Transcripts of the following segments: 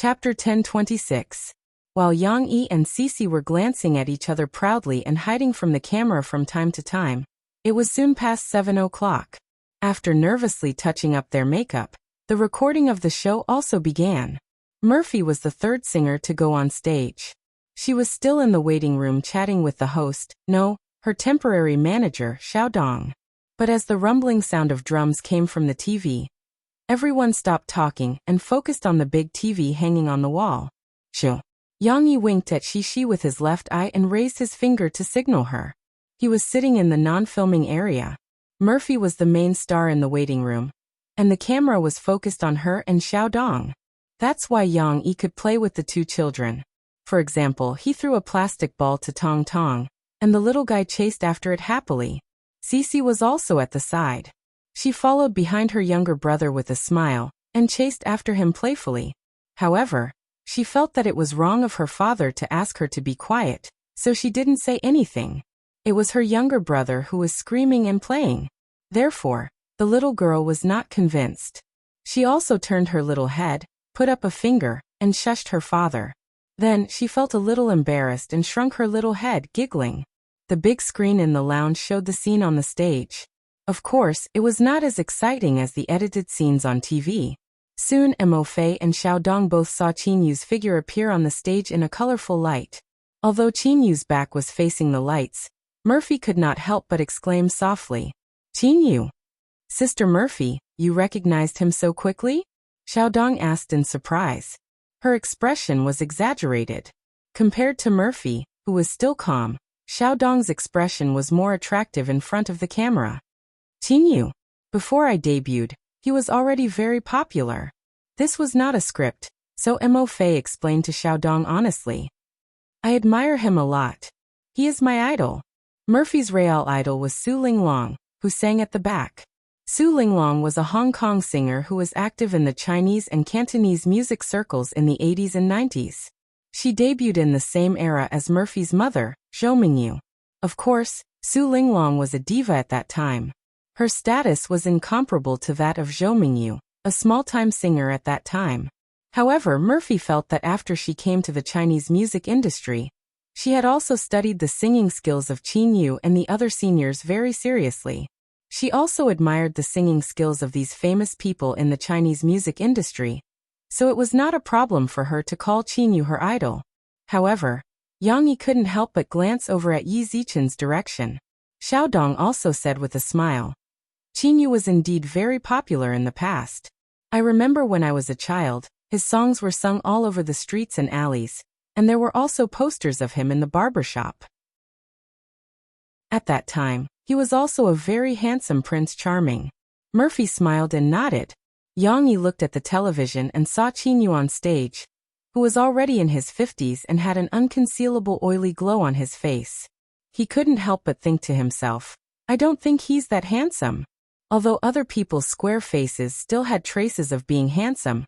Chapter 1026. While Yang Yi and Cece were glancing at each other proudly and hiding from the camera from time to time, it was soon past 7 o'clock. After nervously touching up their makeup, the recording of the show also began. Murphy was the third singer to go on stage. She was still in the waiting room chatting with the host, her temporary manager, Xiaodong. But as the rumbling sound of drums came from the TV, everyone stopped talking and focused on the big TV hanging on the wall. Shoo. Yang Yi winked at Shishi with his left eye and raised his finger to signal her. He was sitting in the non-filming area. Murphy was the main star in the waiting room, and the camera was focused on her and Xiaodong. That's why Yang Yi could play with the two children. For example, he threw a plastic ball to Tong Tong, and the little guy chased after it happily. Cece was also at the side. She followed behind her younger brother with a smile, and chased after him playfully. However, she felt that it was wrong of her father to ask her to be quiet, so she didn't say anything. It was her younger brother who was screaming and playing. Therefore, the little girl was not convinced. She also turned her little head, put up a finger, and shushed her father. Then, she felt a little embarrassed and shrunk her little head, giggling. The big screen in the lounge showed the scene on the stage. Of course, it was not as exciting as the edited scenes on TV. Soon Mo Fei and Xiaodong both saw Qin Yu's figure appear on the stage in a colorful light. Although Qin Yu's back was facing the lights, Murphy could not help but exclaim softly, "Qin Yu! Sister Murphy, you recognized him so quickly?" Xiaodong asked in surprise. Her expression was exaggerated. Compared to Murphy, who was still calm, Xiaodong's expression was more attractive in front of the camera. "Qin Yu. Before I debuted, he was already very popular. This was not a script, so Mo Fei explained to Xiaodong honestly. I admire him a lot. He is my idol." Murphy's real idol was Su Linglong, who sang at the back. Su Linglong was a Hong Kong singer who was active in the Chinese and Cantonese music circles in the 80s and 90s. She debuted in the same era as Murphy's mother, Zhou Mingyu. Of course, Su Linglong was a diva at that time. Her status was incomparable to that of Zhou Mingyu, a small-time singer at that time. However, Murphy felt that after she came to the Chinese music industry, she had also studied the singing skills of Qin Yu and the other seniors very seriously. She also admired the singing skills of these famous people in the Chinese music industry, so it was not a problem for her to call Qin Yu her idol. However, Yang Yi couldn't help but glance over at Yi Zichen's direction. Xiaodong also said with a smile, "Qin Yu was indeed very popular in the past. I remember when I was a child, his songs were sung all over the streets and alleys, and there were also posters of him in the barber shop." At that time, he was also a very handsome Prince Charming. Murphy smiled and nodded. Yang Yi looked at the television and saw Qin Yu on stage, who was already in his 50s and had an unconcealable oily glow on his face. He couldn't help but think to himself, I don't think he's that handsome. Although other people's square faces still had traces of being handsome,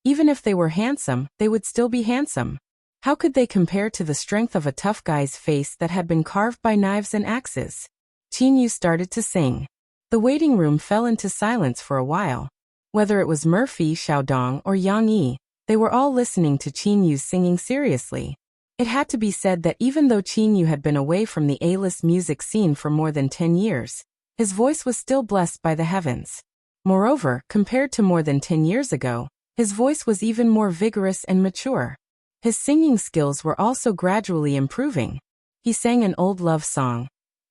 even if they were handsome, they would still be handsome. How could they compare to the strength of a tough guy's face that had been carved by knives and axes? Qin Yu started to sing. The waiting room fell into silence for a while. Whether it was Murphy, Xiaodong, or Yang Yi, they were all listening to Qin Yu's singing seriously. It had to be said that even though Qin Yu had been away from the A-list music scene for more than 10 years, his voice was still blessed by the heavens. Moreover, compared to more than 10 years ago, his voice was even more vigorous and mature. His singing skills were also gradually improving. He sang an old love song,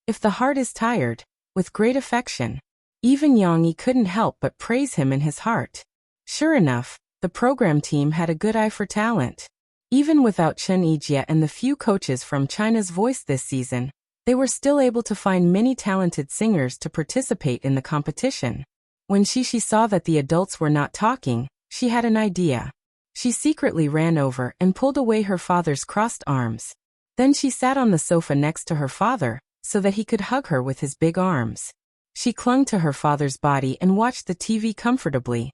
"If the Heart is Tired," with great affection. Even Yang Yi couldn't help but praise him in his heart. Sure enough, the program team had a good eye for talent. Even without Chen Yijie and the few coaches from China's Voice this season, they were still able to find many talented singers to participate in the competition. When Shishi saw that the adults were not talking, she had an idea. She secretly ran over and pulled away her father's crossed arms. Then she sat on the sofa next to her father, so that he could hug her with his big arms. She clung to her father's body and watched the TV comfortably.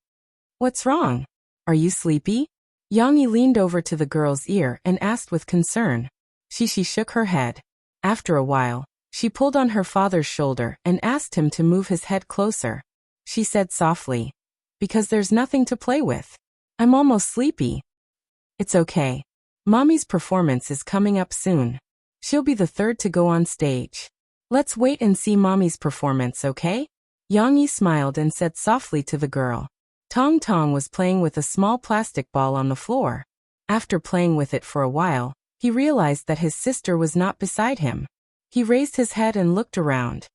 "What's wrong? Are you sleepy?" Yang Yi leaned over to the girl's ear and asked with concern. Shishi shook her head. After a while, she pulled on her father's shoulder and asked him to move his head closer. She said softly, "Because there's nothing to play with. I'm almost sleepy." It's okay. Mommy's performance is coming up soon. She'll be the third to go on stage. Let's wait and see Mommy's performance, okay? Yang Yi smiled and said softly to the girl. Tong Tong was playing with a small plastic ball on the floor. After playing with it for a while, he realized that his sister was not beside him. He raised his head and looked around.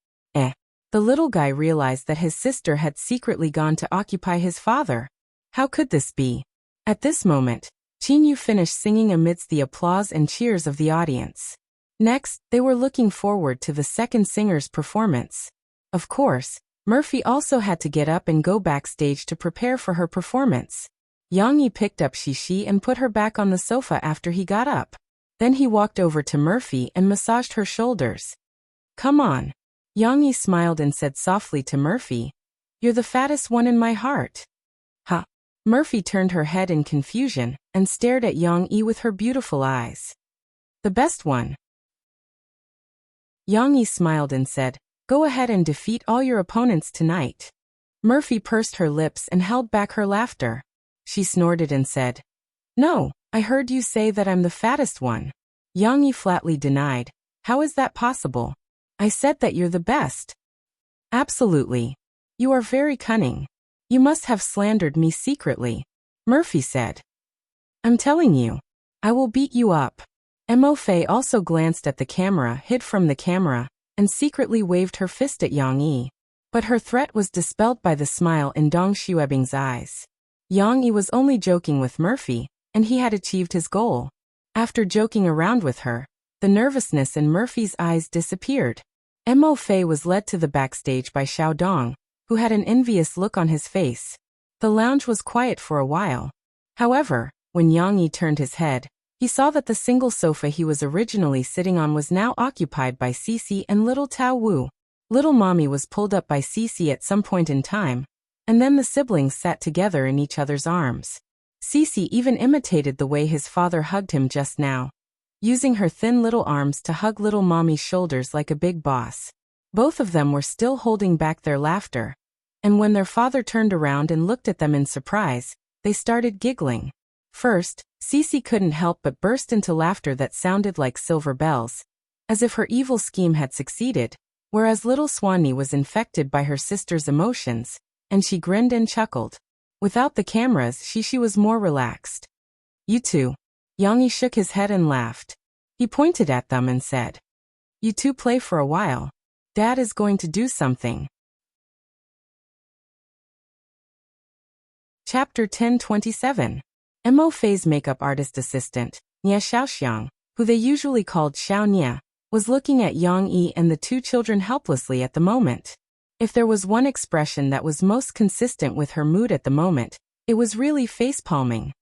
The little guy realized that his sister had secretly gone to occupy his father. How could this be? At this moment, Qin Yu finished singing amidst the applause and cheers of the audience. Next, they were looking forward to the second singer's performance. Of course, Murphy also had to get up and go backstage to prepare for her performance. Yang Yi picked up Shishi and put her back on the sofa after he got up. Then he walked over to Murphy and massaged her shoulders. Come on. Yang Yi smiled and said softly to Murphy, "You're the fattest one in my heart." Ha! Murphy turned her head in confusion and stared at Yang Yi with her beautiful eyes. The best one. Yang Yi smiled and said, "Go ahead and defeat all your opponents tonight." Murphy pursed her lips and held back her laughter. She snorted and said, "No, I heard you say that I'm the fattest one." Yang Yi flatly denied. "How is that possible? I said that you're the best." "Absolutely. You are very cunning. You must have slandered me secretly," Murphy said. "I'm telling you. I will beat you up." Mo Fei also glanced at the camera, hid from the camera, and secretly waved her fist at Yang Yi. But her threat was dispelled by the smile in Dong Xuebing's eyes. Yang Yi was only joking with Murphy, and he had achieved his goal. After joking around with her, the nervousness in Murphy's eyes disappeared. Mo Fei was led to the backstage by Xiao Dong, who had an envious look on his face. The lounge was quiet for a while. However, when Yang Yi turned his head, he saw that the single sofa he was originally sitting on was now occupied by Cici and little Tao Wu. Little Mommy was pulled up by Cici at some point in time, and then the siblings sat together in each other's arms. Cici even imitated the way his father hugged him just now, using her thin little arms to hug little Mommy's shoulders like a big boss. Both of them were still holding back their laughter, and when their father turned around and looked at them in surprise, they started giggling. First, Cici couldn't help but burst into laughter that sounded like silver bells, as if her evil scheme had succeeded, whereas little Swanee was infected by her sister's emotions, and she grinned and chuckled. Without the cameras, she was more relaxed. "You two." Yang Yi shook his head and laughed. He pointed at them and said, "You two play for a while. Dad is going to do something." Chapter 10:27. Mo Fei's makeup artist assistant, Nia Xiaoxiang, who they usually called Xiao Nia, was looking at Yang Yi and the two children helplessly at the moment. If there was one expression that was most consistent with her mood at the moment, it was really facepalming.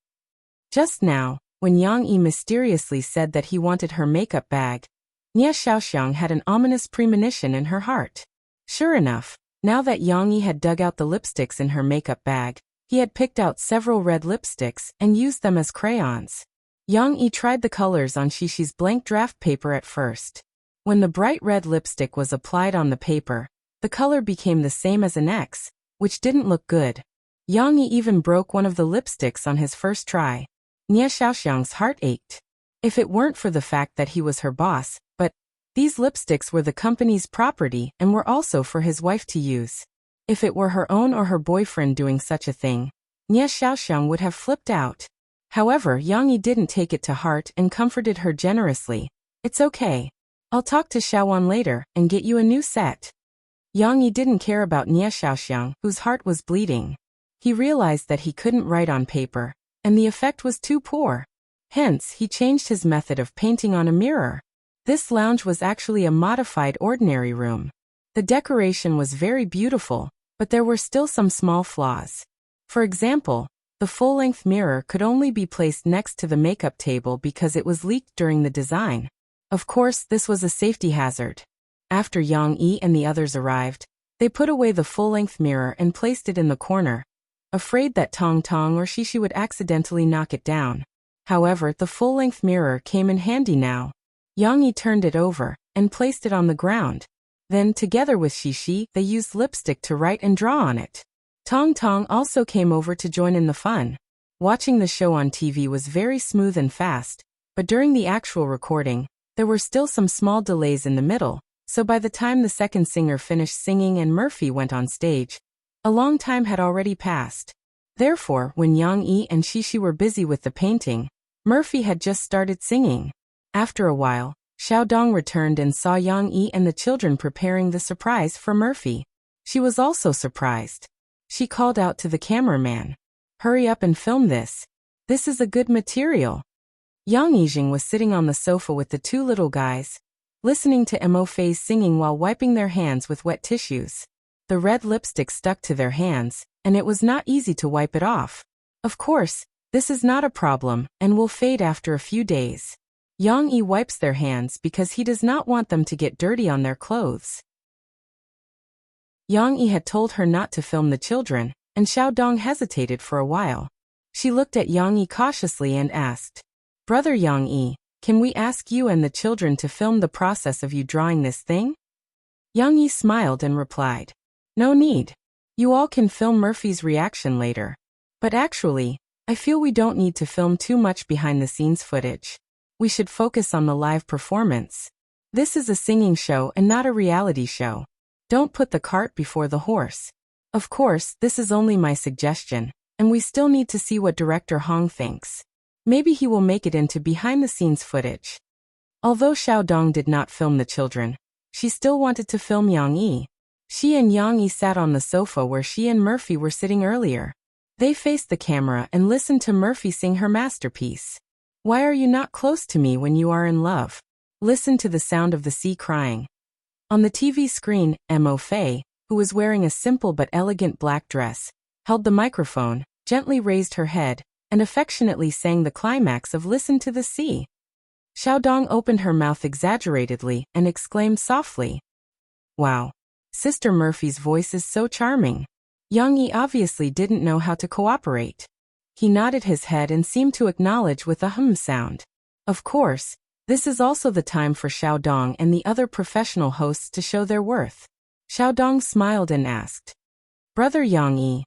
Just now, when Yang Yi mysteriously said that he wanted her makeup bag, Nia Xiaoxiang had an ominous premonition in her heart. Sure enough, now that Yang Yi had dug out the lipsticks in her makeup bag, he had picked out several red lipsticks and used them as crayons. Yang Yi tried the colors on Shishi's blank draft paper at first. When the bright red lipstick was applied on the paper, the color became the same as an X, which didn't look good. Yang Yi even broke one of the lipsticks on his first try. Nia Xiaoxiang's heart ached. If it weren't for the fact that he was her boss, but these lipsticks were the company's property and were also for his wife to use. If it were her own or her boyfriend doing such a thing, Nia Xiaoxiang would have flipped out. However, Yang Yi didn't take it to heart and comforted her generously. "It's okay. I'll talk to Xiaowan later and get you a new set." Yang Yi didn't care about Nia Xiaoxiang, whose heart was bleeding. He realized that he couldn't write on paper, and the effect was too poor. Hence, he changed his method of painting on a mirror. This lounge was actually a modified ordinary room. The decoration was very beautiful, but there were still some small flaws. For example, the full-length mirror could only be placed next to the makeup table because it was leaked during the design. Of course, this was a safety hazard. After Yang Yi and the others arrived, they put away the full-length mirror and placed it in the corner, afraid that Tong Tong or Shishi would accidentally knock it down. However, the full-length mirror came in handy now. Yang Yi turned it over and placed it on the ground. Then, together with Shishi, they used lipstick to write and draw on it. Tong Tong also came over to join in the fun. Watching the show on TV was very smooth and fast, but during the actual recording, there were still some small delays in the middle, so by the time the second singer finished singing and Murphy went on stage, a long time had already passed. Therefore, when Yang Yi and Shishi were busy with the painting, Murphy had just started singing. After a while, Xiaodong returned and saw Yang Yi and the children preparing the surprise for Murphy. She was also surprised. She called out to the cameraman, "Hurry up and film this. This is a good material." Yang Yijing was sitting on the sofa with the two little guys, listening to Mo Fei's singing while wiping their hands with wet tissues. The red lipstick stuck to their hands, and it was not easy to wipe it off. Of course, this is not a problem and will fade after a few days. Yang Yi wipes their hands because he does not want them to get dirty on their clothes. Yang Yi had told her not to film the children, and Xiaodong hesitated for a while. She looked at Yang Yi cautiously and asked, "Brother Yang Yi, can we ask you and the children to film the process of you drawing this thing?" Yang Yi smiled and replied, "No need. You all can film Murphy's reaction later. But actually, I feel we don't need to film too much behind-the-scenes footage. We should focus on the live performance. This is a singing show and not a reality show. Don't put the cart before the horse. Of course, this is only my suggestion, and we still need to see what director Hong thinks. Maybe he will make it into behind-the-scenes footage." Although Xiaodong did not film the children, she still wanted to film Yang Yi. She and Yang Yi sat on the sofa where she and Murphy were sitting earlier. They faced the camera and listened to Murphy sing her masterpiece. "Why are you not close to me when you are in love? Listen to the sound of the sea crying." On the TV screen, Mo Fei, who was wearing a simple but elegant black dress, held the microphone, gently raised her head, and affectionately sang the climax of "Listen to the Sea." Xiaodong opened her mouth exaggeratedly and exclaimed softly, "Wow. Sister Murphy's voice is so charming." Yang Yi obviously didn't know how to cooperate. He nodded his head and seemed to acknowledge with a hum sound. Of course, this is also the time for Xiaodong and the other professional hosts to show their worth. Xiaodong smiled and asked, "Brother Yang Yi,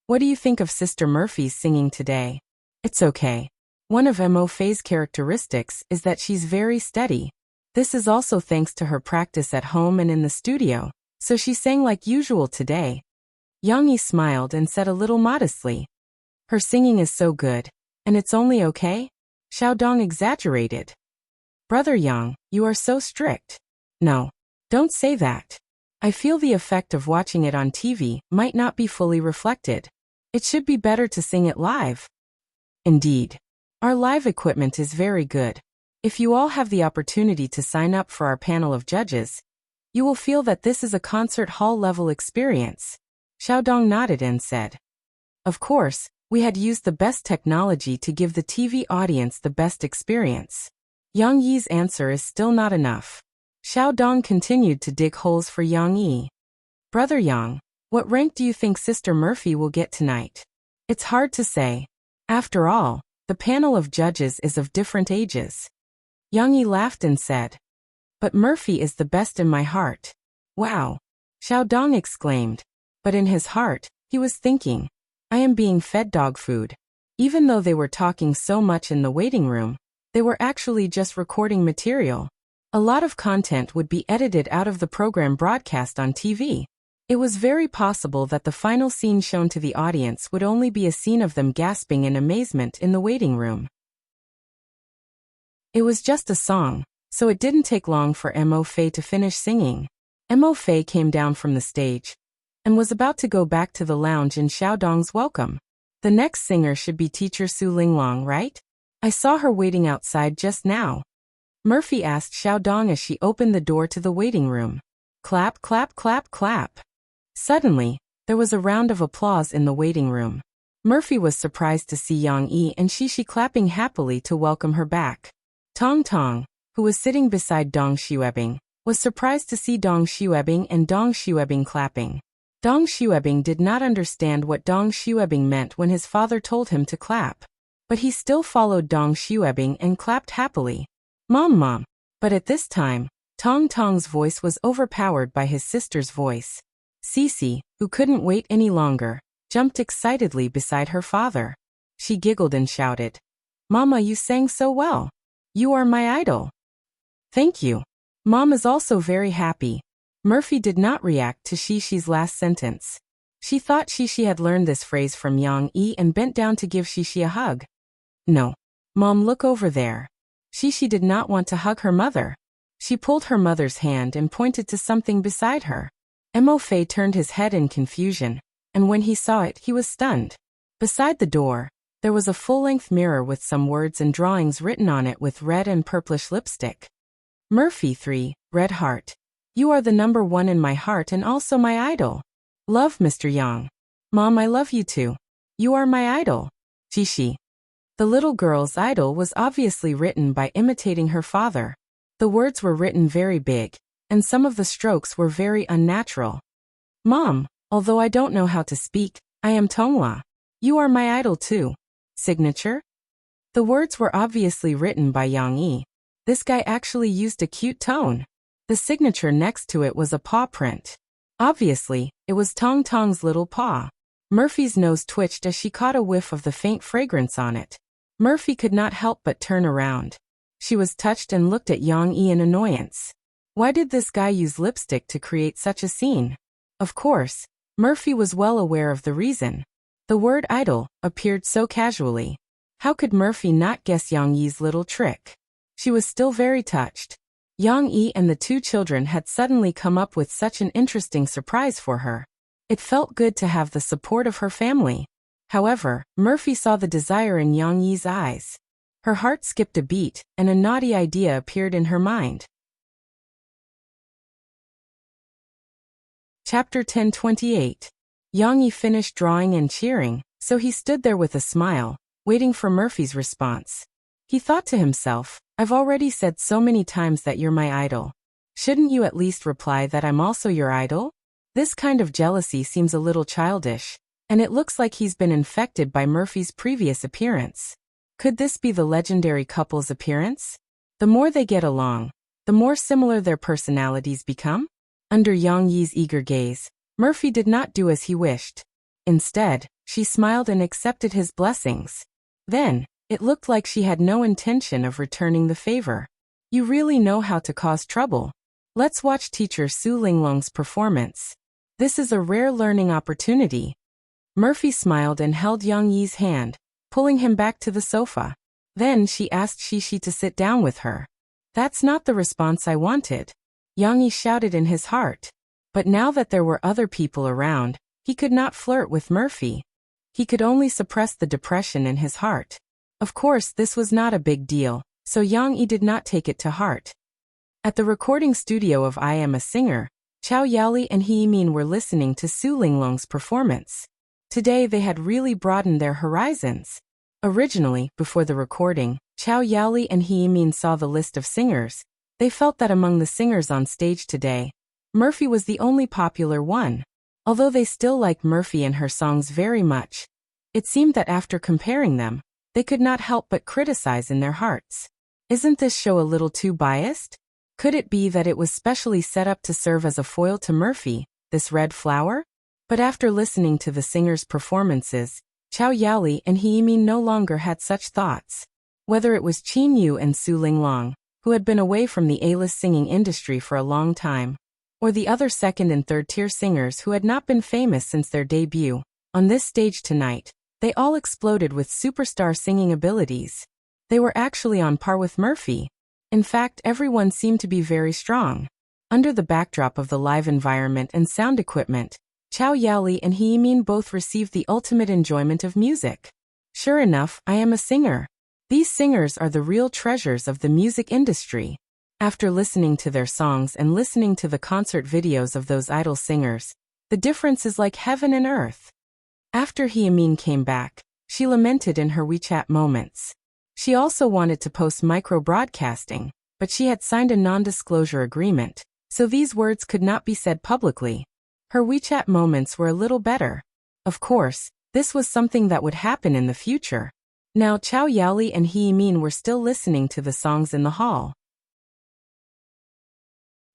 what do you think of Sister Murphy's singing today?" "It's okay. One of Mo Fei's characteristics is that she's very steady. This is also thanks to her practice at home and in the studio, so she sang like usual today." Yang Yi smiled and said a little modestly, "Her singing is so good, and it's only okay?" Xiaodong exaggerated. "Brother Yang, you are so strict." "No, don't say that. I feel the effect of watching it on TV might not be fully reflected. It should be better to sing it live." "Indeed. Our live equipment is very good. If you all have the opportunity to sign up for our panel of judges, you will feel that this is a concert hall level experience." Xiaodong nodded and said, "Of course, we had used the best technology to give the TV audience the best experience." Yang Yi's answer is still not enough. Xiaodong continued to dig holes for Yang Yi. "Brother Yang, what rank do you think Sister Murphy will get tonight?" "It's hard to say. After all, the panel of judges is of different ages." Yang Yi laughed and said, "But Murphy is the best in my heart." "Wow!" Xiaodong exclaimed. But in his heart, he was thinking, "I am being fed dog food." Even though they were talking so much in the waiting room, they were actually just recording material. A lot of content would be edited out of the program broadcast on TV. It was very possible that the final scene shown to the audience would only be a scene of them gasping in amazement in the waiting room. It was just a song, so it didn't take long for Mo Fei to finish singing. Mo Fei came down from the stage and was about to go back to the lounge in Xiaodong's welcome. "The next singer should be Teacher Su Linglong, right? I saw her waiting outside just now." Murphy asked Xiaodong as she opened the door to the waiting room. Clap, clap, clap, clap. Suddenly, there was a round of applause in the waiting room. Murphy was surprised to see Yang Yi and Shishi clapping happily to welcome her back. Tong Tong, who was sitting beside Dong Xuebing, was surprised to see Dong Xuebing and Dong Xuebing clapping. Dong Xuebing did not understand what Dong Xuebing meant when his father told him to clap. But he still followed Dong Xuebing and clapped happily. "Mom, Mom." But at this time, Tong Tong's voice was overpowered by his sister's voice. Cici, who couldn't wait any longer, jumped excitedly beside her father. She giggled and shouted, "Mama, you sang so well. You are my idol." "Thank you. Mom is also very happy." Murphy did not react to Shishi's last sentence. She thought Shishi had learned this phrase from Yang Yi and bent down to give Shishi a hug. "No. Mom, look over there." Shishi did not want to hug her mother. She pulled her mother's hand and pointed to something beside her. Mo Fei turned his head in confusion, and when he saw it, he was stunned. Beside the door, there was a full-length mirror with some words and drawings written on it with red and purplish lipstick. Murphy 3, Red Heart. You are the number one in my heart and also my idol. Love, Mr. Yang. Mom, I love you too. You are my idol. Shishi. The little girl's idol was obviously written by imitating her father. The words were written very big, and some of the strokes were very unnatural. Mom, although I don't know how to speak, I am Tonghua. You are my idol too. Signature? The words were obviously written by Yang Yi. This guy actually used a cute tone. The signature next to it was a paw print. Obviously, it was Tong Tong's little paw. Murphy's nose twitched as she caught a whiff of the faint fragrance on it. Murphy could not help but turn around. She was touched and looked at Yang Yi in annoyance. Why did this guy use lipstick to create such a scene? Of course, Murphy was well aware of the reason. The word idol appeared so casually. How could Murphy not guess Yang Yi's little trick? She was still very touched. Yang Yi and the two children had suddenly come up with such an interesting surprise for her. It felt good to have the support of her family. However, Murphy saw the desire in Yang Yi's eyes. Her heart skipped a beat, and a naughty idea appeared in her mind. Chapter 10:28. Yang Yi finished drawing and cheering, so he stood there with a smile, waiting for Murphy's response. He thought to himself, I've already said so many times that you're my idol. Shouldn't you at least reply that I'm also your idol? This kind of jealousy seems a little childish, and it looks like he's been infected by Murphy's previous appearance. Could this be the legendary couple's appearance? The more they get along, the more similar their personalities become? Under Yang Yi's eager gaze, Murphy did not do as he wished. Instead, she smiled and accepted his blessings. Then, it looked like she had no intention of returning the favor. You really know how to cause trouble. Let's watch teacher Su Linglong's performance. This is a rare learning opportunity. Murphy smiled and held Yang Yi's hand, pulling him back to the sofa. Then she asked Shishi to sit down with her. That's not the response I wanted. Yang Yi shouted in his heart. But now that there were other people around, he could not flirt with Murphy. He could only suppress the depression in his heart. Of course, this was not a big deal, so Yang Yi did not take it to heart. At the recording studio of I Am a Singer, Chao Yaoli and He Yimin were listening to Su Linglong's performance. Today they had really broadened their horizons. Originally, before the recording, Chao Yaoli and He Yimin saw the list of singers. They felt that among the singers on stage today, Murphy was the only popular one. Although they still liked Murphy and her songs very much, it seemed that after comparing them, they could not help but criticize in their hearts. Isn't this show a little too biased? Could it be that it was specially set up to serve as a foil to Murphy, this red flower? But after listening to the singers' performances, Chao Yaoli and He Yimin no longer had such thoughts. Whether it was Qin Yu and Su Linglong, who had been away from the A-list singing industry for a long time, or the other second and third-tier singers who had not been famous since their debut, on this stage tonight, they all exploded with superstar singing abilities. They were actually on par with Murphy. In fact, everyone seemed to be very strong. Under the backdrop of the live environment and sound equipment, Chao Yaoli and He Yimin both received the ultimate enjoyment of music. Sure enough, I am a singer. These singers are the real treasures of the music industry. After listening to their songs and listening to the concert videos of those idol singers, the difference is like heaven and earth. After He Yimin came back, she lamented in her WeChat moments. She also wanted to post micro-broadcasting, but she had signed a non-disclosure agreement, so these words could not be said publicly. Her WeChat moments were a little better. Of course, this was something that would happen in the future. Now Chao Yaoli and He Yimin were still listening to the songs in the hall.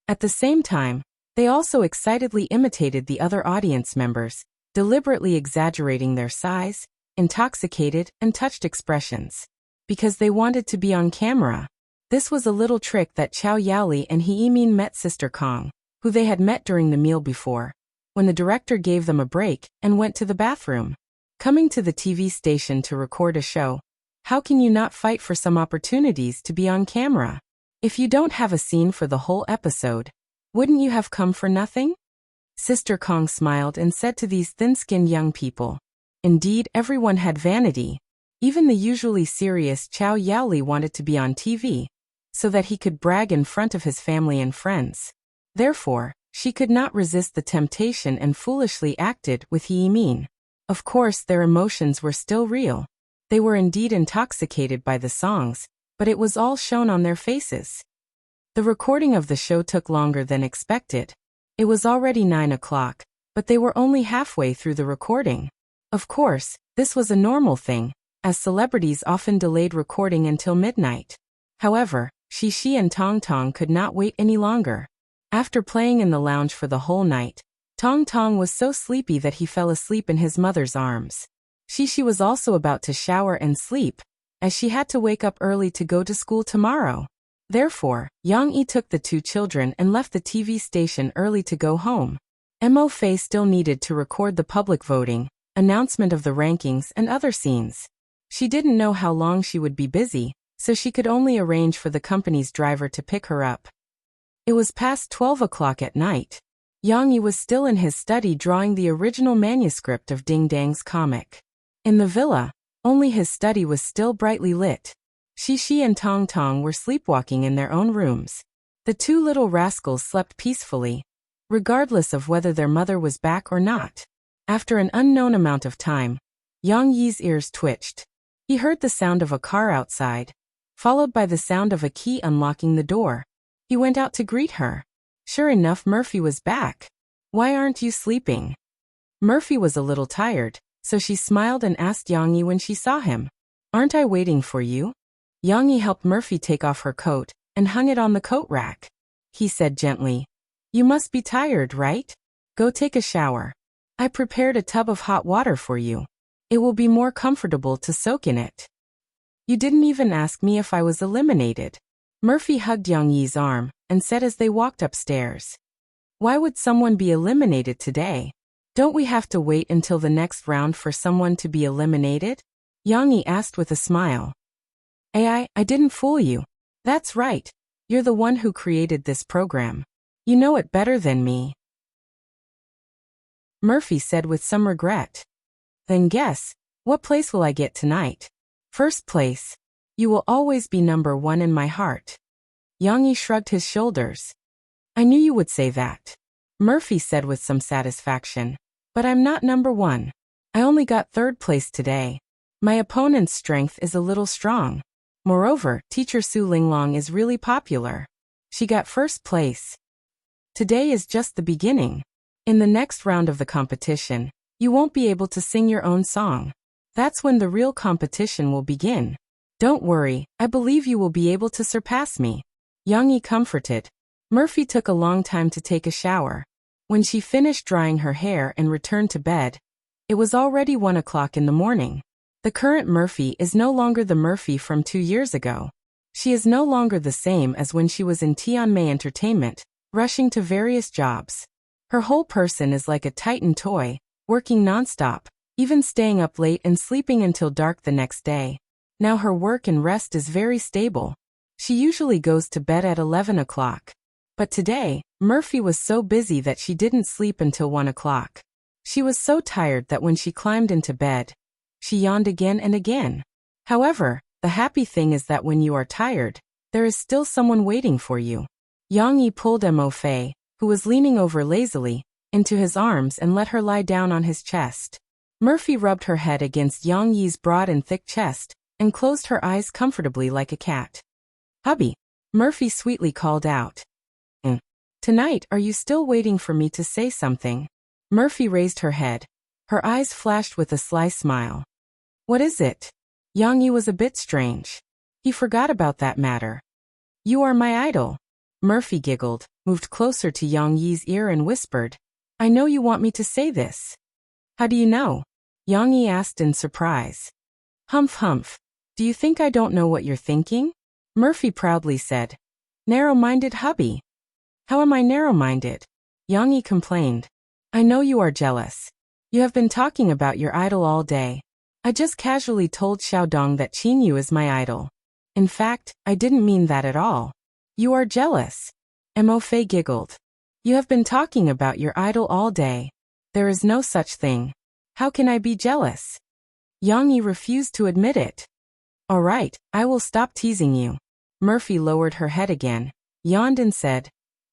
At the same time, they also excitedly imitated the other audience members, deliberately exaggerating their size, intoxicated, and touched expressions. Because they wanted to be on camera. This was a little trick that Chow Yaoli and Hee Min met Sister Kong, who they had met during the meal before, when the director gave them a break and went to the bathroom. Coming to the TV station to record a show, how can you not fight for some opportunities to be on camera? If you don't have a scene for the whole episode, wouldn't you have come for nothing? Sister Kong smiled and said to these thin-skinned young people. Indeed, everyone had vanity. Even the usually serious Chow Yaoli wanted to be on TV, so that he could brag in front of his family and friends. Therefore, she could not resist the temptation and foolishly acted with Hee Min. Of course, their emotions were still real. They were indeed intoxicated by the songs, but it was all shown on their faces. The recording of the show took longer than expected. It was already 9 o'clock, but they were only halfway through the recording. Of course, this was a normal thing, as celebrities often delayed recording until midnight. However, Shi and Tong Tong could not wait any longer. After playing in the lounge for the whole night, Tong Tong was so sleepy that he fell asleep in his mother's arms. Shi was also about to shower and sleep, as she had to wake up early to go to school tomorrow. Therefore, Yang Yi took the two children and left the TV station early to go home. Mo Fei still needed to record the public voting, announcement of the rankings, and other scenes. She didn't know how long she would be busy, so she could only arrange for the company's driver to pick her up. It was past 12 o'clock at night. Yang Yi was still in his study drawing the original manuscript of Ding Dang's comic. In the villa, only his study was still brightly lit. Shi and Tong Tong were sleepwalking in their own rooms. The two little rascals slept peacefully, regardless of whether their mother was back or not. After an unknown amount of time, Yang Yi's ears twitched. He heard the sound of a car outside, followed by the sound of a key unlocking the door. He went out to greet her. Sure enough, Murphy was back. Why aren't you sleeping? Murphy was a little tired, so she smiled and asked Yang Yi when she saw him. Aren't I waiting for you? Yang Yi helped Murphy take off her coat and hung it on the coat rack. He said gently, You must be tired, right? Go take a shower. I prepared a tub of hot water for you. It will be more comfortable to soak in it. You didn't even ask me if I was eliminated. Murphy hugged Yang Yi's arm and said as they walked upstairs. Why would someone be eliminated today? Don't we have to wait until the next round for someone to be eliminated? Yang Yi asked with a smile. I didn't fool you. That's right. You're the one who created this program. You know it better than me. Murphy said with some regret. Then guess, what place will I get tonight? First place. You will always be number one in my heart. Yang Yi shrugged his shoulders. I knew you would say that. Murphy said with some satisfaction. But I'm not number one. I only got third place today. My opponent's strength is a little strong. Moreover, teacher Su Linglong is really popular. She got first place. Today is just the beginning. In the next round of the competition, you won't be able to sing your own song. That's when the real competition will begin. Don't worry, I believe you will be able to surpass me. Yang Yi comforted. Murphy took a long time to take a shower. When she finished drying her hair and returned to bed, it was already 1 o'clock in the morning. The current Murphy is no longer the Murphy from 2 years ago. She is no longer the same as when she was in Tianmei Entertainment, rushing to various jobs. Her whole person is like a Titan toy, working nonstop, even staying up late and sleeping until dark the next day. Now her work and rest is very stable. She usually goes to bed at 11 o'clock. But today, Murphy was so busy that she didn't sleep until 1 o'clock. She was so tired that when she climbed into bed, she yawned again and again. However, the happy thing is that when you are tired, there is still someone waiting for you. Yang Yi pulled Mo Fei, who was leaning over lazily, into his arms and let her lie down on his chest. Murphy rubbed her head against Yang Yi's broad and thick chest, and closed her eyes comfortably like a cat. Hubby, Murphy sweetly called out. Tonight, are you still waiting for me to say something? Murphy raised her head. Her eyes flashed with a sly smile. What is it? Yang Yi was a bit strange. He forgot about that matter. You are my idol. Murphy giggled, moved closer to Yang Yi's ear and whispered, I know you want me to say this. How do you know? Yang Yi asked in surprise. Humph humph. Do you think I don't know what you're thinking? Murphy proudly said. Narrow-minded hubby. How am I narrow-minded? Yang Yi complained. I know you are jealous. You have been talking about your idol all day. I just casually told Xiaodong that Qin Yu is my idol. In fact, I didn't mean that at all. You are jealous. Mo Fei giggled. You have been talking about your idol all day. There is no such thing. How can I be jealous? Yang Yi refused to admit it. All right, I will stop teasing you. Murphy lowered her head again, yawned and said,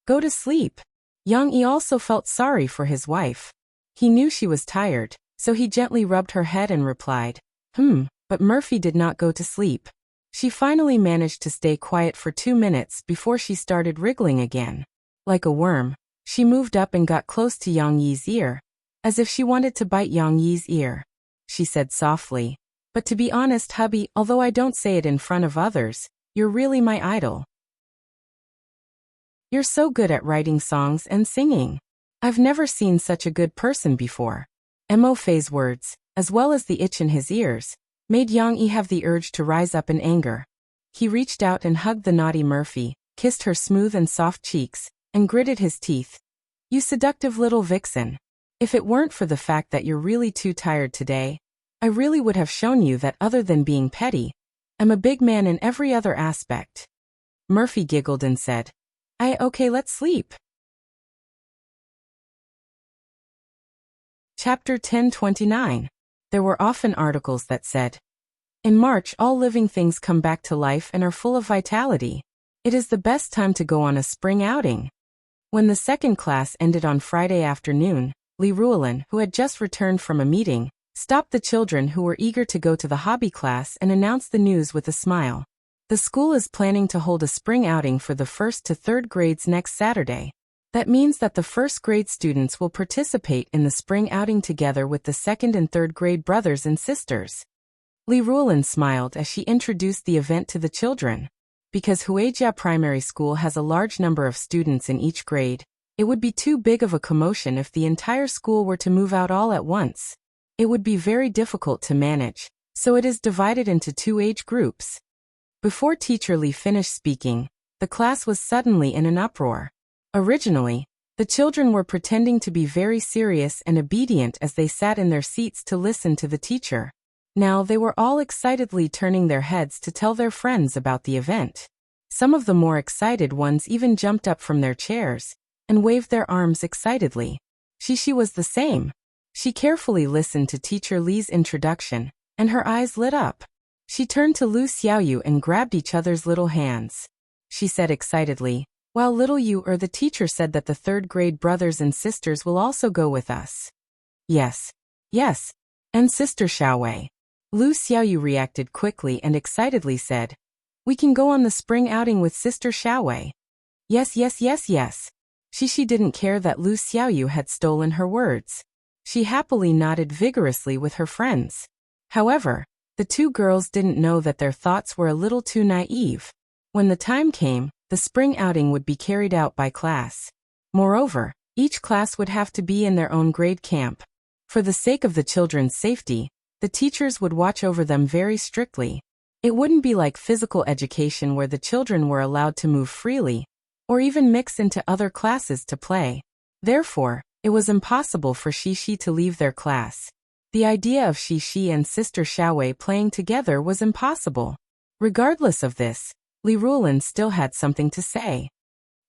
Go to sleep. Yang Yi also felt sorry for his wife. He knew she was tired, so he gently rubbed her head and replied, but Murphy did not go to sleep. She finally managed to stay quiet for 2 minutes before she started wriggling again. Like a worm, she moved up and got close to Yang Yi's ear, as if she wanted to bite Yang Yi's ear. She said softly, But to be honest, hubby, although I don't say it in front of others, you're really my idol. You're so good at writing songs and singing. I've never seen such a good person before. Mo Fei's words, as well as the itch in his ears, made Yang Yi have the urge to rise up in anger. He reached out and hugged the naughty Murphy, kissed her smooth and soft cheeks, and gritted his teeth. You seductive little vixen. If it weren't for the fact that you're really too tired today, I really would have shown you that other than being petty, I'm a big man in every other aspect. Murphy giggled and said, Okay, let's sleep. Chapter 1029. There were often articles that said, In March all living things come back to life and are full of vitality. It is the best time to go on a spring outing. When the second class ended on Friday afternoon, Li Ruolin, who had just returned from a meeting, stopped the children who were eager to go to the hobby class and announced the news with a smile. The school is planning to hold a spring outing for the 1st to 3rd grades next Saturday. That means that the 1st grade students will participate in the spring outing together with the 2nd and 3rd grade brothers and sisters. Li Ruolin smiled as she introduced the event to the children. Because Huijia Primary School has a large number of students in each grade, it would be too big of a commotion if the entire school were to move out all at once. It would be very difficult to manage, so it is divided into 2 age groups. Before Teacher Li finished speaking, the class was suddenly in an uproar. Originally, the children were pretending to be very serious and obedient as they sat in their seats to listen to the teacher. Now they were all excitedly turning their heads to tell their friends about the event. Some of the more excited ones even jumped up from their chairs and waved their arms excitedly. Shishi was the same. She carefully listened to Teacher Li's introduction, and her eyes lit up. She turned to Lu Xiaoyu and grabbed each other's little hands. She said excitedly, While little you the teacher said that the 3rd grade brothers and sisters will also go with us. Yes. Yes. And Sister Xiaowei. Lu Xiaoyu reacted quickly and excitedly said, We can go on the spring outing with Sister Xiaowei. Yes, yes, yes, yes. Shishi didn't care that Lu Xiaoyu had stolen her words. She happily nodded vigorously with her friends. However, the 2 girls didn't know that their thoughts were a little too naive. When the time came, the spring outing would be carried out by class. Moreover, each class would have to be in their own grade camp. For the sake of the children's safety, the teachers would watch over them very strictly. It wouldn't be like physical education where the children were allowed to move freely, or even mix into other classes to play. Therefore, it was impossible for Shishi to leave their class. The idea of Shishi and Sister Xiaowei playing together was impossible. Regardless of this, Li Ruolin still had something to say.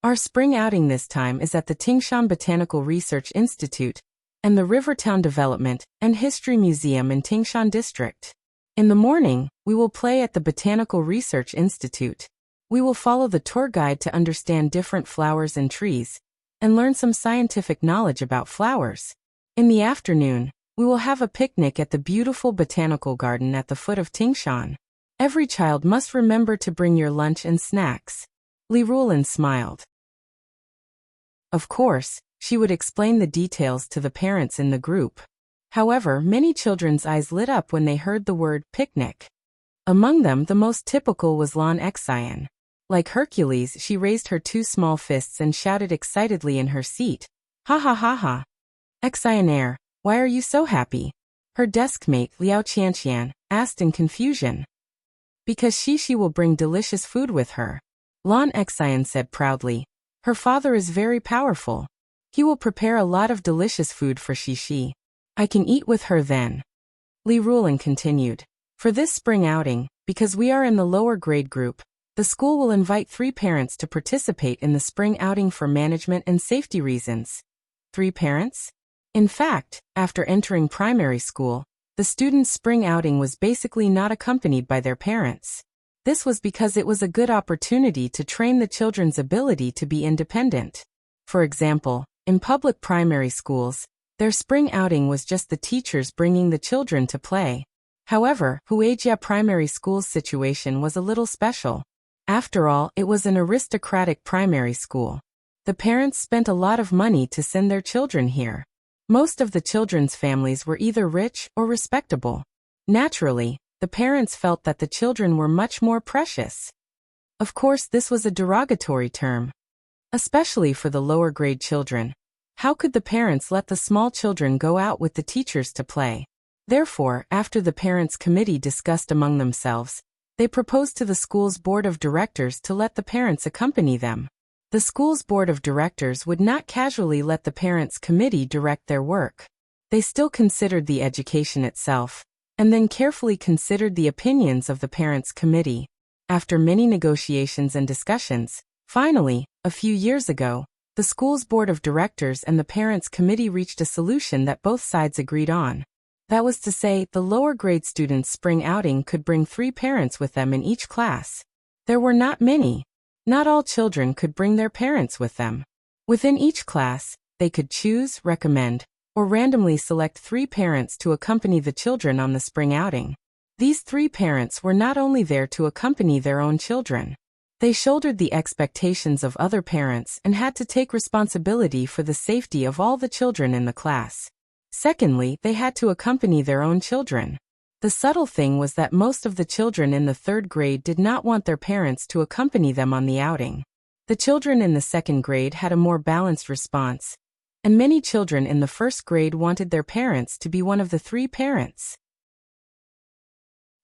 Our spring outing this time is at the Tingshan Botanical Research Institute and the Rivertown Development and History Museum in Tingshan District. In the morning, we will play at the Botanical Research Institute. We will follow the tour guide to understand different flowers and trees, and learn some scientific knowledge about flowers. In the afternoon, we will have a picnic at the beautiful botanical garden at the foot of Tingshan. Every child must remember to bring your lunch and snacks. Li Ruolin smiled. Of course, she would explain the details to the parents in the group. However, many children's eyes lit up when they heard the word picnic. Among them, the most typical was Lan Xian. Like Hercules, she raised her 2 small fists and shouted excitedly in her seat, Ha ha ha ha! Xianair, why are you so happy? Her deskmate, Liao Qianqian, asked in confusion. Because Xixi will bring delicious food with her. Lan Xian said proudly. Her father is very powerful. He will prepare a lot of delicious food for Xixi. I can eat with her then. Li Rulan continued. For this spring outing, because we are in the lower grade group, the school will invite 3 parents to participate in the spring outing for management and safety reasons. 3 parents? In fact, after entering primary school, the students' spring outing was basically not accompanied by their parents. This was because it was a good opportunity to train the children's ability to be independent. For example, in public primary schools, their spring outing was just the teachers bringing the children to play. However, Huijia Primary School's situation was a little special. After all, it was an aristocratic primary school. The parents spent a lot of money to send their children here. Most of the children's families were either rich or respectable. Naturally, the parents felt that the children were much more precious. Of course, this was a derogatory term. Especially for the lower grade children. How could the parents let the small children go out with the teachers to play? Therefore, after the parents' committee discussed among themselves, they proposed to the school's board of directors to let the parents accompany them. The school's board of directors would not casually let the parents' committee direct their work. They still considered the education itself, and then carefully considered the opinions of the parents' committee. After many negotiations and discussions, finally, a few years ago, the school's board of directors and the parents' committee reached a solution that both sides agreed on. That was to say, the lower grade students' spring outing could bring 3 parents with them in each class. There were not many. Not all children could bring their parents with them. Within each class, they could choose, recommend, or randomly select 3 parents to accompany the children on the spring outing. These 3 parents were not only there to accompany their own children. They shouldered the expectations of other parents and had to take responsibility for the safety of all the children in the class. Secondly, they had to accompany their own children. The subtle thing was that most of the children in the 3rd grade did not want their parents to accompany them on the outing. The children in the 2nd grade had a more balanced response, and many children in the 1st grade wanted their parents to be one of the 3 parents.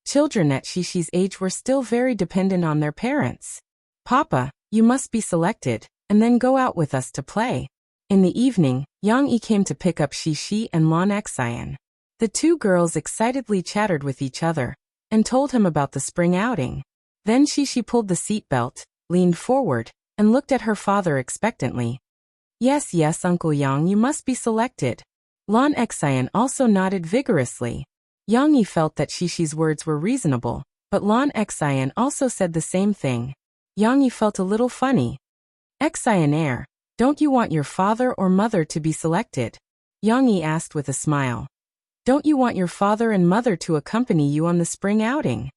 Children at Xixi's age were still very dependent on their parents. Papa, you must be selected, and then go out with us to play. In the evening, Yang Yi came to pick up Xixi and Lan Xian. The 2 girls excitedly chattered with each other, and told him about the spring outing. Then Xixi pulled the seatbelt, leaned forward, and looked at her father expectantly. Yes, yes, Uncle Yang, you must be selected. Lan Xian also nodded vigorously. Yang Yi felt that Xixi's words were reasonable, but Lan Xian also said the same thing. Yang Yi felt a little funny. Xian, don't you want your father or mother to be selected? Yang Yi asked with a smile. Don't you want your father and mother to accompany you on the spring outing?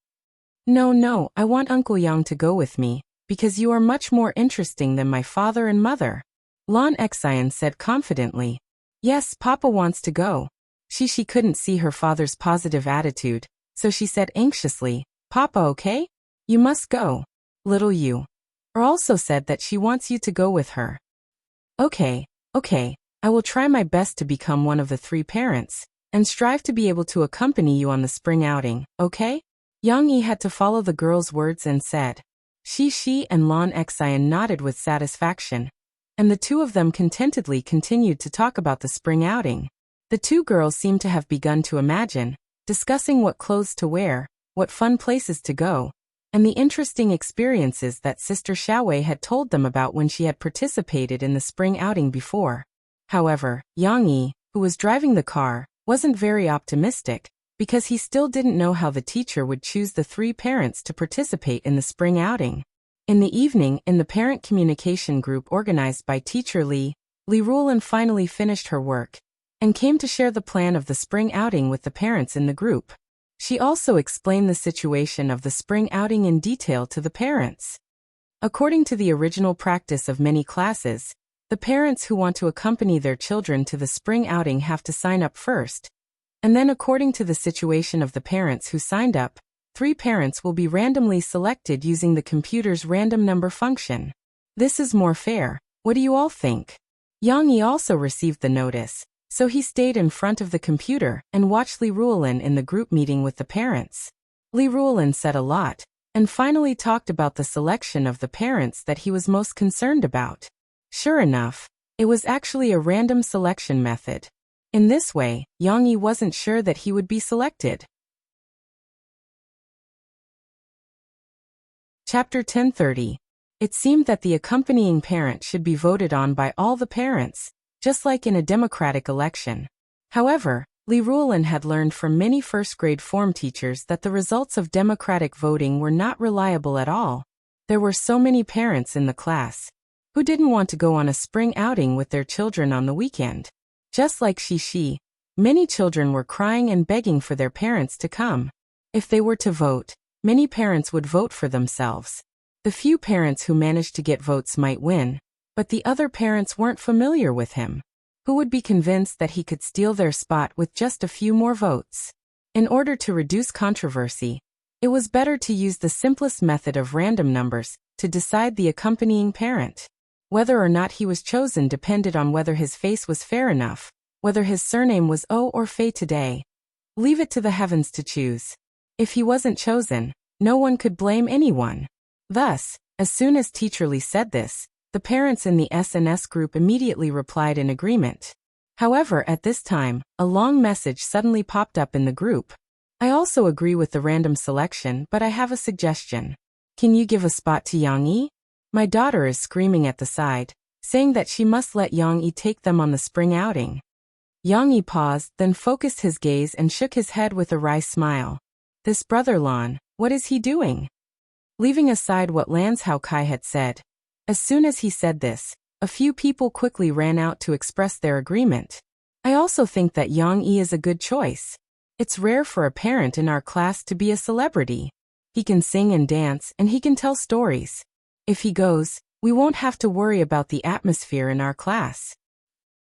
No, I want Uncle Yang to go with me, because you are much more interesting than my father and mother. Lan Xian said confidently. Yes, Papa wants to go. Xixi couldn't see her father's positive attitude, so she said anxiously, Papa, okay? You must go. Little you. Also said that she wants you to go with her. Okay, I will try my best to become one of the 3 parents, and strive to be able to accompany you on the spring outing, okay? Yang Yi had to follow the girl's words and said. Xixi and Lan Xian nodded with satisfaction, and the 2 of them contentedly continued to talk about the spring outing. The 2 girls seemed to have begun to imagine, discussing what clothes to wear, what fun places to go, and the interesting experiences that Sister Xiaowei had told them about when she had participated in the spring outing before. However, Yang Yi, who was driving the car, wasn't very optimistic, because he still didn't know how the teacher would choose the 3 parents to participate in the spring outing. In the evening, in the parent communication group organized by Teacher Li Rulan finally finished her work, and came to share the plan of the spring outing with the parents in the group. She also explained the situation of the spring outing in detail to the parents. According to the original practice of many classes, the parents who want to accompany their children to the spring outing have to sign up first, and then according to the situation of the parents who signed up, 3 parents will be randomly selected using the computer's random number function. This is more fair. What do you all think? Yang Yi also received the notice, So he stayed in front of the computer and watched Li Ruolin in the group meeting with the parents. Li Ruolin said a lot, and finally talked about the selection of the parents that he was most concerned about. Sure enough, it was actually a random selection method. In this way, Yang Yi wasn't sure that he would be selected. Chapter 1030. It seemed that the accompanying parent should be voted on by all the parents, just like in a democratic election. However, Li Ruolin had learned from many first-grade form teachers that the results of democratic voting were not reliable at all. There were so many parents in the class who didn't want to go on a spring outing with their children on the weekend. Just like Xixi, many children were crying and begging for their parents to come. If they were to vote, many parents would vote for themselves. The few parents who managed to get votes might win, but the other parents weren't familiar with him, who would be convinced that he could steal their spot with just a few more votes. In order to reduce controversy, it was better to use the simplest method of random numbers to decide the accompanying parent. Whether or not he was chosen depended on whether his face was fair enough, whether his surname was O or Fei today. Leave it to the heavens to choose. If he wasn't chosen, no one could blame anyone. Thus, as soon as Teacher Li said this, the parents in the SNS group immediately replied in agreement. However, at this time, a long message suddenly popped up in the group. I also agree with the random selection, but I have a suggestion. Can you give a spot to Yang Yi? My daughter is screaming at the side, saying that she must let Yang Yi take them on the spring outing. Yang Yi paused, then focused his gaze and shook his head with a wry smile. This brother Lan, what is he doing? Leaving aside what Lans Hao Kai had said, as soon as he said this, a few people quickly ran out to express their agreement. I also think that Yang Yi is a good choice. It's rare for a parent in our class to be a celebrity. He can sing and dance, and he can tell stories. If he goes, we won't have to worry about the atmosphere in our class.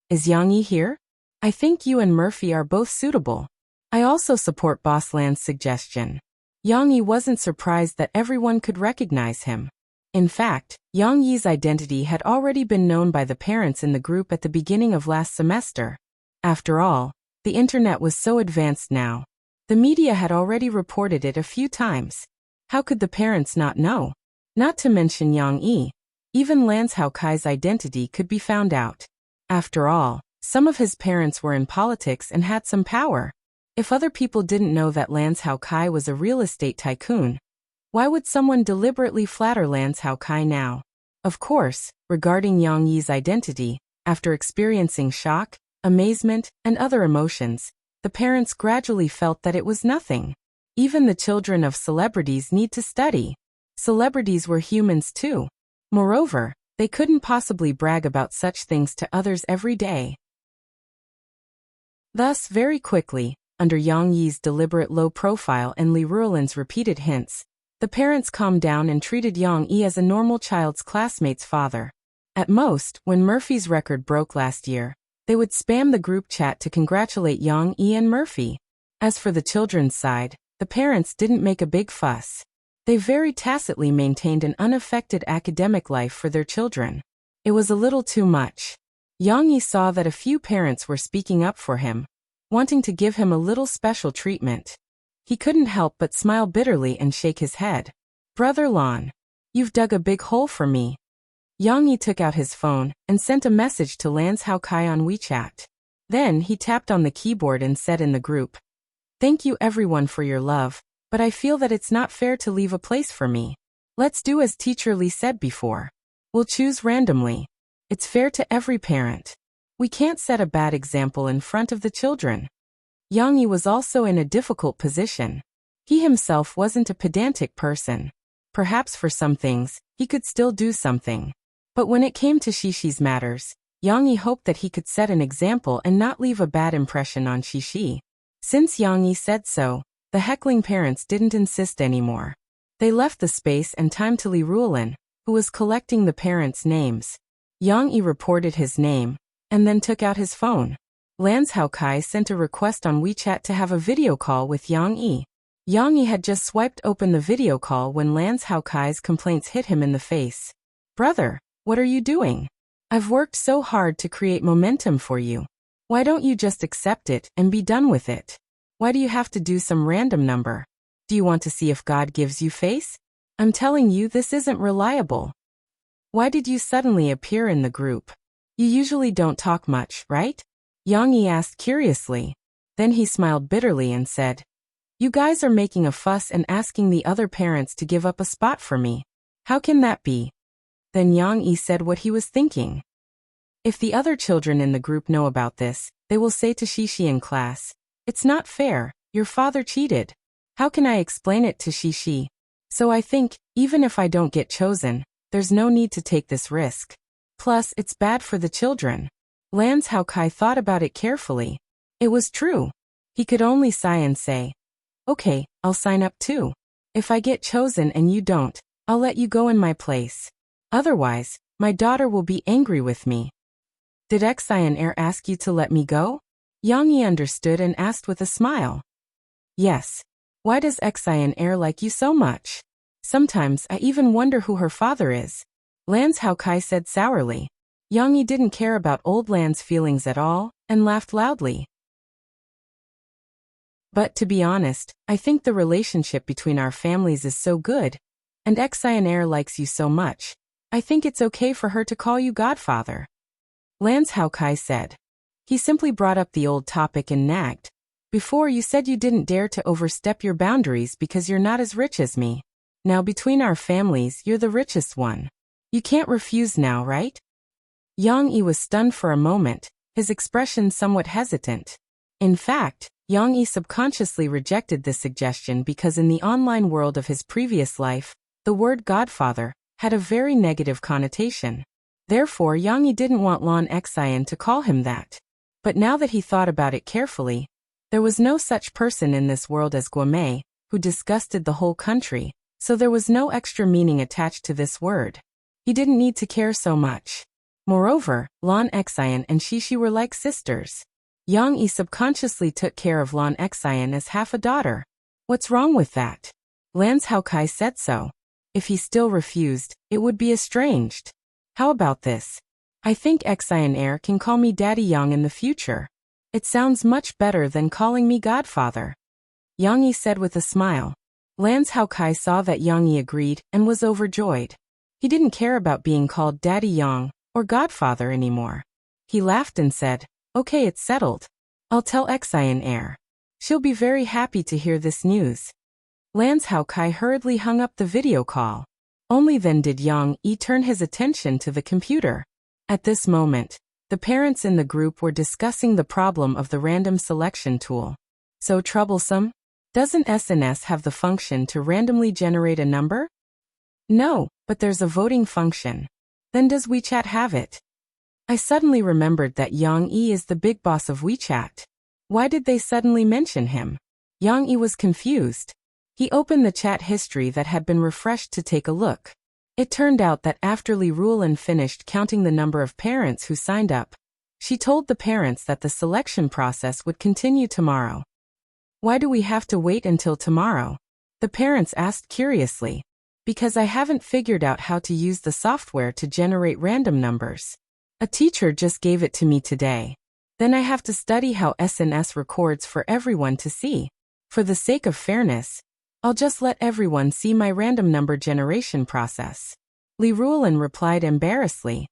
Is Yang Yi here? I think you and Murphy are both suitable. I also support Boss Lan's suggestion. Yang Yi wasn't surprised that everyone could recognize him. In fact, Yang Yi's identity had already been known by the parents in the group at the beginning of last semester. After all, the internet was so advanced now. The media had already reported it a few times. How could the parents not know? Not to mention Yang Yi. Even Lans Hao Kai's identity could be found out. After all, some of his parents were in politics and had some power. If other people didn't know that Lans Hao Kai was a real estate tycoon, why would someone deliberately flatter Lans Hao Kai now? Of course, regarding Yang Yi's identity, after experiencing shock, amazement, and other emotions, the parents gradually felt that it was nothing. Even the children of celebrities need to study. Celebrities were humans too. Moreover, they couldn't possibly brag about such things to others every day. Thus, very quickly, under Yang Yi's deliberate low profile and Li Ruolin's repeated hints, the parents calmed down and treated Yang Yi as a normal child's classmate's father. At most, when Murphy's record broke last year, they would spam the group chat to congratulate Yang Yi and Murphy. As for the children's side, the parents didn't make a big fuss. They very tacitly maintained an unaffected academic life for their children. It was a little too much. Yang Yi saw that a few parents were speaking up for him, wanting to give him a little special treatment. He couldn't help but smile bitterly and shake his head. Brother Lan, you've dug a big hole for me. Yang Yi took out his phone and sent a message to Lans Hao Kai on WeChat. Then he tapped on the keyboard and said in the group, "Thank you everyone for your love, but I feel that it's not fair to leave a place for me. Let's do as Teacher Li said before. We'll choose randomly. It's fair to every parent. We can't set a bad example in front of the children." Yang Yi was also in a difficult position. He himself wasn't a pedantic person. Perhaps for some things, he could still do something. But when it came to Xixi's matters, Yang Yi hoped that he could set an example and not leave a bad impression on Xixi. Since Yang Yi said so, the heckling parents didn't insist anymore. They left the space and time to Li Ruolin, who was collecting the parents' names. Yang Yi reported his name, and then took out his phone. Lans Hao Kai sent a request on WeChat to have a video call with Yang Yi. Yang Yi had just swiped open the video call when Lans Hao Kai's complaints hit him in the face. "Brother, what are you doing? I've worked so hard to create momentum for you. Why don't you just accept it and be done with it? Why do you have to do some random number? Do you want to see if God gives you face? I'm telling you this isn't reliable. Why did you suddenly appear in the group? You usually don't talk much, right? Yang Yi asked curiously. Then he smiled bitterly and said, You guys are making a fuss and asking the other parents to give up a spot for me. How can that be? Then Yang Yi said what he was thinking. If the other children in the group know about this, they will say to Shishi in class, It's not fair, your father cheated. How can I explain it to Shishi? So I think, even if I don't get chosen, there's no need to take this risk. Plus, it's bad for the children. Lan Zhaokai thought about it carefully. It was true. He could only sigh and say, Okay, I'll sign up too. If I get chosen and you don't, I'll let you go in my place. Otherwise, my daughter will be angry with me. Did Xian ask you to let me go? Yang Yi understood and asked with a smile. Yes. Why does Xian like you so much? Sometimes I even wonder who her father is. Lan Zhaokai said sourly. Yang Yi didn't care about old Lan's feelings at all, and laughed loudly. But to be honest, I think the relationship between our families is so good, and Xian likes you so much, I think it's okay for her to call you godfather. Lan Zhaokai said. He simply brought up the old topic and nagged. Before you said you didn't dare to overstep your boundaries because you're not as rich as me. Now between our families, you're the richest one. You can't refuse now, right? Yang Yi was stunned for a moment, his expression somewhat hesitant. In fact, Yang Yi subconsciously rejected this suggestion because in the online world of his previous life, the word godfather had a very negative connotation. Therefore, Yang Yi didn't want Lan Xian to call him that. But now that he thought about it carefully, there was no such person in this world as Guomei, who disgusted the whole country, so there was no extra meaning attached to this word. He didn't need to care so much. Moreover, Lan Xian and Shishi were like sisters. Yang Yi subconsciously took care of Lan Xian as half a daughter. What's wrong with that? Lan Zhaokai said so. If he still refused, it would be estranged. How about this? I think Xian can call me Daddy Yang in the future. It sounds much better than calling me godfather. Yang Yi said with a smile. Lan Zhaokai saw that Yang Yi agreed and was overjoyed. He didn't care about being called Daddy Yang or godfather anymore. He laughed and said, Okay, it's settled. I'll tell Xian. She'll be very happy to hear this news. Lan Zhaokai hurriedly hung up the video call. Only then did Yang Yi turn his attention to the computer. At this moment, the parents in the group were discussing the problem of the random selection tool. So troublesome? Doesn't SNS have the function to randomly generate a number? No, but there's a voting function. Then does WeChat have it? I suddenly remembered that Yang Yi is the big boss of WeChat. Why did they suddenly mention him? Yang Yi was confused. He opened the chat history that had been refreshed to take a look. It turned out that after Li Ruolin finished counting the number of parents who signed up, she told the parents that the selection process would continue tomorrow. Why do we have to wait until tomorrow? The parents asked curiously. Because I haven't figured out how to use the software to generate random numbers. A teacher just gave it to me today. Then I have to study how SNS records for everyone to see. For the sake of fairness, I'll just let everyone see my random number generation process. Li Ruolin replied embarrassedly.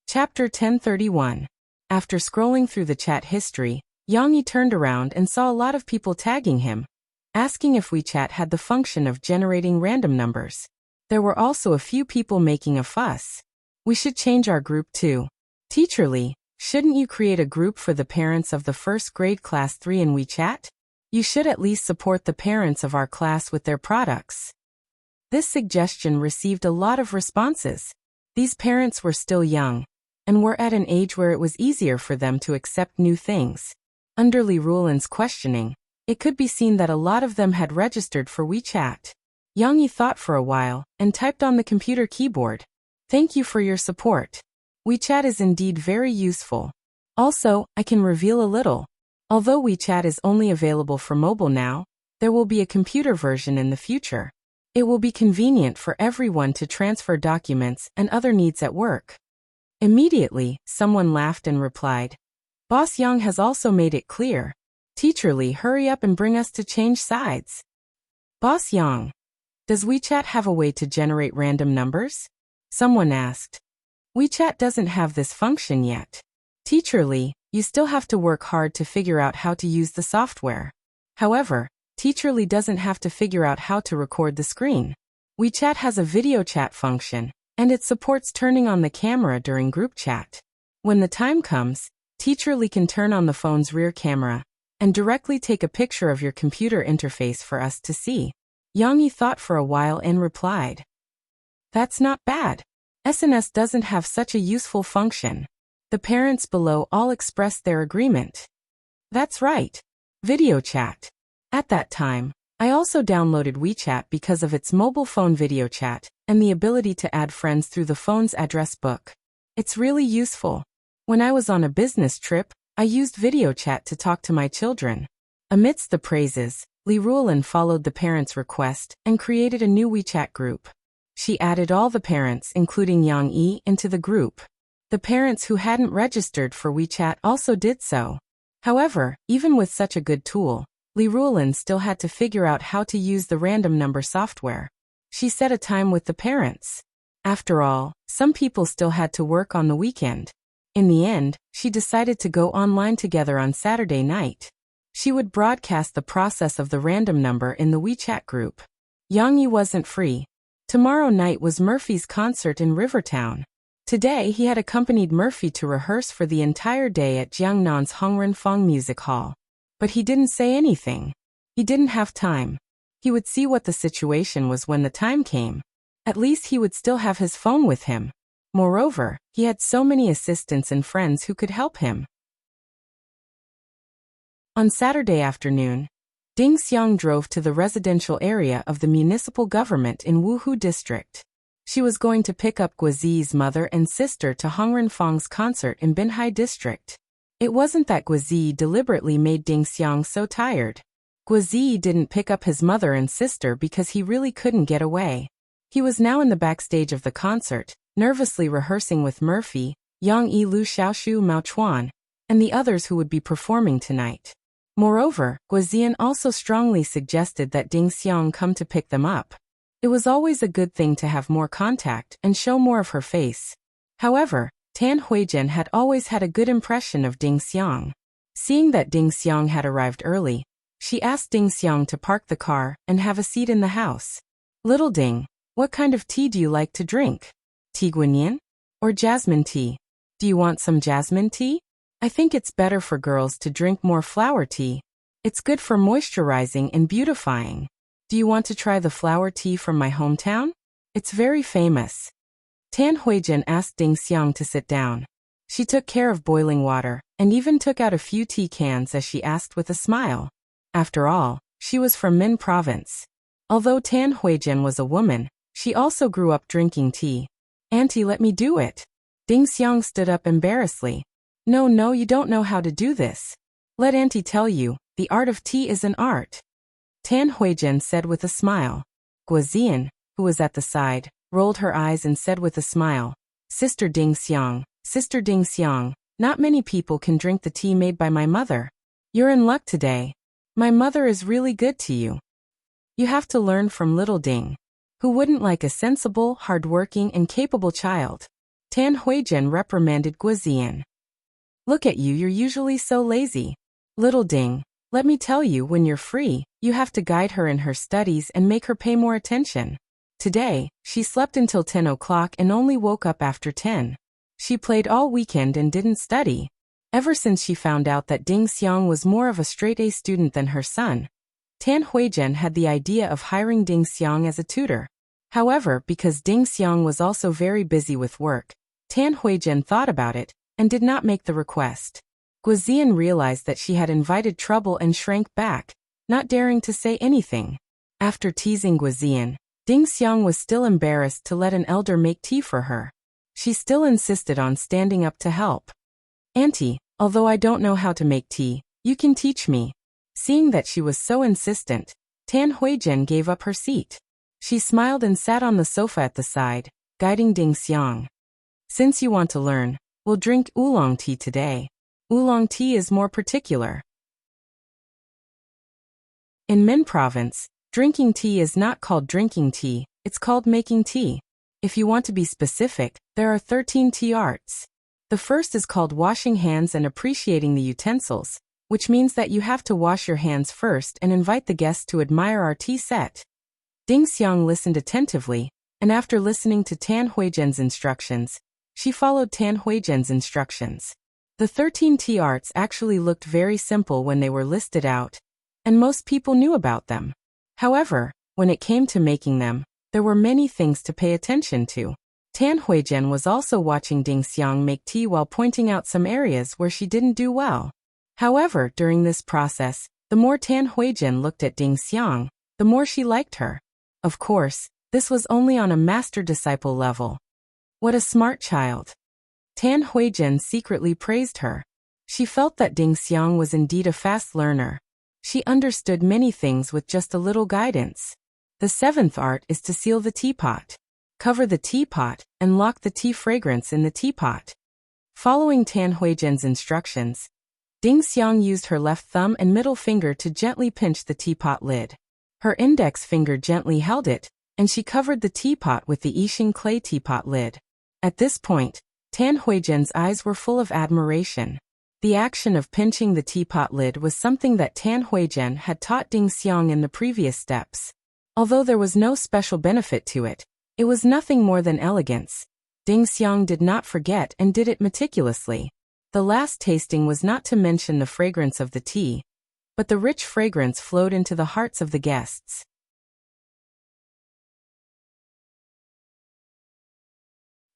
Chapter 1031. After scrolling through the chat history, Yang Yi turned around and saw a lot of people tagging him, asking if WeChat had the function of generating random numbers. There were also a few people making a fuss. We should change our group too. Teacher Li, shouldn't you create a group for the parents of the first grade class 3 in WeChat? You should at least support the parents of our class with their products. This suggestion received a lot of responses. These parents were still young, and were at an age where it was easier for them to accept new things. Under Li Ruolin's questioning, it could be seen that a lot of them had registered for WeChat. Yang Yi thought for a while, and typed on the computer keyboard. Thank you for your support. WeChat is indeed very useful. Also, I can reveal a little. Although WeChat is only available for mobile now, there will be a computer version in the future. It will be convenient for everyone to transfer documents and other needs at work. Immediately, someone laughed and replied, Boss Yang has also made it clear. Teacher Lee, hurry up and bring us to change sides. Boss Yang, does WeChat have a way to generate random numbers? Someone asked. WeChat doesn't have this function yet. Teacher Lee, you still have to work hard to figure out how to use the software. However, Teacher Lee doesn't have to figure out how to record the screen. WeChat has a video chat function, and it supports turning on the camera during group chat. When the time comes, Teacher Lee can turn on the phone's rear camera and directly take a picture of your computer interface for us to see. Yang Yi thought for a while and replied, That's not bad. SNS doesn't have such a useful function. The parents below all expressed their agreement. That's right. Video chat. At that time, I also downloaded WeChat because of its mobile phone video chat and the ability to add friends through the phone's address book. It's really useful. When I was on a business trip, I used video chat to talk to my children. Amidst the praises, Li Ruolin followed the parents' request and created a new WeChat group. She added all the parents, including Yang Yi, into the group. The parents who hadn't registered for WeChat also did so. However, even with such a good tool, Li Ruolin still had to figure out how to use the random number software. She set a time with the parents. After all, some people still had to work on the weekend. In the end, she decided to go online together on Saturday night. She would broadcast the process of the random number in the WeChat group. Yang Yi wasn't free. Tomorrow night was Murphy's concert in Rivertown. Today he had accompanied Murphy to rehearse for the entire day at Jiangnan's Hongrenfeng Music Hall. But he didn't say anything. He didn't have time. He would see what the situation was when the time came. At least he would still have his phone with him. Moreover, he had so many assistants and friends who could help him. On Saturday afternoon, Ding Xiang drove to the residential area of the municipal government in Wuhu district. She was going to pick up Guozi's mother and sister to Hongrenfeng's concert in Binhai district. It wasn't that Guozi deliberately made Ding Xiang so tired. Guozi didn't pick up his mother and sister because he really couldn't get away. He was now in the backstage of the concert, nervously rehearsing with Murphy, Yang Yi, Lu Xiaoshu, Mao Chuan, and the others who would be performing tonight. Moreover, Guozian also strongly suggested that Ding Xiang come to pick them up. It was always a good thing to have more contact and show more of her face. However, Tan Huizhen had always had a good impression of Ding Xiang. Seeing that Ding Xiang had arrived early, she asked Ding Xiang to park the car and have a seat in the house. Little Ding, what kind of tea do you like to drink? Tea guanyin? Or jasmine tea? Do you want some jasmine tea? I think it's better for girls to drink more flower tea. It's good for moisturizing and beautifying. Do you want to try the flower tea from my hometown? It's very famous. Tan Huizhen asked Ding Xiang to sit down. She took care of boiling water, and even took out a few tea cans as she asked with a smile. After all, she was from Min province. Although Tan Huizhen was a woman, she also grew up drinking tea. Auntie, let me do it. Ding Xiang stood up embarrassedly. No, you don't know how to do this. Let Auntie tell you, the art of tea is an art. Tan Huizhen said with a smile. Guozian, who was at the side, rolled her eyes and said with a smile, Sister Ding Xiang, not many people can drink the tea made by my mother. You're in luck today. My mother is really good to you. You have to learn from little Ding. Who wouldn't like a sensible, hardworking, and capable child? Tan Huizhen reprimanded Guozian. Look at you, you're usually so lazy. Little Ding, let me tell you, when you're free, you have to guide her in her studies and make her pay more attention. Today, she slept until 10 o'clock and only woke up after 10. She played all weekend and didn't study. Ever since she found out that Ding Xiang was more of a straight-A student than her son, Tan Huizhen had the idea of hiring Ding Xiang as a tutor. However, because Ding Xiang was also very busy with work, Tan Huizhen thought about it and did not make the request. Guozian realized that she had invited trouble and shrank back, not daring to say anything. After teasing Guozian, Ding Xiang was still embarrassed to let an elder make tea for her. She still insisted on standing up to help. Auntie, although I don't know how to make tea, you can teach me. Seeing that she was so insistent, Tan Huizhen gave up her seat. She smiled and sat on the sofa at the side, guiding Ding Xiang. Since you want to learn, we'll drink oolong tea today. Oolong tea is more particular. In Min Province, drinking tea is not called drinking tea, it's called making tea. If you want to be specific, there are 13 tea arts. The first is called washing hands and appreciating the utensils, which means that you have to wash your hands first and invite the guests to admire our tea set. Ding Xiang listened attentively, and after listening to Tan Huijian's instructions, she followed Tan Huijian's instructions. The 13 tea arts actually looked very simple when they were listed out, and most people knew about them. However, when it came to making them, there were many things to pay attention to. Tan Huijian was also watching Ding Xiang make tea while pointing out some areas where she didn't do well. However, during this process, the more Tan Huijian looked at Ding Xiang, the more she liked her. Of course, this was only on a master-disciple level. What a smart child. Tan Huijian secretly praised her. She felt that Ding Xiang was indeed a fast learner. She understood many things with just a little guidance. The seventh art is to seal the teapot. Cover the teapot and lock the tea fragrance in the teapot. Following Tan Huijian's instructions, Ding Xiang used her left thumb and middle finger to gently pinch the teapot lid. Her index finger gently held it, and she covered the teapot with the Yixing clay teapot lid. At this point, Tan Huijian's eyes were full of admiration. The action of pinching the teapot lid was something that Tan Huijian had taught Ding Xiang in the previous steps. Although there was no special benefit to it, it was nothing more than elegance. Ding Xiang did not forget and did it meticulously. The last tasting was not to mention the fragrance of the tea, but the rich fragrance flowed into the hearts of the guests.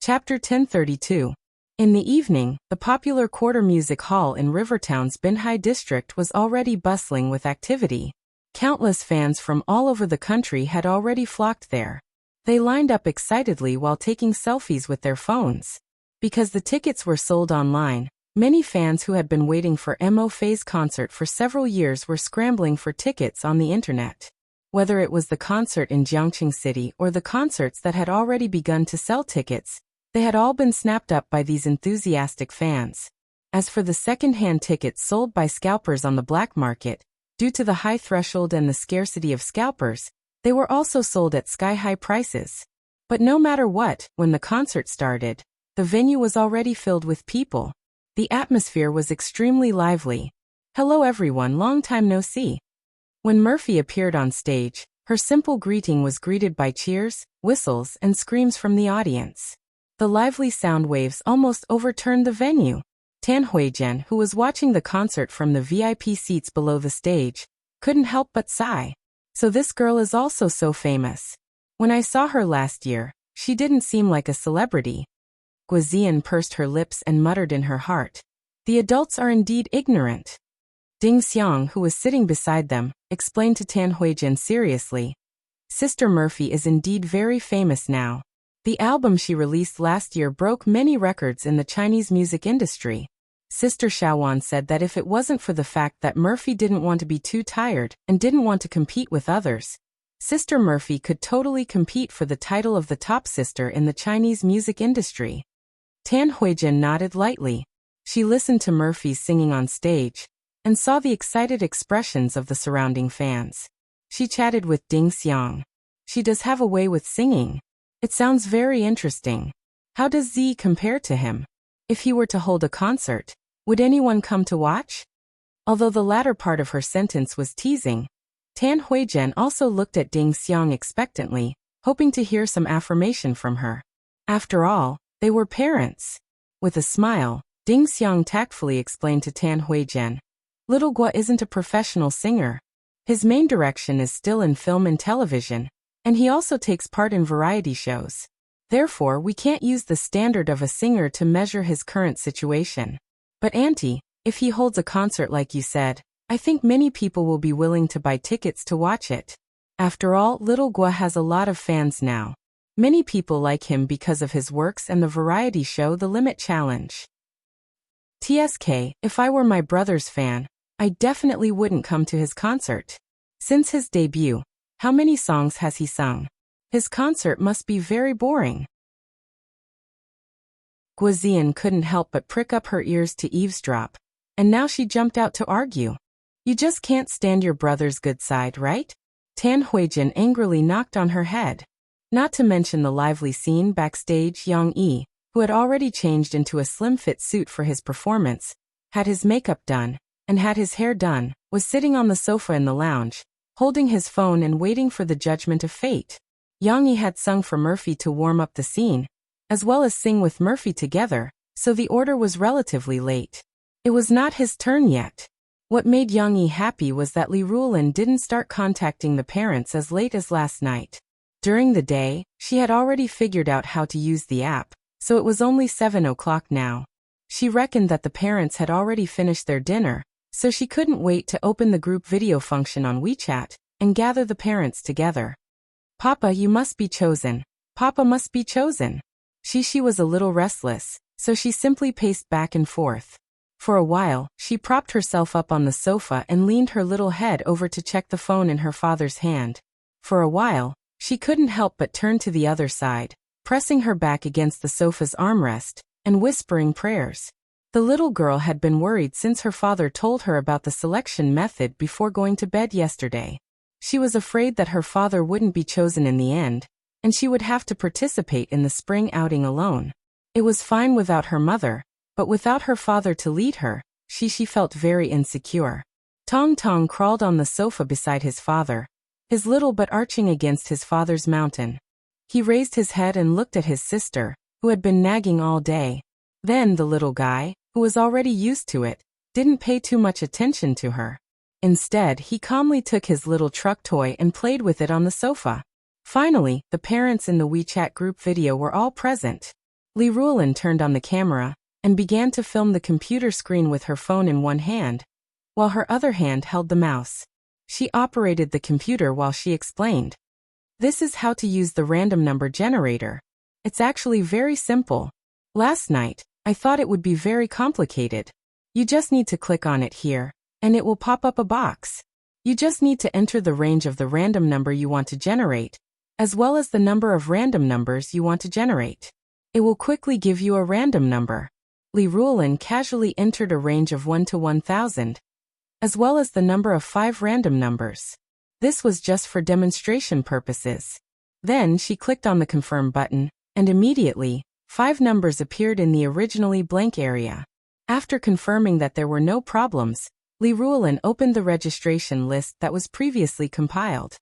Chapter 1032. In the evening, the popular quarter music hall in Rivertown's Binhai district was already bustling with activity. Countless fans from all over the country had already flocked there. They lined up excitedly while taking selfies with their phones. Because the tickets were sold online, many fans who had been waiting for Mo Fei's concert for several years were scrambling for tickets on the internet. Whether it was the concert in Jiangqing City or the concerts that had already begun to sell tickets, they had all been snapped up by these enthusiastic fans. As for the second-hand tickets sold by scalpers on the black market, due to the high threshold and the scarcity of scalpers, they were also sold at sky-high prices. But no matter what, when the concert started, the venue was already filled with people. The atmosphere was extremely lively. Hello everyone, long time no see. When Murphy appeared on stage, her simple greeting was greeted by cheers, whistles, and screams from the audience. The lively sound waves almost overturned the venue. Tan Huijian, who was watching the concert from the VIP seats below the stage, couldn't help but sigh. So this girl is also so famous. When I saw her last year, she didn't seem like a celebrity. Guozian pursed her lips and muttered in her heart. The adults are indeed ignorant. Ding Xiang, who was sitting beside them, explained to Tan Huijian seriously. Sister Murphy is indeed very famous now. The album she released last year broke many records in the Chinese music industry. Sister Xiaowan said that if it wasn't for the fact that Murphy didn't want to be too tired and didn't want to compete with others, Sister Murphy could totally compete for the title of the top sister in the Chinese music industry. Tan Huijian nodded lightly. She listened to Murphy's singing on stage and saw the excited expressions of the surrounding fans. She chatted with Ding Xiang. She does have a way with singing. It sounds very interesting. How does Z compare to him? If he were to hold a concert, would anyone come to watch? Although the latter part of her sentence was teasing, Tan Huijian also looked at Ding Xiang expectantly, hoping to hear some affirmation from her. After all, they were parents. With a smile, Ding Xiang tactfully explained to Tan Huijian, Little Guo isn't a professional singer. His main direction is still in film and television, and he also takes part in variety shows. Therefore, we can't use the standard of a singer to measure his current situation. But Auntie, if he holds a concert like you said, I think many people will be willing to buy tickets to watch it. After all, Little Guo has a lot of fans now. Many people like him because of his works and the variety show The Limit Challenge. TSK, if I were my brother's fan, I definitely wouldn't come to his concert. Since his debut, how many songs has he sung? His concert must be very boring. Guazian couldn't help but prick up her ears to eavesdrop. And now she jumped out to argue. You just can't stand your brother's good side, right? Tan Huijin angrily knocked on her head. Not to mention the lively scene backstage. Yang Yi, who had already changed into a slim-fit suit for his performance, had his makeup done, and had his hair done, was sitting on the sofa in the lounge, holding his phone and waiting for the judgment of fate. Yang Yi had sung for Murphy to warm up the scene, as well as sing with Murphy together, so the order was relatively late. It was not his turn yet. What made Yang Yi happy was that Li Ruolin didn't start contacting the parents as late as last night. During the day, she had already figured out how to use the app, so it was only 7 o'clock now. She reckoned that the parents had already finished their dinner, so she couldn't wait to open the group video function on WeChat and gather the parents together. Papa, you must be chosen. Papa must be chosen. She was a little restless, so she simply paced back and forth. For a while, she propped herself up on the sofa and leaned her little head over to check the phone in her father's hand. For a while, she couldn't help but turn to the other side, pressing her back against the sofa's armrest, and whispering prayers. The little girl had been worried since her father told her about the selection method before going to bed yesterday. She was afraid that her father wouldn't be chosen in the end, and she would have to participate in the spring outing alone. It was fine without her mother, but without her father to lead her, she felt very insecure. Tong Tong crawled on the sofa beside his father, his little butt arching against his father's mountain. He raised his head and looked at his sister, who had been nagging all day. Then the little guy, who was already used to it, didn't pay too much attention to her. Instead, he calmly took his little truck toy and played with it on the sofa. Finally, the parents in the WeChat group video were all present. Li Ruolin turned on the camera and began to film the computer screen with her phone in one hand, while her other hand held the mouse. She operated the computer while she explained. This is how to use the random number generator. It's actually very simple. Last night, I thought it would be very complicated. You just need to click on it here, and it will pop up a box. You just need to enter the range of the random number you want to generate, as well as the number of random numbers you want to generate. It will quickly give you a random number. Li Ruolin casually entered a range of 1 to 1000, as well as the number of 5 random numbers. This was just for demonstration purposes. Then she clicked on the confirm button, and immediately, 5 numbers appeared in the originally blank area. After confirming that there were no problems, Li Ruolin opened the registration list that was previously compiled.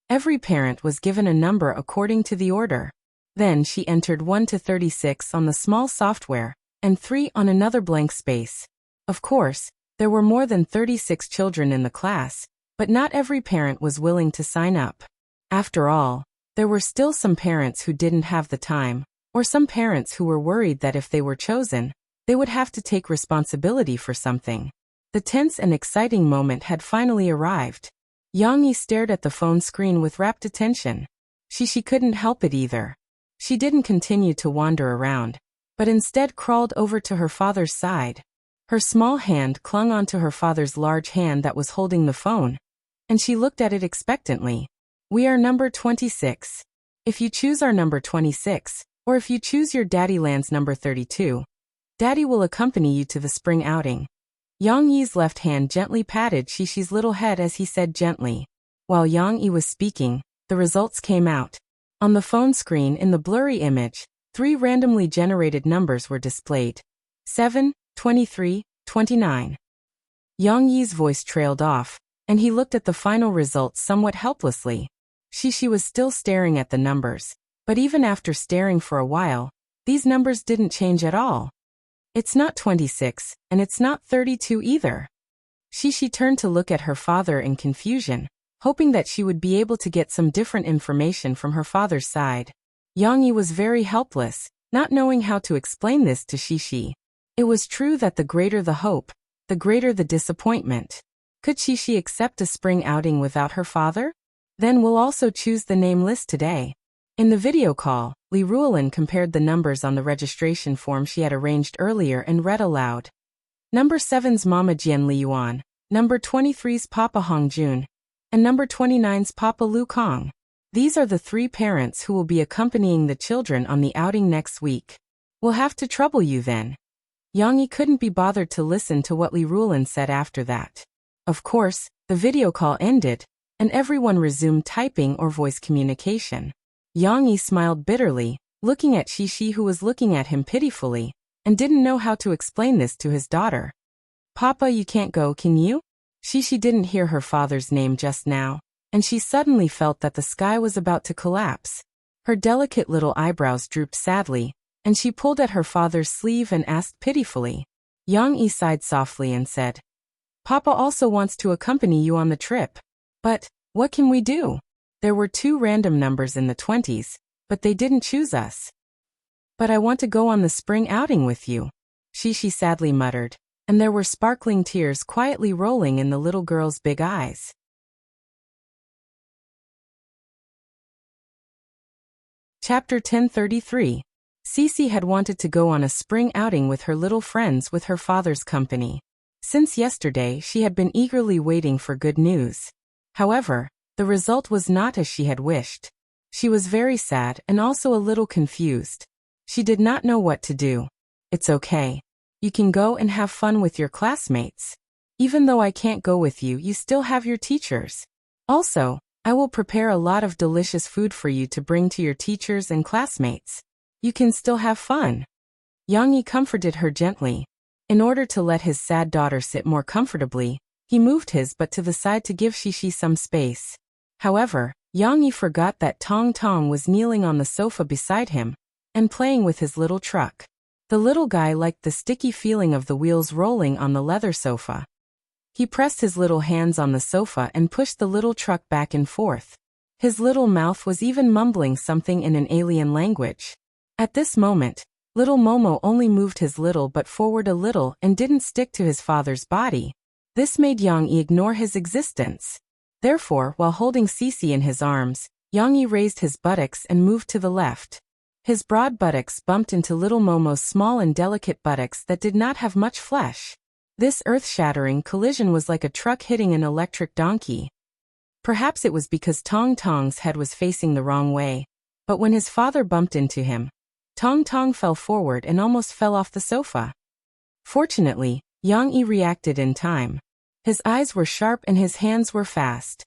Every parent was given a number according to the order. Then she entered 1 to 36 on the small software, and 3 on another blank space. Of course, there were more than 36 children in the class, but not every parent was willing to sign up. After all, there were still some parents who didn't have the time, or some parents who were worried that if they were chosen, they would have to take responsibility for something. The tense and exciting moment had finally arrived. Yang Yi stared at the phone screen with rapt attention. She couldn't help it either. She didn't continue to wander around, but instead crawled over to her father's side. Her small hand clung onto her father's large hand that was holding the phone, and she looked at it expectantly. We are number 26. If you choose our number 26, or if you choose your Daddy Land's number 32, Daddy will accompany you to the spring outing. Yang Yi's left hand gently patted Shishi's little head as he said gently. While Yang Yi was speaking, the results came out. On the phone screen in the blurry image, 3 randomly generated numbers were displayed. 7, 23, 29. Yang Yi's voice trailed off, and he looked at the final results somewhat helplessly. Shishi was still staring at the numbers, but even after staring for a while, these numbers didn't change at all. It's not 26, and it's not 32 either. Shishi turned to look at her father in confusion, hoping that she would be able to get some different information from her father's side. Yang Yi was very helpless, not knowing how to explain this to Shishi. It was true that the greater the hope, the greater the disappointment. Could Shishi accept a spring outing without her father? Then we'll also choose the name list today. In the video call, Li Ruolin compared the numbers on the registration form she had arranged earlier and read aloud. Number 7's Mama Jian Li Yuan, number 23's Papa Hong Jun, and number 29's Papa Lu Kong. These are the 3 parents who will be accompanying the children on the outing next week. We'll have to trouble you then. Yang Yi couldn't be bothered to listen to what Li Rulin said after that. Of course, the video call ended, and everyone resumed typing or voice communication. Yang Yi smiled bitterly, looking at Shishi, who was looking at him pitifully, and didn't know how to explain this to his daughter. Papa, you can't go, can you? Shishi didn't hear her father's name just now, and she suddenly felt that the sky was about to collapse. Her delicate little eyebrows drooped sadly, and she pulled at her father's sleeve and asked pitifully. Yang Yi sighed softly and said, Papa also wants to accompany you on the trip. But, what can we do? There were 2 random numbers in the 20s, but they didn't choose us. But I want to go on the spring outing with you, Shishi sadly muttered, and there were sparkling tears quietly rolling in the little girl's big eyes. Chapter 1033. Cece had wanted to go on a spring outing with her little friends with her father's company. Since yesterday, she had been eagerly waiting for good news. However, the result was not as she had wished. She was very sad and also a little confused. She did not know what to do. It's okay. You can go and have fun with your classmates. Even though I can't go with you, you still have your teachers. Also, I will prepare a lot of delicious food for you to bring to your teachers and classmates. You can still have fun. Yang Yi comforted her gently. In order to let his sad daughter sit more comfortably, he moved his butt to the side to give Shishi some space. However, Yang Yi forgot that Tong Tong was kneeling on the sofa beside him and playing with his little truck. The little guy liked the sticky feeling of the wheels rolling on the leather sofa. He pressed his little hands on the sofa and pushed the little truck back and forth. His little mouth was even mumbling something in an alien language. At this moment, little Momo only moved his little butt forward a little and didn't stick to his father's body. This made Yang Yi ignore his existence. Therefore, while holding Cece in his arms, Yang Yi raised his buttocks and moved to the left. His broad buttocks bumped into little Momo's small and delicate buttocks that did not have much flesh. This earth-shattering collision was like a truck hitting an electric donkey. Perhaps it was because Tong Tong's head was facing the wrong way, but when his father bumped into him, Tong Tong fell forward and almost fell off the sofa. Fortunately, Yang Yi reacted in time. His eyes were sharp and his hands were fast.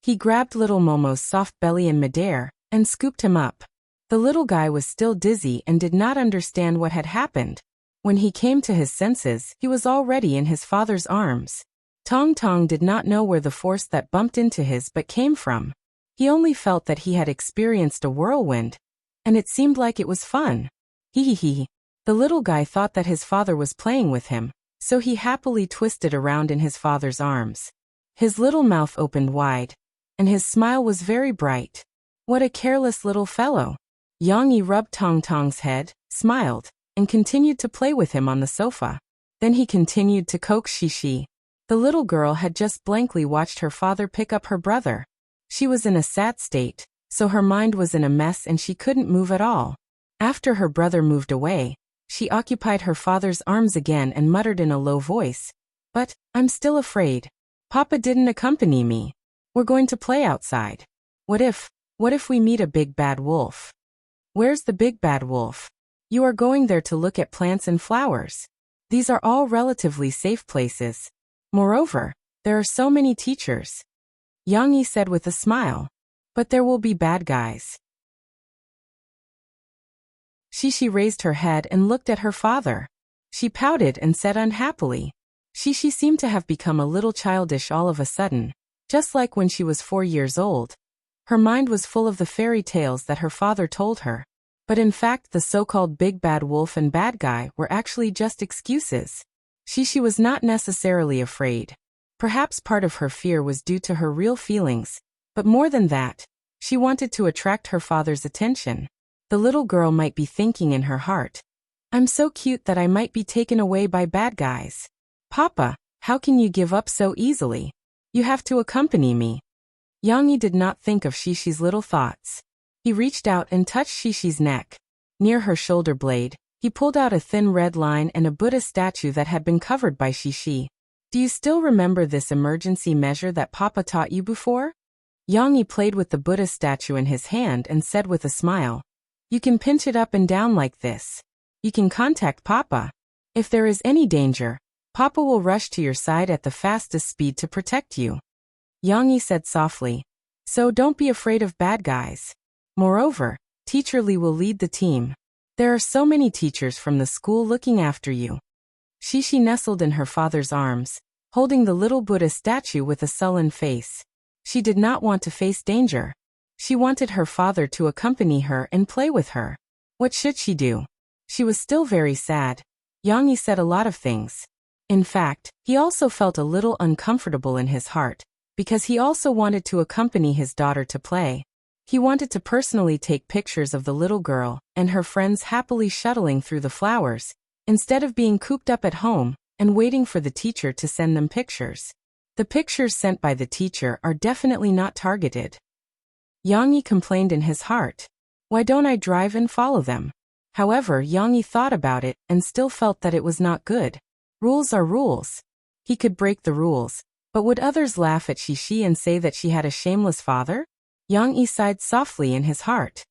He grabbed little Momo's soft belly in midair and scooped him up. The little guy was still dizzy and did not understand what had happened. When he came to his senses, he was already in his father's arms. Tong Tong did not know where the force that bumped into his butt came from. He only felt that he had experienced a whirlwind, and it seemed like it was fun. Hee. The little guy thought that his father was playing with him, so he happily twisted around in his father's arms. His little mouth opened wide, and his smile was very bright. What a careless little fellow. Yang Yi rubbed Tong Tong's head, smiled, and continued to play with him on the sofa. Then he continued to coax Shishi. The little girl had just blankly watched her father pick up her brother. She was in a sad state, so her mind was in a mess and she couldn't move at all. After her brother moved away, she occupied her father's arms again and muttered in a low voice, "But, I'm still afraid. Papa didn't accompany me. We're going to play outside. What if we meet a big bad wolf?" "Where's the big bad wolf?" "You are going there to look at plants and flowers. These are all relatively safe places. Moreover, there are so many teachers," Yang Yi said with a smile. "But there will be bad guys." Shishi raised her head and looked at her father. She pouted and said unhappily. Shishi seemed to have become a little childish all of a sudden, just like when she was 4 years old. Her mind was full of the fairy tales that her father told her. But in fact, the so-called big bad wolf and bad guy were actually just excuses. Shishi was not necessarily afraid. Perhaps part of her fear was due to her real feelings, but more than that, she wanted to attract her father's attention. The little girl might be thinking in her heart, "I'm so cute that I might be taken away by bad guys. Papa, how can you give up so easily? You have to accompany me." Yang Yi did not think of Shishi's little thoughts. He reached out and touched Shishi's neck. Near her shoulder blade, he pulled out a thin red line and a Buddha statue that had been covered by Shishi. "Do you still remember this emergency measure that Papa taught you before?" Yang Yi played with the Buddha statue in his hand and said with a smile, "You can pinch it up and down like this. You can contact Papa. If there is any danger, Papa will rush to your side at the fastest speed to protect you." Yang Yi said softly, "So don't be afraid of bad guys. Moreover, Teacher Li will lead the team. There are so many teachers from the school looking after you." Shishi nestled in her father's arms, holding the little Buddha statue with a sullen face. She did not want to face danger. She wanted her father to accompany her and play with her. What should she do? She was still very sad. Yang Yi said a lot of things. In fact, he also felt a little uncomfortable in his heart, because he also wanted to accompany his daughter to play. He wanted to personally take pictures of the little girl and her friends happily shuttling through the flowers, instead of being cooped up at home and waiting for the teacher to send them pictures. The pictures sent by the teacher are definitely not targeted. Yang Yi complained in his heart. Why don't I drive and follow them? However, Yang Yi thought about it and still felt that it was not good. Rules are rules. He could break the rules, but would others laugh at Shishi and say that she had a shameless father? Yang Yi sighed softly in his heart.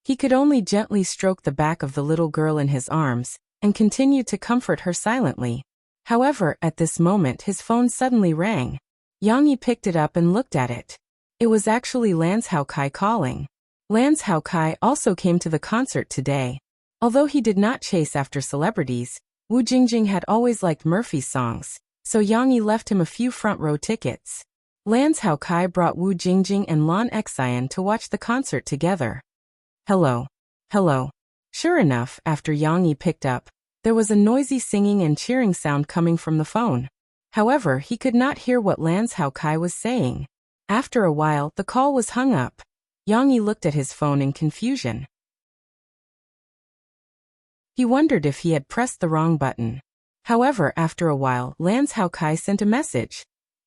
He could only gently stroke the back of the little girl in his arms and continue to comfort her silently. However, at this moment his phone suddenly rang. Yang Yi picked it up and looked at it. It was actually Lance Haokai calling. Lance Haokai also came to the concert today. Although he did not chase after celebrities, Wu Jingjing had always liked Murphy's songs, so Yang Yi left him a few front-row tickets. Lance Haokai brought Wu Jingjing and Lan Xian to watch the concert together. Hello. Hello. Sure enough, after Yang Yi picked up, there was a noisy singing and cheering sound coming from the phone. However, he could not hear what Lance Haokai was saying. After a while, the call was hung up. Yang Yi looked at his phone in confusion. He wondered if he had pressed the wrong button. However, after a while, Lance Haokai sent a message.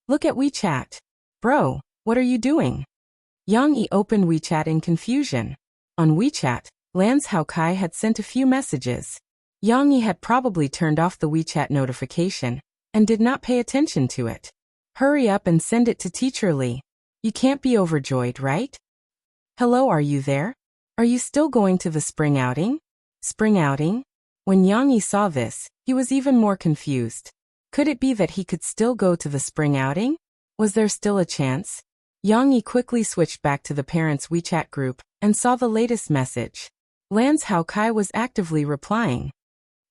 "Look at WeChat. Bro, what are you doing?" Yang Yi opened WeChat in confusion. On WeChat, Lance Haokai had sent a few messages. Yang Yi had probably turned off the WeChat notification and did not pay attention to it. "Hurry up and send it to Teacher Li. You can't be overjoyed, right? Hello, are you there? Are you still going to the spring outing?" Spring outing? When Yang Yi saw this, he was even more confused. Could it be that he could still go to the spring outing? Was there still a chance? Yang Yi quickly switched back to the parents' WeChat group and saw the latest message. Lance Haokai was actively replying.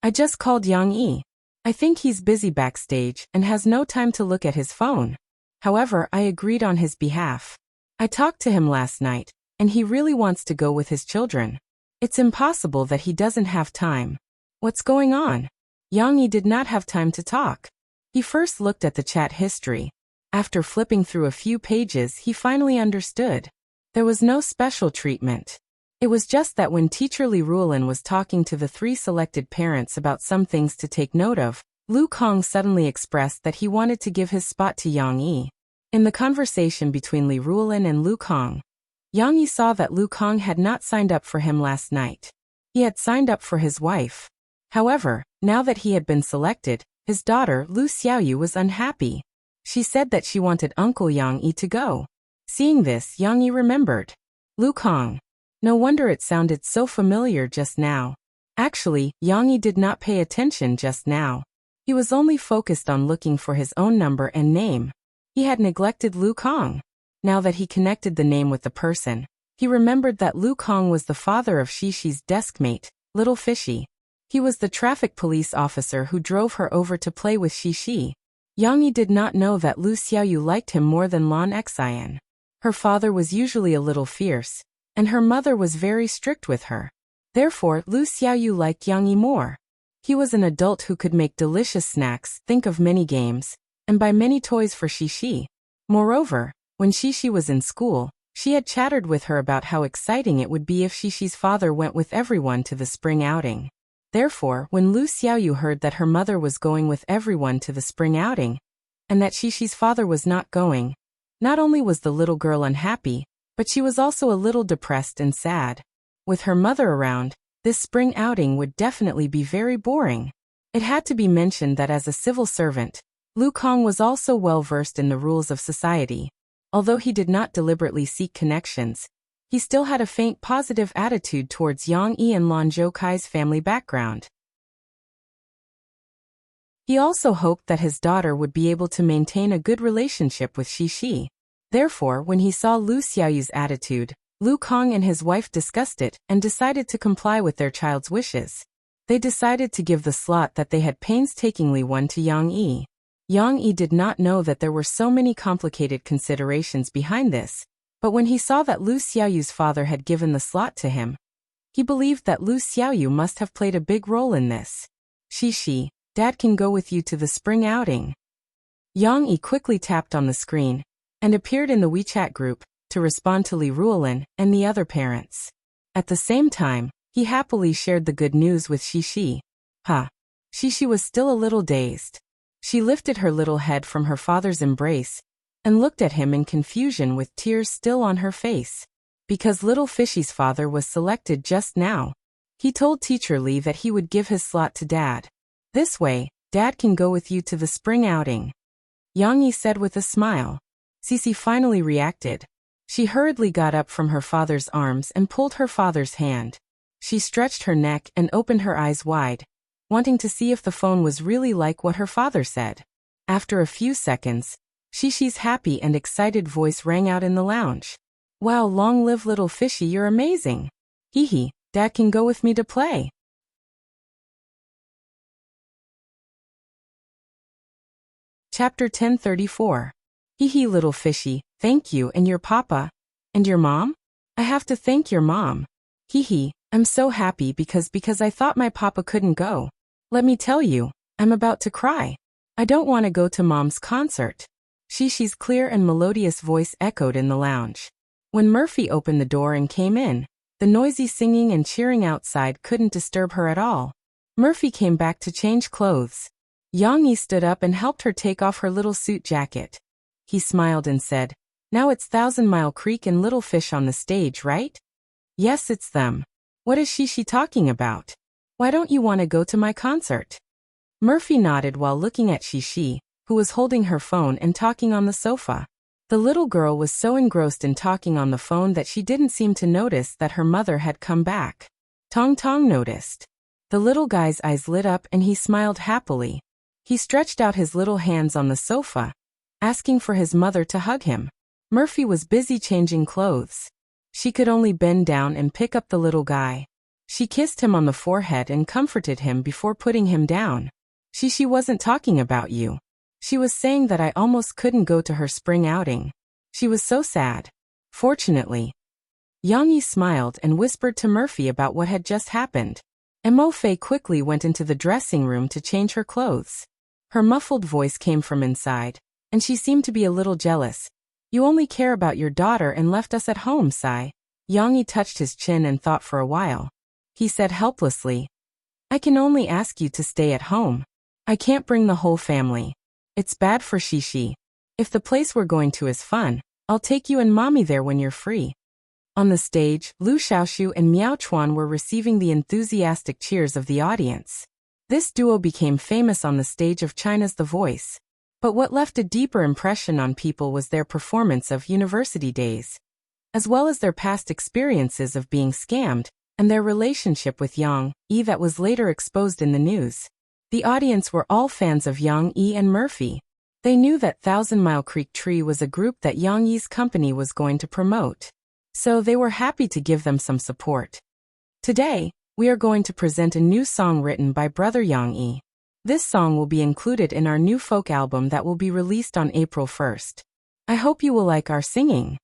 "I just called Yang Yi. I think he's busy backstage and has no time to look at his phone. However, I agreed on his behalf. I talked to him last night, and he really wants to go with his children. It's impossible that he doesn't have time. What's going on?" Yang Yi did not have time to talk. He first looked at the chat history. After flipping through a few pages, he finally understood. There was no special treatment. It was just that when Teacher Li Ruolin was talking to the 3 selected parents about some things to take note of, Lu Kong suddenly expressed that he wanted to give his spot to Yang Yi. In the conversation between Li Ruolin and Lu Kong, Yang Yi saw that Lu Kong had not signed up for him last night. He had signed up for his wife. However, now that he had been selected, his daughter Lu Xiaoyu was unhappy. She said that she wanted Uncle Yang Yi to go. Seeing this, Yang Yi remembered. Lu Kong. No wonder it sounded so familiar just now. Actually, Yang Yi did not pay attention just now. He was only focused on looking for his own number and name. He had neglected Lu Kong. Now that he connected the name with the person, he remembered that Lu Kong was the father of Shishi's deskmate, Little Fishy. He was the traffic police officer who drove her over to play with Shishi. Yang Yi did not know that Lu Xiaoyu liked him more than Lan Xian. Her father was usually a little fierce, and her mother was very strict with her. Therefore, Lu Xiaoyu liked Yang Yi more. He was an adult who could make delicious snacks, think of many games, and buy many toys for Shishi. Moreover, when Shishi was in school, she had chattered with her about how exciting it would be if Shishi's father went with everyone to the spring outing. Therefore, when Lu Xiaoyu heard that her mother was going with everyone to the spring outing, and that Shishi's father was not going, not only was the little girl unhappy, but she was also a little depressed and sad. With her mother around, this spring outing would definitely be very boring. It had to be mentioned that as a civil servant, Lu Kong was also well versed in the rules of society. Although he did not deliberately seek connections, he still had a faint positive attitude towards Yang Yi and Lan Zhoukai's family background. He also hoped that his daughter would be able to maintain a good relationship with Xixi. Therefore, when he saw Lu Xiaoyu's attitude, Lu Kong and his wife discussed it and decided to comply with their child's wishes. They decided to give the slot that they had painstakingly won to Yang Yi. Yang Yi did not know that there were so many complicated considerations behind this, but when he saw that Lu Xiaoyu's father had given the slot to him, he believed that Lu Xiaoyu must have played a big role in this. Xixi, Dad can go with you to the spring outing. Yang Yi quickly tapped on the screen and appeared in the WeChat group to respond to Li Ruolin and the other parents. At the same time, he happily shared the good news with Xixi. Xixi was still a little dazed. She lifted her little head from her father's embrace and looked at him in confusion with tears still on her face. Because little Fishy's father was selected just now, he told Teacher Li that he would give his slot to Dad. This way, Dad can go with you to the spring outing. Yang Yi said with a smile. Sisi finally reacted. She hurriedly got up from her father's arms and pulled her father's hand. She stretched her neck and opened her eyes wide, wanting to see if the phone was really like what her father said. After a few seconds, Xixi happy and excited voice rang out in the lounge. Wow, long live little Fishy, you're amazing. Hee, Dad can go with me to play. Chapter 1034. Hee little Fishy, thank you, and your papa? And your mom? I have to thank your mom. Hee, I'm so happy because I thought my papa couldn't go. Let me tell you, I'm about to cry. I don't want to go to Mom's concert. Xixi's clear and melodious voice echoed in the lounge. When Murphy opened the door and came in, the noisy singing and cheering outside couldn't disturb her at all. Murphy came back to change clothes. Yang Yi stood up and helped her take off her little suit jacket. He smiled and said, Now it's 1,000 Mile Creek and Little Fish on the stage, right? Yes, it's them. What is Xixi talking about? Why don't you want to go to my concert? Murphy nodded while looking at Xixi, who was holding her phone and talking on the sofa. The little girl was so engrossed in talking on the phone that she didn't seem to notice that her mother had come back. Tong Tong noticed. The little guy's eyes lit up and he smiled happily. He stretched out his little hands on the sofa, asking for his mother to hug him. Murphy was busy changing clothes. She could only bend down and pick up the little guy. She kissed him on the forehead and comforted him before putting him down. Xixi wasn't talking about you. She was saying that I almost couldn't go to her spring outing. She was so sad. Fortunately. Yang Yi smiled and whispered to Murphy about what had just happened. Mo Fei quickly went into the dressing room to change her clothes. Her muffled voice came from inside, and she seemed to be a little jealous. You only care about your daughter and left us at home, Sai. Yang Yi touched his chin and thought for a while. He said helplessly, I can only ask you to stay at home. I can't bring the whole family. It's bad for Xixi. If the place we're going to is fun, I'll take you and Mommy there when you're free. On the stage, Lu Xiaoshu and Miao Chuan were receiving the enthusiastic cheers of the audience. This duo became famous on the stage of China's The Voice. But what left a deeper impression on people was their performance of University Days, as well as their past experiences of being scammed, and their relationship with Yang Yi that was later exposed in the news. The audience were all fans of Yang Yi and Murphy. They knew that 1,000 Mile Creek Tree was a group that Yang Yi's company was going to promote. So they were happy to give them some support. Today, we are going to present a new song written by brother Yang Yi. This song will be included in our new folk album that will be released on April 1st. I hope you will like our singing.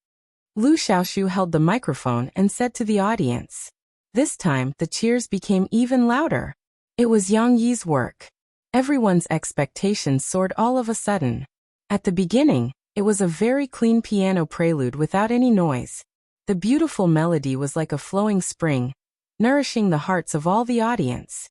Lu Xiaoshu held the microphone and said to the audience. This time, the cheers became even louder. It was Yang Yi's work. Everyone's expectations soared all of a sudden. At the beginning, it was a very clean piano prelude without any noise. The beautiful melody was like a flowing spring, nourishing the hearts of all the audience.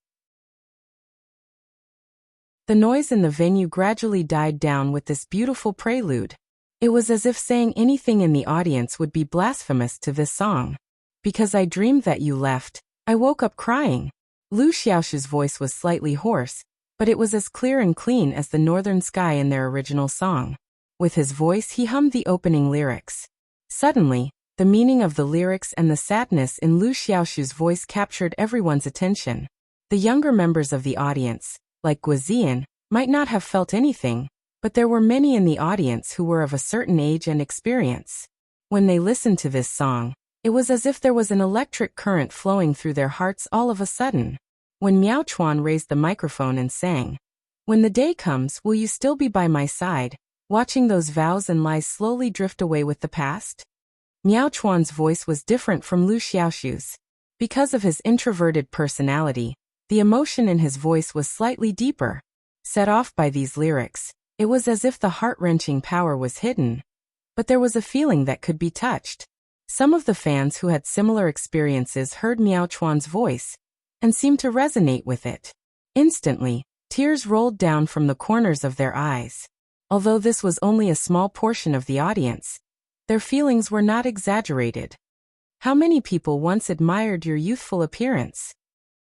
The noise in the venue gradually died down with this beautiful prelude. It was as if saying anything in the audience would be blasphemous to this song. Because I dreamed that you left, I woke up crying. Lu Xiaoshu's voice was slightly hoarse, but it was as clear and clean as the northern sky in their original song. With his voice he hummed the opening lyrics. Suddenly, the meaning of the lyrics and the sadness in Lu Xiaoshu's voice captured everyone's attention. The younger members of the audience, like Guizian, might not have felt anything, but there were many in the audience who were of a certain age and experience. When they listened to this song, it was as if there was an electric current flowing through their hearts all of a sudden. When Miao Chuan raised the microphone and sang, "When the day comes, will you still be by my side, watching those vows and lies slowly drift away with the past?" Miao Chuan's voice was different from Lu Xiaoshu's. Because of his introverted personality, the emotion in his voice was slightly deeper. Set off by these lyrics, it was as if the heart-wrenching power was hidden. But there was a feeling that could be touched. Some of the fans who had similar experiences heard Miao Chuan's voice and seemed to resonate with it. Instantly, tears rolled down from the corners of their eyes. Although this was only a small portion of the audience, their feelings were not exaggerated. How many people once admired your youthful appearance?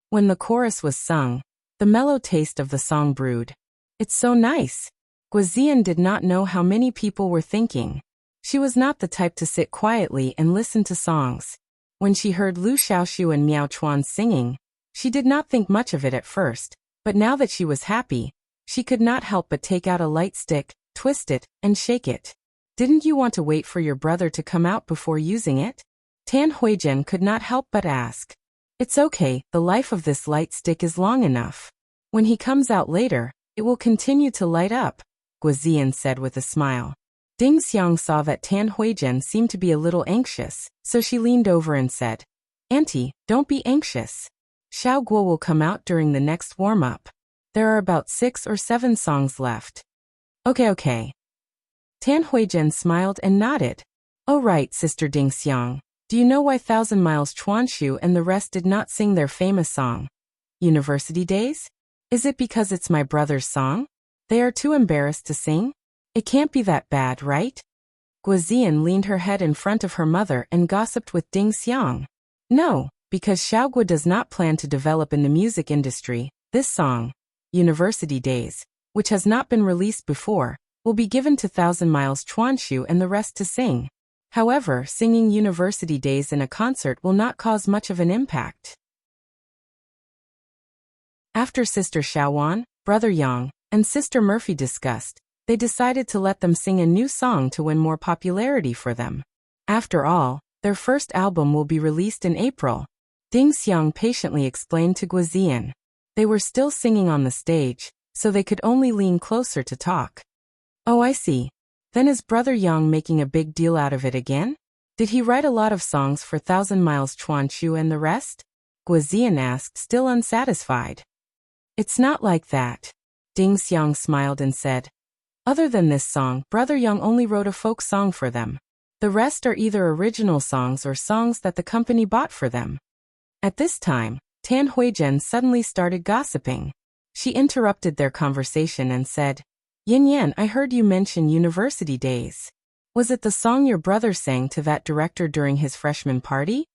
When the chorus was sung, the mellow taste of the song brewed. It's so nice. Guizian did not know how many people were thinking. She was not the type to sit quietly and listen to songs. When she heard Lu Xiaoshu and Miao Chuan singing, she did not think much of it at first, but now that she was happy, she could not help but take out a light stick, twist it, and shake it. "Didn't you want to wait for your brother to come out before using it?" Tan Huizhen could not help but ask. "It's okay, the life of this light stick is long enough. When he comes out later, it will continue to light up," Guizian said with a smile. Ding Xiang saw that Tan Huizhen seemed to be a little anxious, so she leaned over and said, "Auntie, don't be anxious. Xiao Guo will come out during the next warm-up. There are about 6 or 7 songs left." Okay. Tan Huizhen smiled and nodded. "Oh right, Sister Ding Xiang. Do you know why Thousand Miles Chuanshu and the rest did not sing their famous song, University Days? Is it because it's my brother's song? They are too embarrassed to sing? It can't be that bad, right?" Guizian leaned her head in front of her mother and gossiped with Ding Xiang. "No, because Xiaoguo does not plan to develop in the music industry. This song, University Days, which has not been released before, will be given to Thousand Miles Chuanshu and the rest to sing. However, singing University Days in a concert will not cause much of an impact." After Sister Xiaowan, Brother Yang, and Sister Murphy discussed, they decided to let them sing a new song to win more popularity for them. After all, their first album will be released in April. Ding Xiang patiently explained to Guizian. They were still singing on the stage, so they could only lean closer to talk. "Oh, I see. Then is Brother Yang making a big deal out of it again? Did he write a lot of songs for Thousand Miles Chuanshu and the rest?" Guizian asked, still unsatisfied. "It's not like that." Ding Xiang smiled and said, "Other than this song, Brother Yang only wrote a folk song for them. The rest are either original songs or songs that the company bought for them." At this time, Tan Huizhen suddenly started gossiping. She interrupted their conversation and said, "Yin Yan, I heard you mention University Days. Was it the song your brother sang to that director during his freshman party?"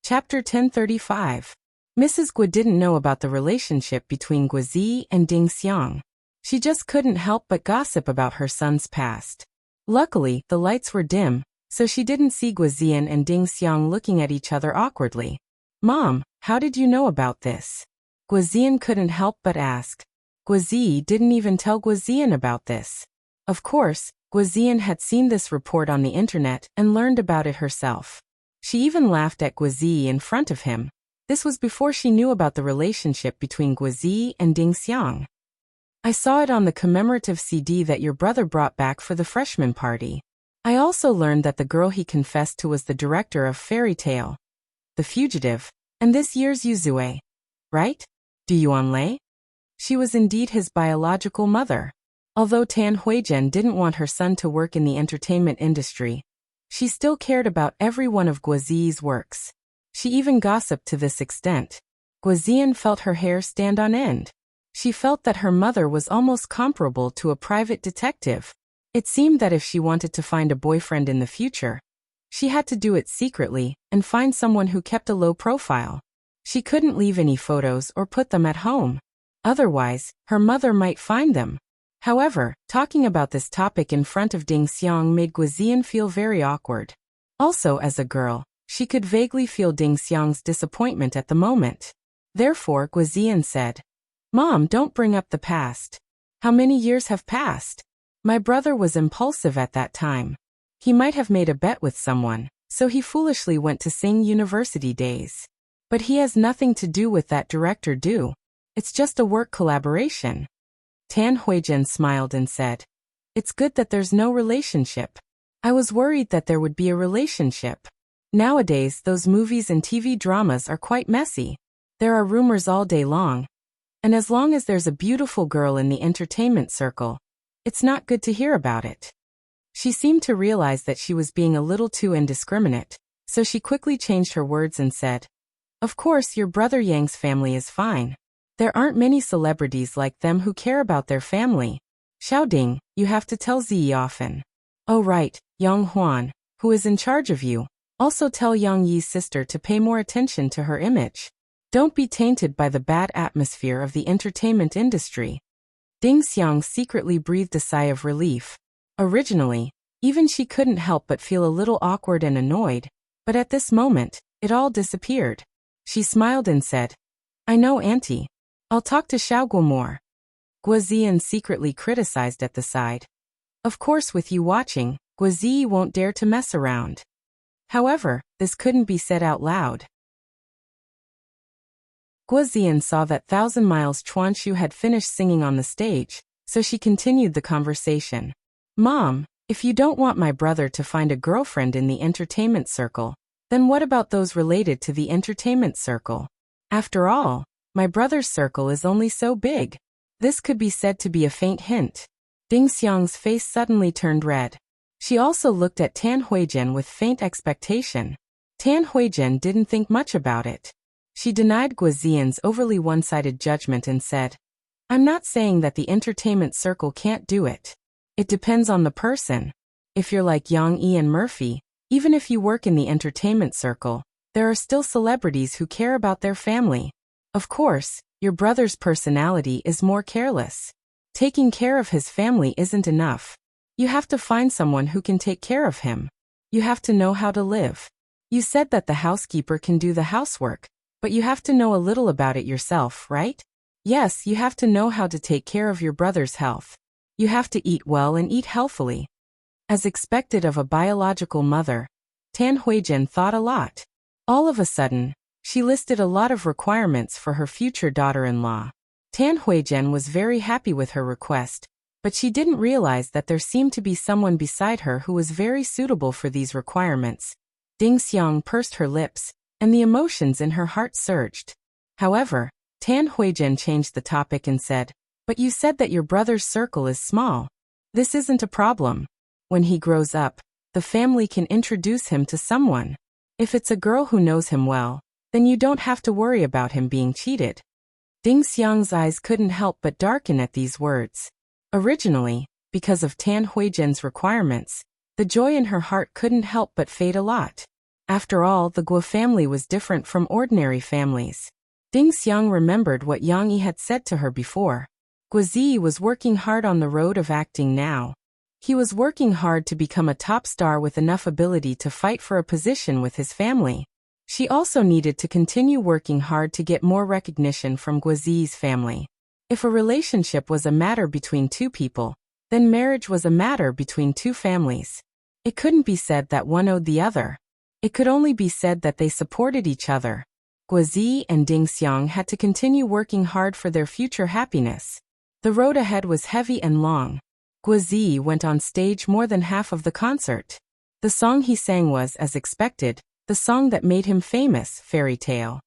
Chapter 1035. Mrs. Gui didn't know about the relationship between Guizi and Ding Xiang. She just couldn't help but gossip about her son's past. Luckily, the lights were dim, so she didn't see Guizian and Ding Xiang looking at each other awkwardly. "Mom, how did you know about this?" Guizian couldn't help but ask. Guizi didn't even tell Guizian about this. Of course, Guizian had seen this report on the internet and learned about it herself. She even laughed at Guizi in front of him. This was before she knew about the relationship between Guizi and Ding Xiang. "I saw it on the commemorative CD that your brother brought back for the freshman party. I also learned that the girl he confessed to was the director of Fairy Tale, The Fugitive, and this year's Yuzue. Right? Du Yuanlei? She was indeed his biological mother." Although Tan Huizhen didn't want her son to work in the entertainment industry, she still cared about every one of Guizi's works. She even gossiped to this extent. Guizian felt her hair stand on end. She felt that her mother was almost comparable to a private detective. It seemed that if she wanted to find a boyfriend in the future, she had to do it secretly and find someone who kept a low profile. She couldn't leave any photos or put them at home. Otherwise, her mother might find them. However, talking about this topic in front of Ding Xiang made Guoziyan feel very awkward. Also, as a girl, she could vaguely feel Ding Xiang's disappointment at the moment. Therefore, Guoziyan said, "Mom, don't bring up the past. How many years have passed? My brother was impulsive at that time. He might have made a bet with someone, so he foolishly went to sing university days. But he has nothing to do with that director do. It's just a work collaboration." Tan Huijian smiled and said, "It's good that there's no relationship. I was worried that there would be a relationship. Nowadays, those movies and TV dramas are quite messy. There are rumors all day long. And as long as there's a beautiful girl in the entertainment circle, it's not good to hear about it." She seemed to realize that she was being a little too indiscriminate, so she quickly changed her words and said, "Of course, your brother Yang's family is fine. There aren't many celebrities like them who care about their family. Xiaoding, you have to tell Ziyi often. Oh right, Yang Huan, who is in charge of you, also tell Yang Yi's sister to pay more attention to her image. Don't be tainted by the bad atmosphere of the entertainment industry." Ding Xiang secretly breathed a sigh of relief. Originally, even she couldn't help but feel a little awkward and annoyed, but at this moment, it all disappeared. She smiled and said, "I know, Auntie. I'll talk to Xiaoguo more." Guoziyan secretly criticized at the side. Of course, with you watching, Guoziyi won't dare to mess around. However, this couldn't be said out loud. Guoziyan saw that Thousand Miles Chuanshu had finished singing on the stage, so she continued the conversation. "Mom, if you don't want my brother to find a girlfriend in the entertainment circle, then what about those related to the entertainment circle? After all, my brother's circle is only so big." This could be said to be a faint hint. Ding Xiang's face suddenly turned red. She also looked at Tan Huijian with faint expectation. Tan Huijian didn't think much about it. She denied Guoziyan's overly one-sided judgment and said, "I'm not saying that the entertainment circle can't do it. It depends on the person. If you're like Yang Yi and Murphy, even if you work in the entertainment circle, there are still celebrities who care about their family. Of course, your brother's personality is more careless. Taking care of his family isn't enough. You have to find someone who can take care of him. You have to know how to live. You said that the housekeeper can do the housework, but you have to know a little about it yourself, right? Yes, you have to know how to take care of your brother's health. You have to eat well and eat healthily." As expected of a biological mother, Tan Huijian thought a lot. All of a sudden, she listed a lot of requirements for her future daughter-in-law. Tan Huijian was very happy with her request, but she didn't realize that there seemed to be someone beside her who was very suitable for these requirements. Ding Xiang pursed her lips, and the emotions in her heart surged. However, Tan Huijian changed the topic and said, "But you said that your brother's circle is small. This isn't a problem. When he grows up, the family can introduce him to someone. If it's a girl who knows him well, then you don't have to worry about him being cheated." Ding Xiang's eyes couldn't help but darken at these words. Originally, because of Tan Huijian's requirements, the joy in her heart couldn't help but fade a lot. After all, the Guo family was different from ordinary families. Ding Xiang remembered what Yang Yi had said to her before. Guoziyi was working hard on the road of acting now. He was working hard to become a top star with enough ability to fight for a position with his family. She also needed to continue working hard to get more recognition from Guoziyi's family. If a relationship was a matter between two people, then marriage was a matter between two families. It couldn't be said that one owed the other. It could only be said that they supported each other. Guoziyi and Ding Xiang had to continue working hard for their future happiness. The road ahead was heavy and long. Guoziyi went on stage more than half of the concert. The song he sang was, as expected, the song that made him famous, Fairy Tale.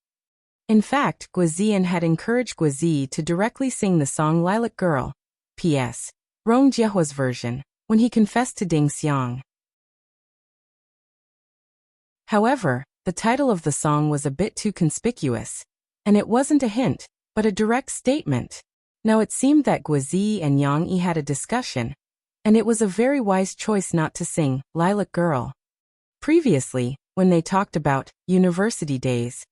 In fact, Guoziyan had encouraged Guoziyi to directly sing the song Lilac Girl, P.S. Rong Jiehua's version, when he confessed to Ding Xiang. However, the title of the song was a bit too conspicuous, and it wasn't a hint, but a direct statement. Now it seemed that Guoziyi and Yang Yi had a discussion, and it was a very wise choice not to sing Lilac Girl. Previously, when they talked about university days,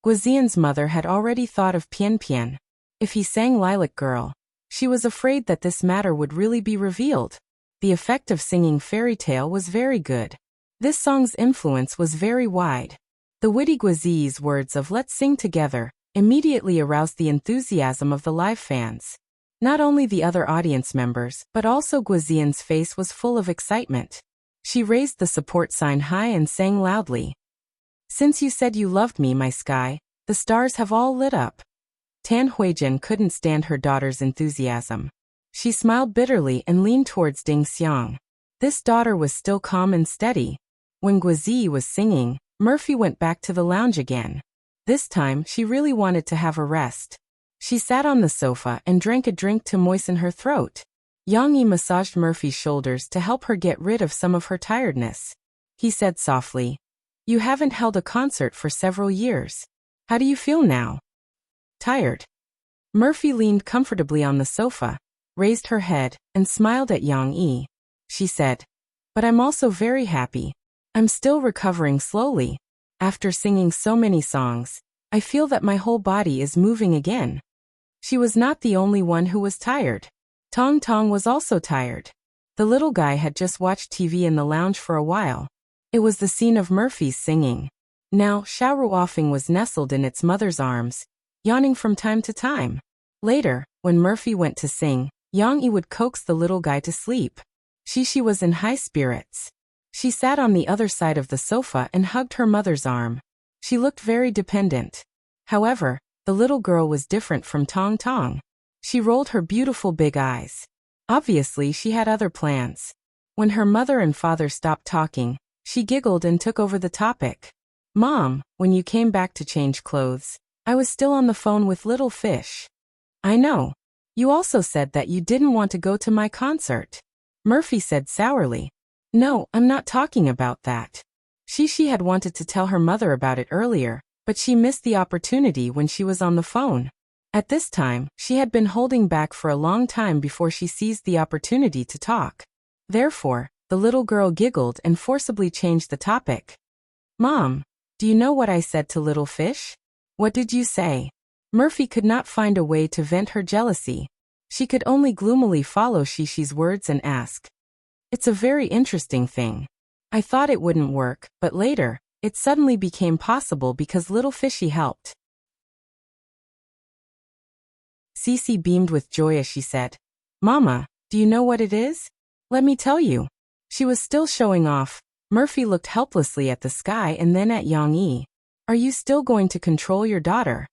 Guoziyan's mother had already thought of Pian Pian. If he sang Lilac Girl, she was afraid that this matter would really be revealed. The effect of singing Fairy Tale was very good. This song's influence was very wide. The witty Guazi's words of "Let's sing together" immediately aroused the enthusiasm of the live fans. Not only the other audience members, but also Guazian's face was full of excitement. She raised the support sign high and sang loudly, "Since you said you loved me, my sky, the stars have all lit up." Tan Huijin couldn't stand her daughter's enthusiasm. She smiled bitterly and leaned towards Ding Xiang. This daughter was still calm and steady. When Guazi was singing, Murphy went back to the lounge again. This time, she really wanted to have a rest. She sat on the sofa and drank a drink to moisten her throat. Yang Yi massaged Murphy's shoulders to help her get rid of some of her tiredness. He said softly, "You haven't held a concert for several years. How do you feel now?" "Tired." Murphy leaned comfortably on the sofa, raised her head, and smiled at Yang Yi. She said, "But I'm also very happy. I'm still recovering slowly. After singing so many songs, I feel that my whole body is moving again." She was not the only one who was tired. Tong Tong was also tired. The little guy had just watched TV in the lounge for a while. It was the scene of Murphy's singing. Now, Xiao Ruofeng was nestled in its mother's arms, yawning from time to time. Later, when Murphy went to sing, Yang Yi would coax the little guy to sleep. She was in high spirits. She sat on the other side of the sofa and hugged her mother's arm. She looked very dependent. However, the little girl was different from Tong Tong. She rolled her beautiful big eyes. Obviously, she had other plans. When her mother and father stopped talking, she giggled and took over the topic. "Mom, when you came back to change clothes, I was still on the phone with Little Fish." "I know. You also said that you didn't want to go to my concert." Murphy said sourly. "No, I'm not talking about that." She had wanted to tell her mother about it earlier, but she missed the opportunity when she was on the phone. At this time, she had been holding back for a long time before she seized the opportunity to talk. Therefore, the little girl giggled and forcibly changed the topic. "Mom, do you know what I said to Little Fish?" "What did you say?" Murphy could not find a way to vent her jealousy. She could only gloomily follow Shishi's words and ask, "It's a very interesting thing. I thought it wouldn't work, but later, it suddenly became possible because Little Fishy helped." Cece beamed with joy as she said, "Mama, do you know what it is? Let me tell you." She was still showing off. Murphy looked helplessly at the sky and then at Yang Yi. "Are you still going to control your daughter?"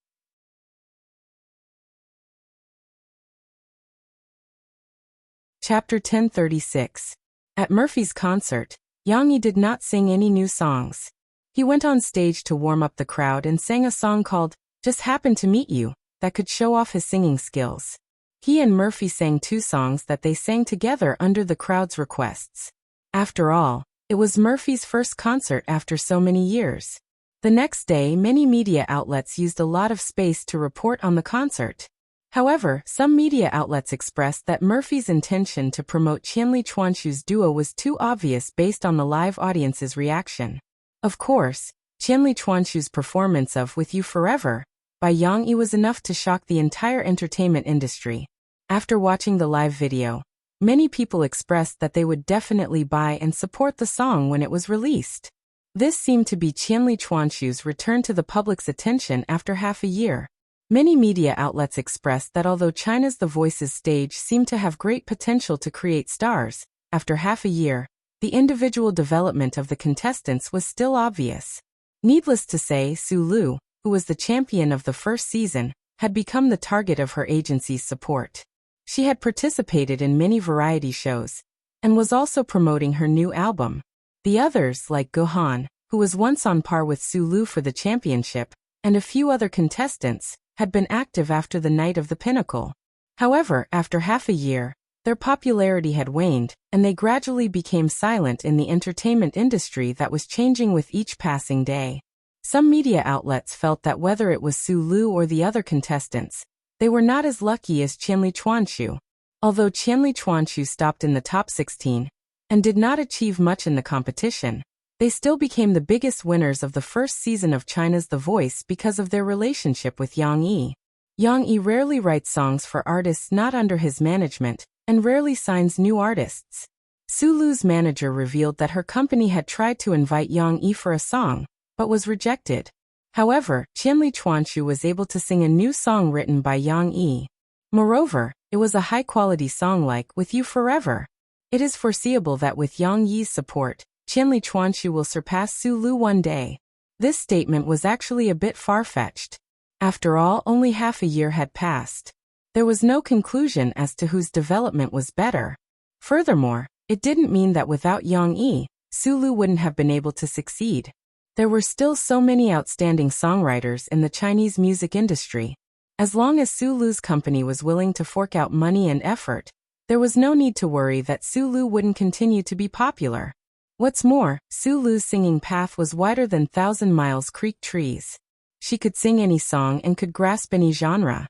Chapter 1036. At Murphy's concert, Yang Yi did not sing any new songs. He went on stage to warm up the crowd and sang a song called "Just Happened to Meet You" that could show off his singing skills. He and Murphy sang two songs that they sang together under the crowd's requests. After all, it was Murphy's first concert after so many years. The next day, many media outlets used a lot of space to report on the concert. However, some media outlets expressed that Murphy's intention to promote Qianli Chuanshu's duo was too obvious based on the live audience's reaction. Of course, Qianli Chuanshu's performance of "With You Forever" by Yang Yi was enough to shock the entire entertainment industry. After watching the live video, many people expressed that they would definitely buy and support the song when it was released. This seemed to be Qianli Chuanshu's return to the public's attention after half a year. Many media outlets expressed that although China's The Voice's stage seemed to have great potential to create stars, after half a year, the individual development of the contestants was still obvious. Needless to say, Su Lu, who was the champion of the first season, had become the target of her agency's support. She had participated in many variety shows, and was also promoting her new album. The others, like Gohan, who was once on par with Su Lu for the championship, and a few other contestants, had been active after the Night of the Pinnacle. However, after half a year, their popularity had waned, and they gradually became silent in the entertainment industry that was changing with each passing day. Some media outlets felt that whether it was Su Lu or the other contestants, they were not as lucky as Qianli Chuanshu. Although Qianli Chuanshu stopped in the top 16 and did not achieve much in the competition, they still became the biggest winners of the first season of China's The Voice because of their relationship with Yang Yi. Yang Yi rarely writes songs for artists not under his management, and rarely signs new artists. Sulu's manager revealed that her company had tried to invite Yang Yi for a song, but was rejected. However, Qianli Chuanshu was able to sing a new song written by Yang Yi. Moreover, it was a high-quality song like With You Forever. It is foreseeable that with Yang Yi's support, Qianli Chuanshu will surpass Sulu one day. This statement was actually a bit far-fetched. After all, only half a year had passed. There was no conclusion as to whose development was better. Furthermore, it didn't mean that without Yang Yi, Sulu wouldn't have been able to succeed. There were still so many outstanding songwriters in the Chinese music industry. As long as Sulu's company was willing to fork out money and effort, there was no need to worry that Sulu wouldn't continue to be popular. What's more, Sulu's singing path was wider than Thousand Miles Creek trees. She could sing any song and could grasp any genre.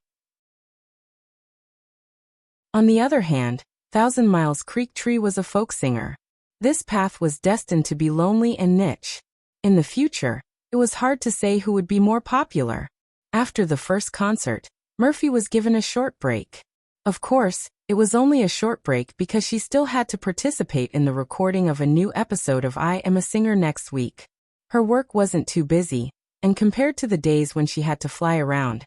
On the other hand, Thousand Miles Creek Tree was a folk singer. This path was destined to be lonely and niche. In the future, it was hard to say who would be more popular. After the first concert, Murphy was given a short break. Of course, it was only a short break because she still had to participate in the recording of a new episode of I Am a Singer next week. Her work wasn't too busy, and compared to the days when she had to fly around,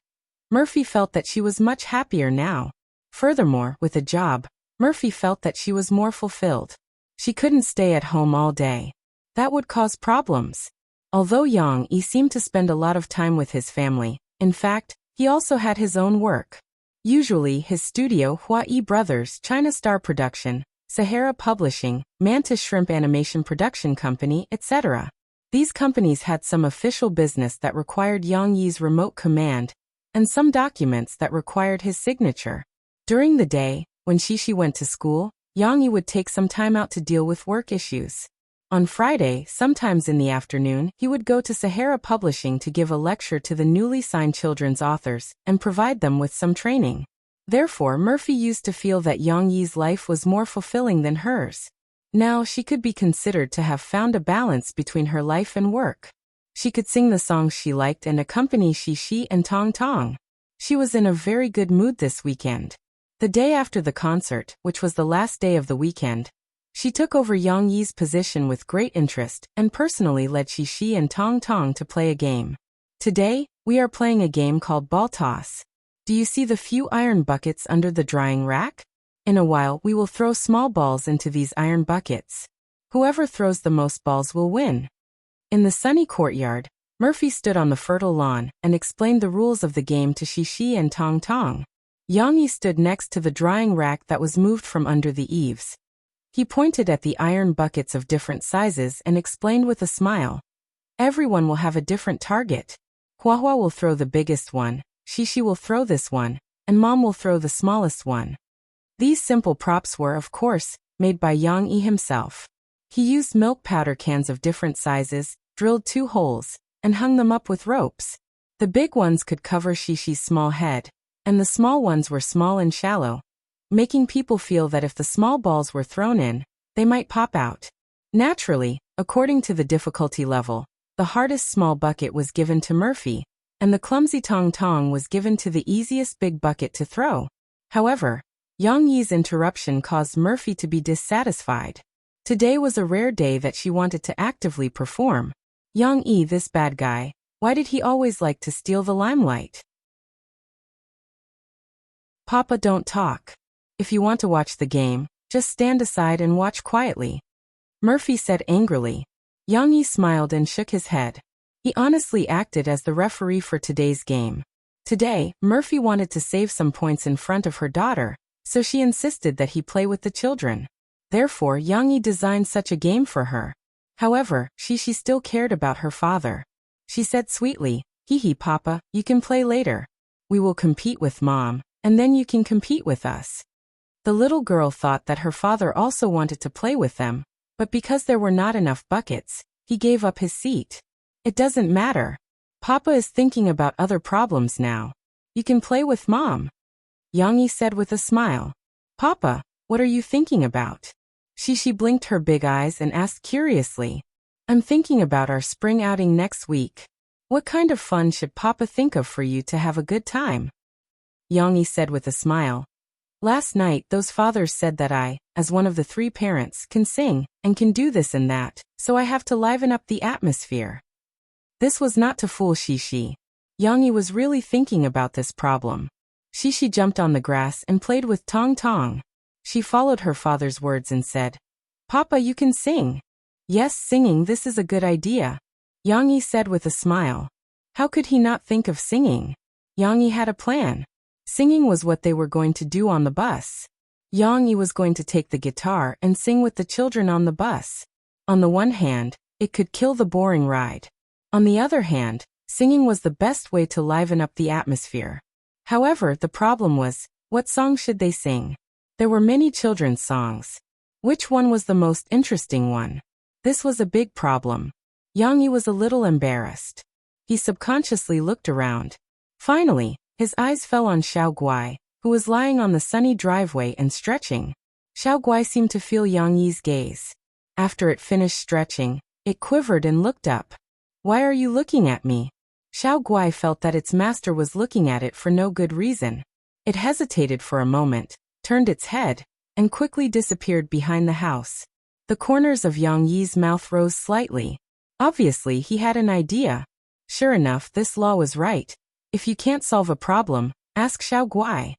Murphy felt that she was much happier now. Furthermore, with a job, Murphy felt that she was more fulfilled. She couldn't stay at home all day. That would cause problems. Although Yang Yi seemed to spend a lot of time with his family, in fact, he also had his own work. Usually his studio Hua Yi Brothers China Star Production, Sahara Publishing, Mantis Shrimp Animation Production Company, etc. These companies had some official business that required Yang Yi's remote command, and some documents that required his signature. During the day, when Shishi went to school, Yang Yi would take some time out to deal with work issues. On Friday, sometimes in the afternoon, he would go to Sahara Publishing to give a lecture to the newly signed children's authors and provide them with some training. Therefore, Murphy used to feel that Yang Yi's life was more fulfilling than hers. Now she could be considered to have found a balance between her life and work. She could sing the songs she liked and accompany Shishi and Tong Tong. She was in a very good mood this weekend. The day after the concert, which was the last day of the weekend, she took over Yang Yi's position with great interest and personally led Shishi and Tong Tong to play a game. Today, we are playing a game called ball toss. Do you see the few iron buckets under the drying rack? In a while, we will throw small balls into these iron buckets. Whoever throws the most balls will win. In the sunny courtyard, Murphy stood on the fertile lawn and explained the rules of the game to Shishi and Tong Tong. Yang Yi stood next to the drying rack that was moved from under the eaves. He pointed at the iron buckets of different sizes and explained with a smile. Everyone will have a different target. Huahua will throw the biggest one, Shishi will throw this one, and Mom will throw the smallest one. These simple props were, of course, made by Yang Yi himself. He used milk powder cans of different sizes, drilled 2 holes, and hung them up with ropes. The big ones could cover Shishi's small head, and the small ones were small and shallow, making people feel that if the small balls were thrown in, they might pop out. Naturally, according to the difficulty level, the hardest small bucket was given to Murphy, and the clumsy Tong Tong was given to the easiest big bucket to throw. However, Yang Yi's interruption caused Murphy to be dissatisfied. Today was a rare day that she wanted to actively perform. Yang Yi, this bad guy, why did he always like to steal the limelight? Papa, don't talk. If you want to watch the game, just stand aside and watch quietly, Murphy said angrily. Yang Yi smiled and shook his head. He honestly acted as the referee for today's game. Today, Murphy wanted to save some points in front of her daughter, so she insisted that he play with the children. Therefore, Yang Yi designed such a game for her. However, she still cared about her father. She said sweetly, "Hee Papa, you can play later. We will compete with Mom, and then you can compete with us." The little girl thought that her father also wanted to play with them, but because there were not enough buckets, he gave up his seat. It doesn't matter. Papa is thinking about other problems now. You can play with Mom, Yang Yi said with a smile. Papa, what are you thinking about? She blinked her big eyes and asked curiously. I'm thinking about our spring outing next week. What kind of fun should Papa think of for you to have a good time? Yang Yi said with a smile. Last night those fathers said that I, as one of the 3 parents, can sing, and can do this and that, so I have to liven up the atmosphere. This was not to fool Shishi. Yang Yi was really thinking about this problem. Shishi jumped on the grass and played with Tong Tong. She followed her father's words and said, Papa, you can sing. Yes, singing, this is a good idea. Yang Yi said with a smile. How could he not think of singing? Yang Yi had a plan. Singing was what they were going to do on the bus. Yang Yi was going to take the guitar and sing with the children on the bus. On the one hand, it could kill the boring ride. On the other hand, singing was the best way to liven up the atmosphere. However, the problem was, what song should they sing? There were many children's songs. Which one was the most interesting one? This was a big problem. Yang Yi was a little embarrassed. He subconsciously looked around. Finally, his eyes fell on Xiao Guai, who was lying on the sunny driveway and stretching. Xiao Guai seemed to feel Yang Yi's gaze. After it finished stretching, it quivered and looked up. Why are you looking at me? Xiao Guai felt that its master was looking at it for no good reason. It hesitated for a moment, turned its head, and quickly disappeared behind the house. The corners of Yang Yi's mouth rose slightly. Obviously, he had an idea. Sure enough, this law was right. If you can't solve a problem, ask Xiao Guai.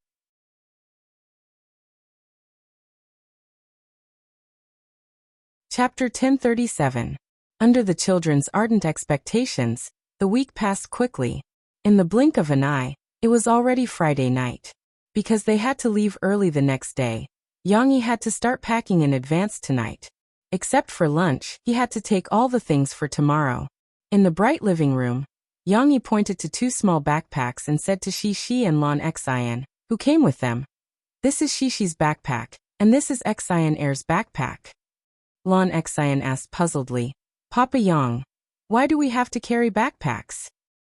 Chapter 1037. Under the children's ardent expectations, the week passed quickly. In the blink of an eye, it was already Friday night. Because they had to leave early the next day, Yang Yi had to start packing in advance tonight. Except for lunch, he had to take all the things for tomorrow. In the bright living room, Yang Yi pointed to 2 small backpacks and said to Shishi and Lan Xian, who came with them, This is Shishi's backpack, and this is Xian Air's backpack. Lan Xian asked puzzledly, Papa Yang, why do we have to carry backpacks?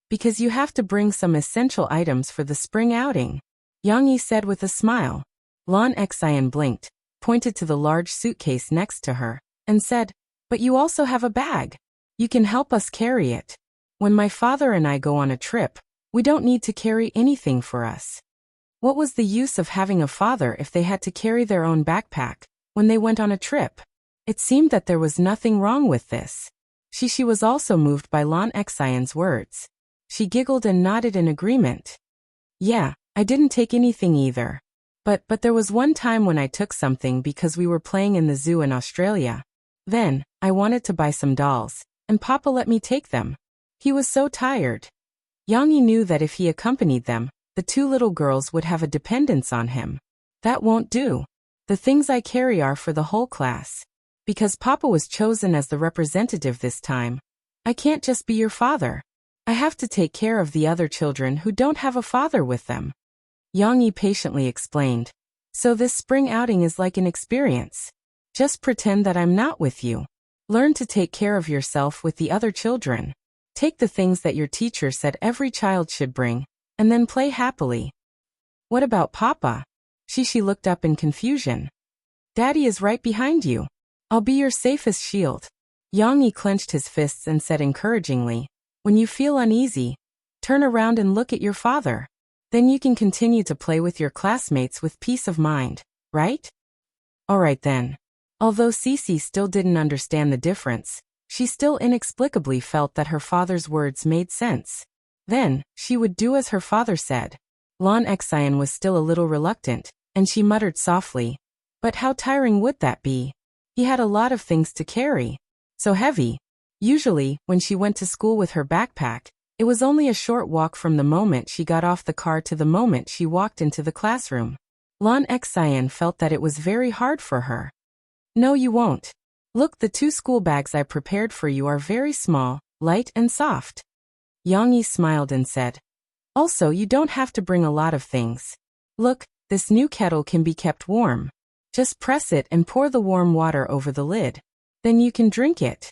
Because you have to bring some essential items for the spring outing, Yang Yi said with a smile. Lan Xian blinked, pointed to the large suitcase next to her, and said, But you also have a bag. You can help us carry it. When my father and I go on a trip, we don't need to carry anything for us. What was the use of having a father if they had to carry their own backpack when they went on a trip? It seemed that there was nothing wrong with this. Shishi was also moved by Lan Xian's words. She giggled and nodded in agreement. Yeah, I didn't take anything either. But there was one time when I took something because we were playing in the zoo in Australia. Then, I wanted to buy some dolls, and Papa let me take them. He was so tired. Yang Yi knew that if he accompanied them, the 2 little girls would have a dependence on him. That won't do. The things I carry are for the whole class. Because Papa was chosen as the representative this time, I can't just be your father. I have to take care of the other children who don't have a father with them. Yang Yi patiently explained. So this spring outing is like an experience. Just pretend that I'm not with you. Learn to take care of yourself with the other children. Take the things that your teacher said every child should bring, and then play happily. What about Papa? Shishi looked up in confusion. Daddy is right behind you. I'll be your safest shield. Yang Yi clenched his fists and said encouragingly, When you feel uneasy, turn around and look at your father. Then you can continue to play with your classmates with peace of mind, right? Alright then. Although Cece still didn't understand the difference, she still inexplicably felt that her father's words made sense. Then, she would do as her father said. Lan Xian was still a little reluctant, and she muttered softly, But how tiring would that be? He had a lot of things to carry. So heavy. Usually, when she went to school with her backpack, it was only a short walk from the moment she got off the car to the moment she walked into the classroom. Lan Xian felt that it was very hard for her. No, you won't. Look, the 2 school bags I prepared for you are very small, light and soft. Yang Yi smiled and said, Also, you don't have to bring a lot of things. Look, this new kettle can be kept warm. Just press it and pour the warm water over the lid. Then you can drink it.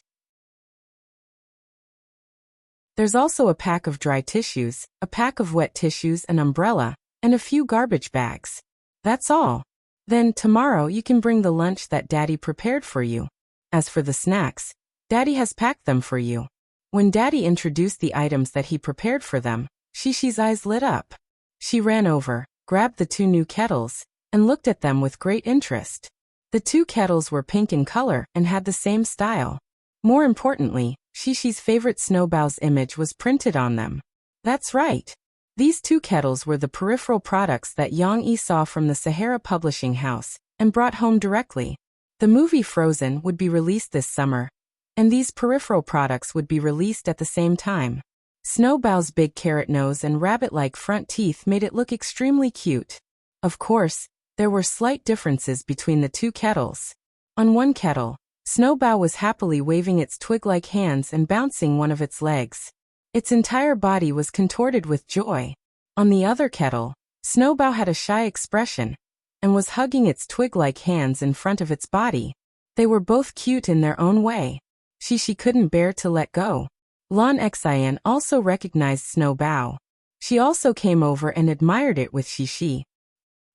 There's also a pack of dry tissues, a pack of wet tissues, an umbrella, and a few garbage bags. That's all. Then, tomorrow you can bring the lunch that Daddy prepared for you. As for the snacks, Daddy has packed them for you. When Daddy introduced the items that he prepared for them, Shishi's eyes lit up. She ran over, grabbed the two new kettles, and looked at them with great interest. The two kettles were pink in color and had the same style. More importantly, Shishi's favorite Snowbow's image was printed on them. That's right. These two kettles were the peripheral products that Yang Yi saw from the Sahara Publishing House and brought home directly. The movie Frozen would be released this summer, and these peripheral products would be released at the same time. Snowbow's big carrot nose and rabbit-like front teeth made it look extremely cute. Of course, there were slight differences between the two kettles. On one kettle, Snowbow was happily waving its twig-like hands and bouncing one of its legs. Its entire body was contorted with joy. On the other kettle, Snowbow had a shy expression and was hugging its twig-like hands in front of its body. They were both cute in their own way. Shishi couldn't bear to let go. Lan Xian also recognized Snowbow. She also came over and admired it with Shishi.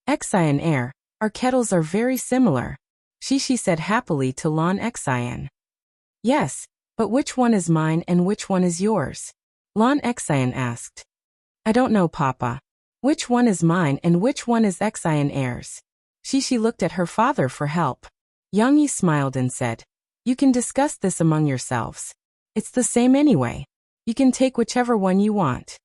Xian, our kettles are very similar, Shishi said happily to Lan Xian. Yes, but which one is mine and which one is yours? Lan Xian asked. I don't know, Papa. Which one is mine and which one is Xian's? Shishi looked at her father for help. Yang Yi smiled and said, You can discuss this among yourselves. It's the same anyway. You can take whichever one you want.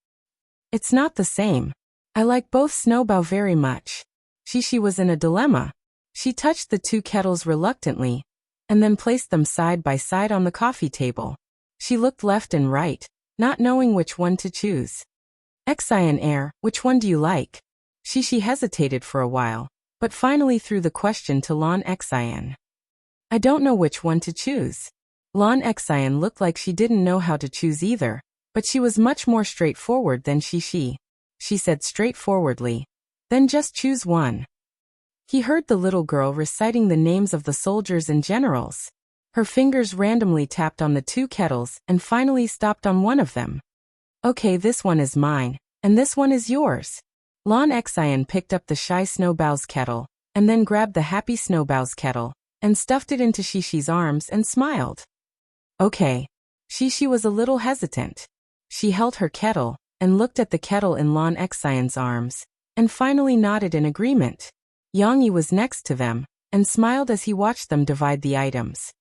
It's not the same. I like both Snowbow very much. Shishi was in a dilemma. She touched the two kettles reluctantly, and then placed them side by side on the coffee table. She looked left and right, not knowing which one to choose. Xian, which one do you like? Shishi hesitated for a while, but finally threw the question to Lan Xian. I don't know which one to choose. Lan Xian looked like she didn't know how to choose either, but she was much more straightforward than Shishi. She said straightforwardly, Then just choose one. He heard the little girl reciting the names of the soldiers and generals. Her fingers randomly tapped on the two kettles and finally stopped on one of them. Okay, this one is mine, and this one is yours. Lan Xian picked up the shy Snowbow's kettle, and then grabbed the happy Snowbow's kettle, and stuffed it into Shishi's arms and smiled. Okay. Shishi was a little hesitant. She held her kettle, and looked at the kettle in Lan Xian's arms, and finally nodded in agreement. Yang Yi was next to them, and smiled as he watched them divide the items.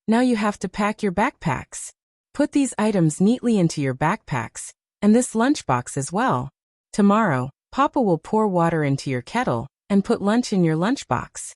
Now you have to pack your backpacks. Put these items neatly into your backpacks, and this lunchbox as well. Tomorrow, Papa will pour water into your kettle, and put lunch in your lunchbox.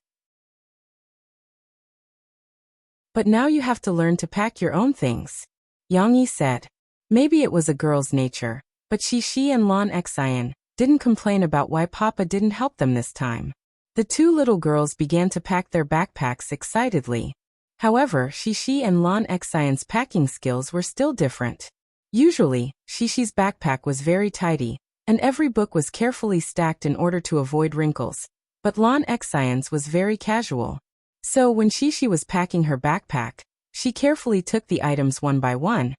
But now you have to learn to pack your own things, Yang Yi said. Maybe it was a girl's nature, but Shishi and Lan Xian didn't complain about why Papa didn't help them this time. The two little girls began to pack their backpacks excitedly. However, Shishi and Lan Xian's packing skills were still different. Usually, Shishi's backpack was very tidy, and every book was carefully stacked in order to avoid wrinkles, but Lan Xian's was very casual. So when Shishi was packing her backpack, she carefully took the items one by one,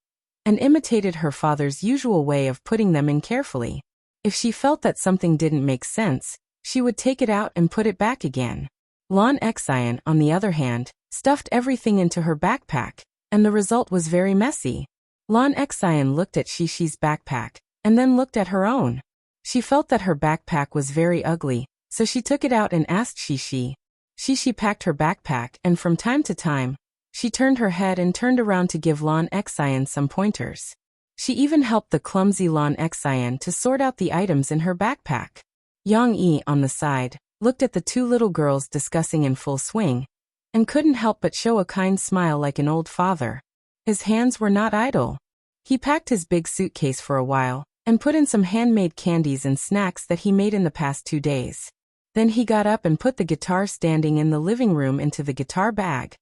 and imitated her father's usual way of putting them in carefully. If she felt that something didn't make sense, she would take it out and put it back again. Lan Xian, on the other hand, stuffed everything into her backpack, and the result was very messy. Lan Xian looked at Shishi's backpack, and then looked at her own. She felt that her backpack was very ugly, so she took it out and asked Shishi. Shishi packed her backpack, and from time to time, she turned her head and turned around to give Lan Xian some pointers. She even helped the clumsy Lan Xian to sort out the items in her backpack. Yang Yi, on the side, looked at the two little girls discussing in full swing, and couldn't help but show a kind smile like an old father. His hands were not idle. He packed his big suitcase for a while, and put in some handmade candies and snacks that he made in the past 2 days. Then he got up and put the guitar standing in the living room into the guitar bag.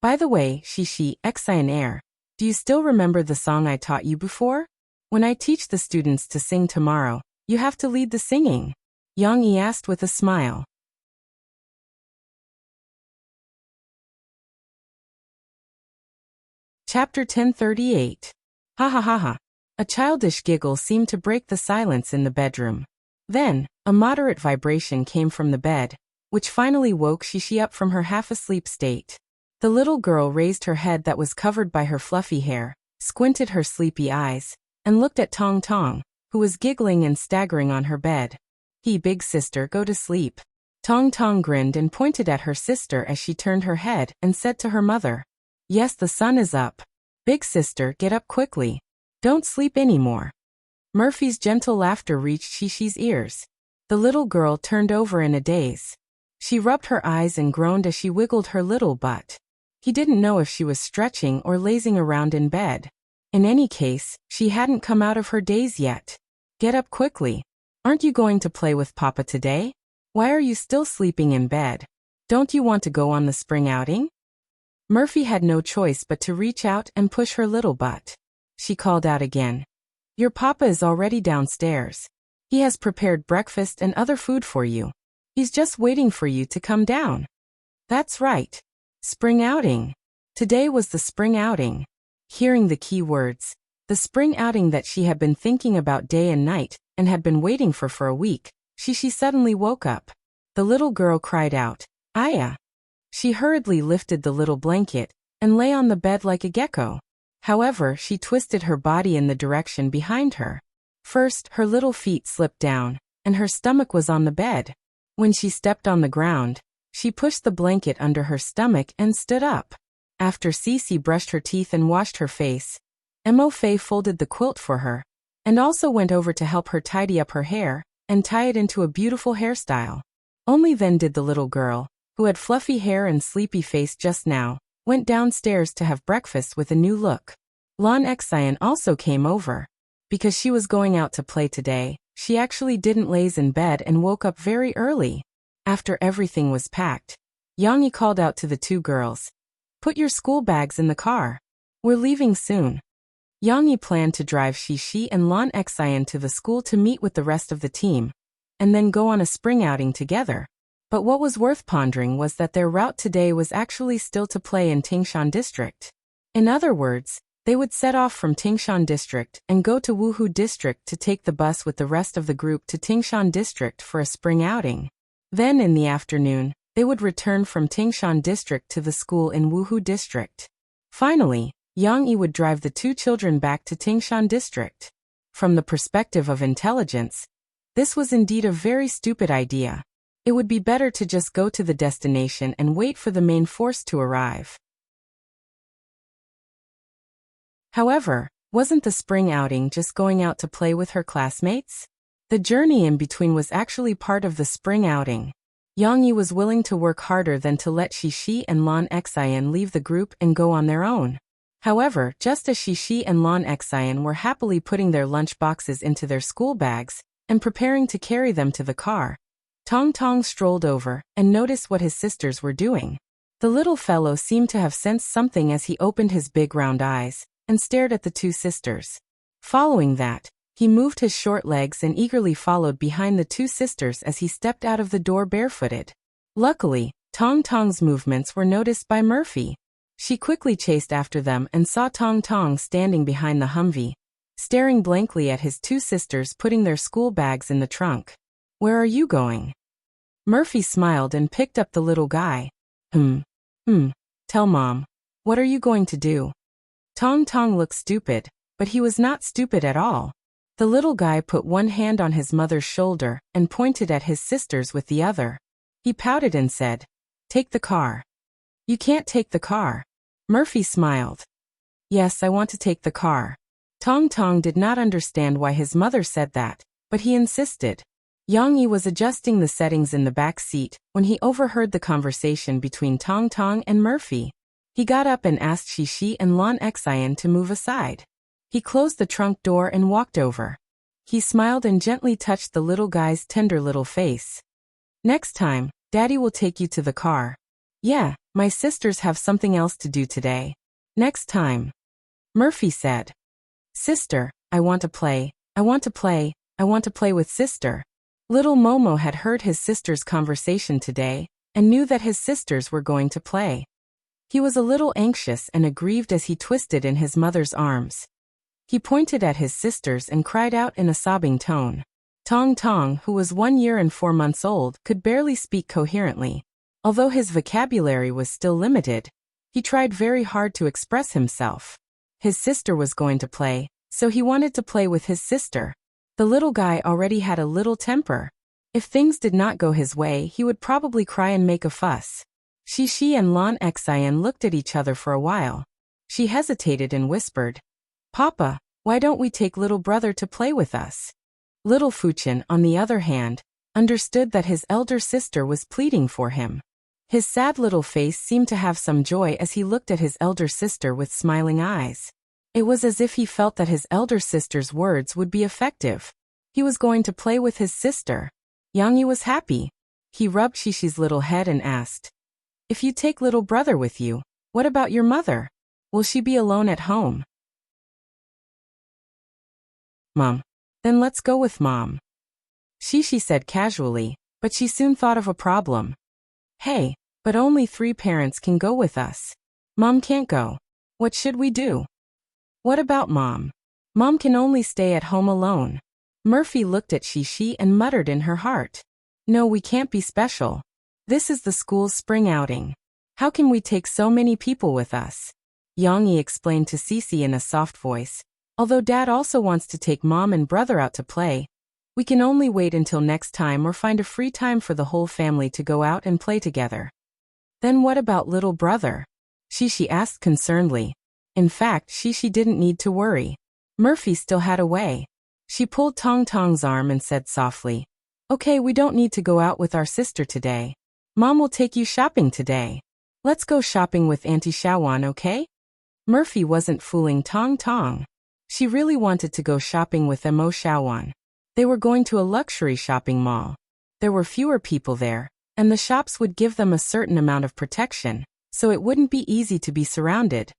By the way, Shishi, Xian, do you still remember the song I taught you before? When I teach the students to sing tomorrow, you have to lead the singing, Yang Yi asked with a smile. Chapter 1038. Ha ha ha ha. A childish giggle seemed to break the silence in the bedroom. Then, a moderate vibration came from the bed, which finally woke Shishi up from her half-asleep state. The little girl raised her head that was covered by her fluffy hair, squinted her sleepy eyes, and looked at Tong Tong, who was giggling and staggering on her bed. Big sister, go to sleep. Tong Tong grinned and pointed at her sister as she turned her head and said to her mother, yes, the sun is up. Big sister, get up quickly. Don't sleep anymore. Murphy's gentle laughter reached Shishi's ears. The little girl turned over in a daze. She rubbed her eyes and groaned as she wiggled her little butt. He didn't know if she was stretching or lazing around in bed. In any case, she hadn't come out of her daze yet. Get up quickly. Aren't you going to play with Papa today? Why are you still sleeping in bed? Don't you want to go on the spring outing? Murphy had no choice but to reach out and push her little butt. She called out again. Your papa is already downstairs. He has prepared breakfast and other food for you. He's just waiting for you to come down. That's right. Spring outing. Today was the spring outing. Hearing the key words, the spring outing that she had been thinking about day and night and had been waiting for a week, she suddenly woke up. The little girl cried out, Aya. She hurriedly lifted the little blanket and lay on the bed like a gecko. However, she twisted her body in the direction behind her. First, her little feet slipped down, and her stomach was on the bed. When she stepped on the ground, she pushed the blanket under her stomach and stood up. After Cece brushed her teeth and washed her face, Mo Fei folded the quilt for her, and also went over to help her tidy up her hair and tie it into a beautiful hairstyle. Only then did the little girl, who had fluffy hair and sleepy face just now, went downstairs to have breakfast with a new look. Lon Xian also came over. Because she was going out to play today, she actually didn't laze in bed and woke up very early. After everything was packed, Yang Yi called out to the two girls, put your school bags in the car. We're leaving soon. Yang Yi planned to drive Shishi and Lon Xian to the school to meet with the rest of the team, and then go on a spring outing together. But what was worth pondering was that their route today was actually still to play in Tingshan District. In other words, they would set off from Tingshan District and go to Wuhu District to take the bus with the rest of the group to Tingshan District for a spring outing. Then in the afternoon, they would return from Tingshan District to the school in Wuhu District. Finally, Yang Yi would drive the two children back to Tingshan District. From the perspective of intelligence, this was indeed a very stupid idea. It would be better to just go to the destination and wait for the main force to arrive. However, wasn't the spring outing just going out to play with her classmates? The journey in between was actually part of the spring outing. Yang Yi was willing to work harder than to let Shishi and Lon Xian leave the group and go on their own. However, just as Shishi and Lon Xian were happily putting their lunch boxes into their school bags and preparing to carry them to the car, Tong Tong strolled over and noticed what his sisters were doing. The little fellow seemed to have sensed something as he opened his big round eyes and stared at the two sisters. Following that, he moved his short legs and eagerly followed behind the two sisters as he stepped out of the door barefooted. Luckily, Tong Tong's movements were noticed by Murphy. She quickly chased after them and saw Tong Tong standing behind the Humvee, staring blankly at his two sisters putting their school bags in the trunk. Where are you going? Murphy smiled and picked up the little guy. Tell Mom. What are you going to do? Tong Tong looked stupid, but he was not stupid at all. The little guy put one hand on his mother's shoulder and pointed at his sisters with the other. He pouted and said, Take the car. You can't take the car. Murphy smiled. Yes, I want to take the car. Tong Tong did not understand why his mother said that, but he insisted. Yang Yi was adjusting the settings in the back seat when he overheard the conversation between Tong Tong and Murphy. He got up and asked Shishi and Lon Xian to move aside. He closed the trunk door and walked over. He smiled and gently touched the little guy's tender little face. Next time, Daddy will take you to the car. Yeah, my sisters have something else to do today. Next time. Murphy said. Sister, I want to play. I want to play. I want to play with sister. Little Momo had heard his sister's conversation today and knew that his sisters were going to play. He was a little anxious and aggrieved as he twisted in his mother's arms. He pointed at his sisters and cried out in a sobbing tone. Tong Tong, who was 1 year and 4 months old, could barely speak coherently. Although his vocabulary was still limited, he tried very hard to express himself. His sister was going to play, so he wanted to play with his sister. The little guy already had a little temper. If things did not go his way, he would probably cry and make a fuss. Shishi and Lan Xian looked at each other for a while. She hesitated and whispered, Papa, why don't we take little brother to play with us? Little Fuchen, on the other hand, understood that his elder sister was pleading for him. His sad little face seemed to have some joy as he looked at his elder sister with smiling eyes. It was as if he felt that his elder sister's words would be effective. He was going to play with his sister. Yang Yi was happy. He rubbed Shishi's little head and asked, If you take little brother with you, what about your mother? Will she be alone at home? Mom. Then let's go with Mom. Shishi said casually, but she soon thought of a problem. Hey, but only 3 parents can go with us. Mom can't go. What should we do? What about Mom? Mom can only stay at home alone. Murphy looked at Shishi and muttered in her heart. No, we can't be special. This is the school's spring outing. How can we take so many people with us? Yang Yi explained to Cici in a soft voice. Although Dad also wants to take Mom and brother out to play, we can only wait until next time or find a free time for the whole family to go out and play together. Then what about little brother? Shishi asked concernedly. In fact, Shishi didn't need to worry. Murphy still had a way. She pulled Tong Tong's arm and said softly, Okay, we don't need to go out with our sister today. Mom will take you shopping today. Let's go shopping with Auntie Shawan, okay? Murphy wasn't fooling Tong Tong. She really wanted to go shopping with Mo Shawan. They were going to a luxury shopping mall. There were fewer people there, and the shops would give them a certain amount of protection, so it wouldn't be easy to be surrounded.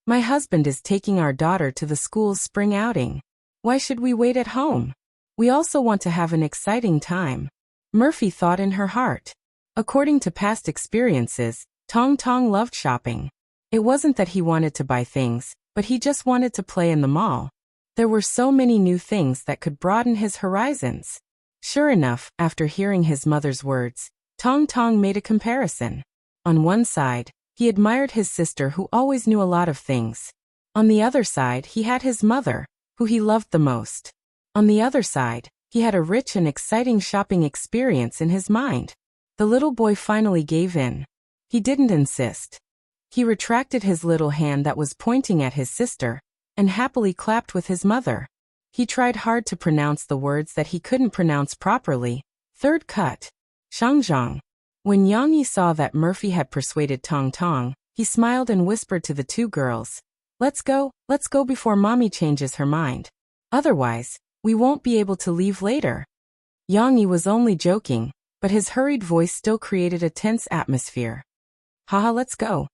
My husband is taking our daughter to the school's spring outing. Why should we wait at home? We also want to have an exciting time. Murphy thought in her heart. According to past experiences, Tong Tong loved shopping. It wasn't that he wanted to buy things, but he just wanted to play in the mall. There were so many new things that could broaden his horizons. Sure enough, after hearing his mother's words, Tong Tong made a comparison. On one side, he admired his sister who always knew a lot of things. On the other side, he had his mother, who he loved the most. On the other side, he had a rich and exciting shopping experience in his mind. The little boy finally gave in. He didn't insist. He retracted his little hand that was pointing at his sister, and happily clapped with his mother. He tried hard to pronounce the words that he couldn't pronounce properly. Third cut. Shangzhang. When Yang Yi saw that Murphy had persuaded Tong Tong, he smiled and whispered to the 2 girls, let's go before Mommy changes her mind. Otherwise, we won't be able to leave later. Yang Yi was only joking, but his hurried voice still created a tense atmosphere. Haha, let's go.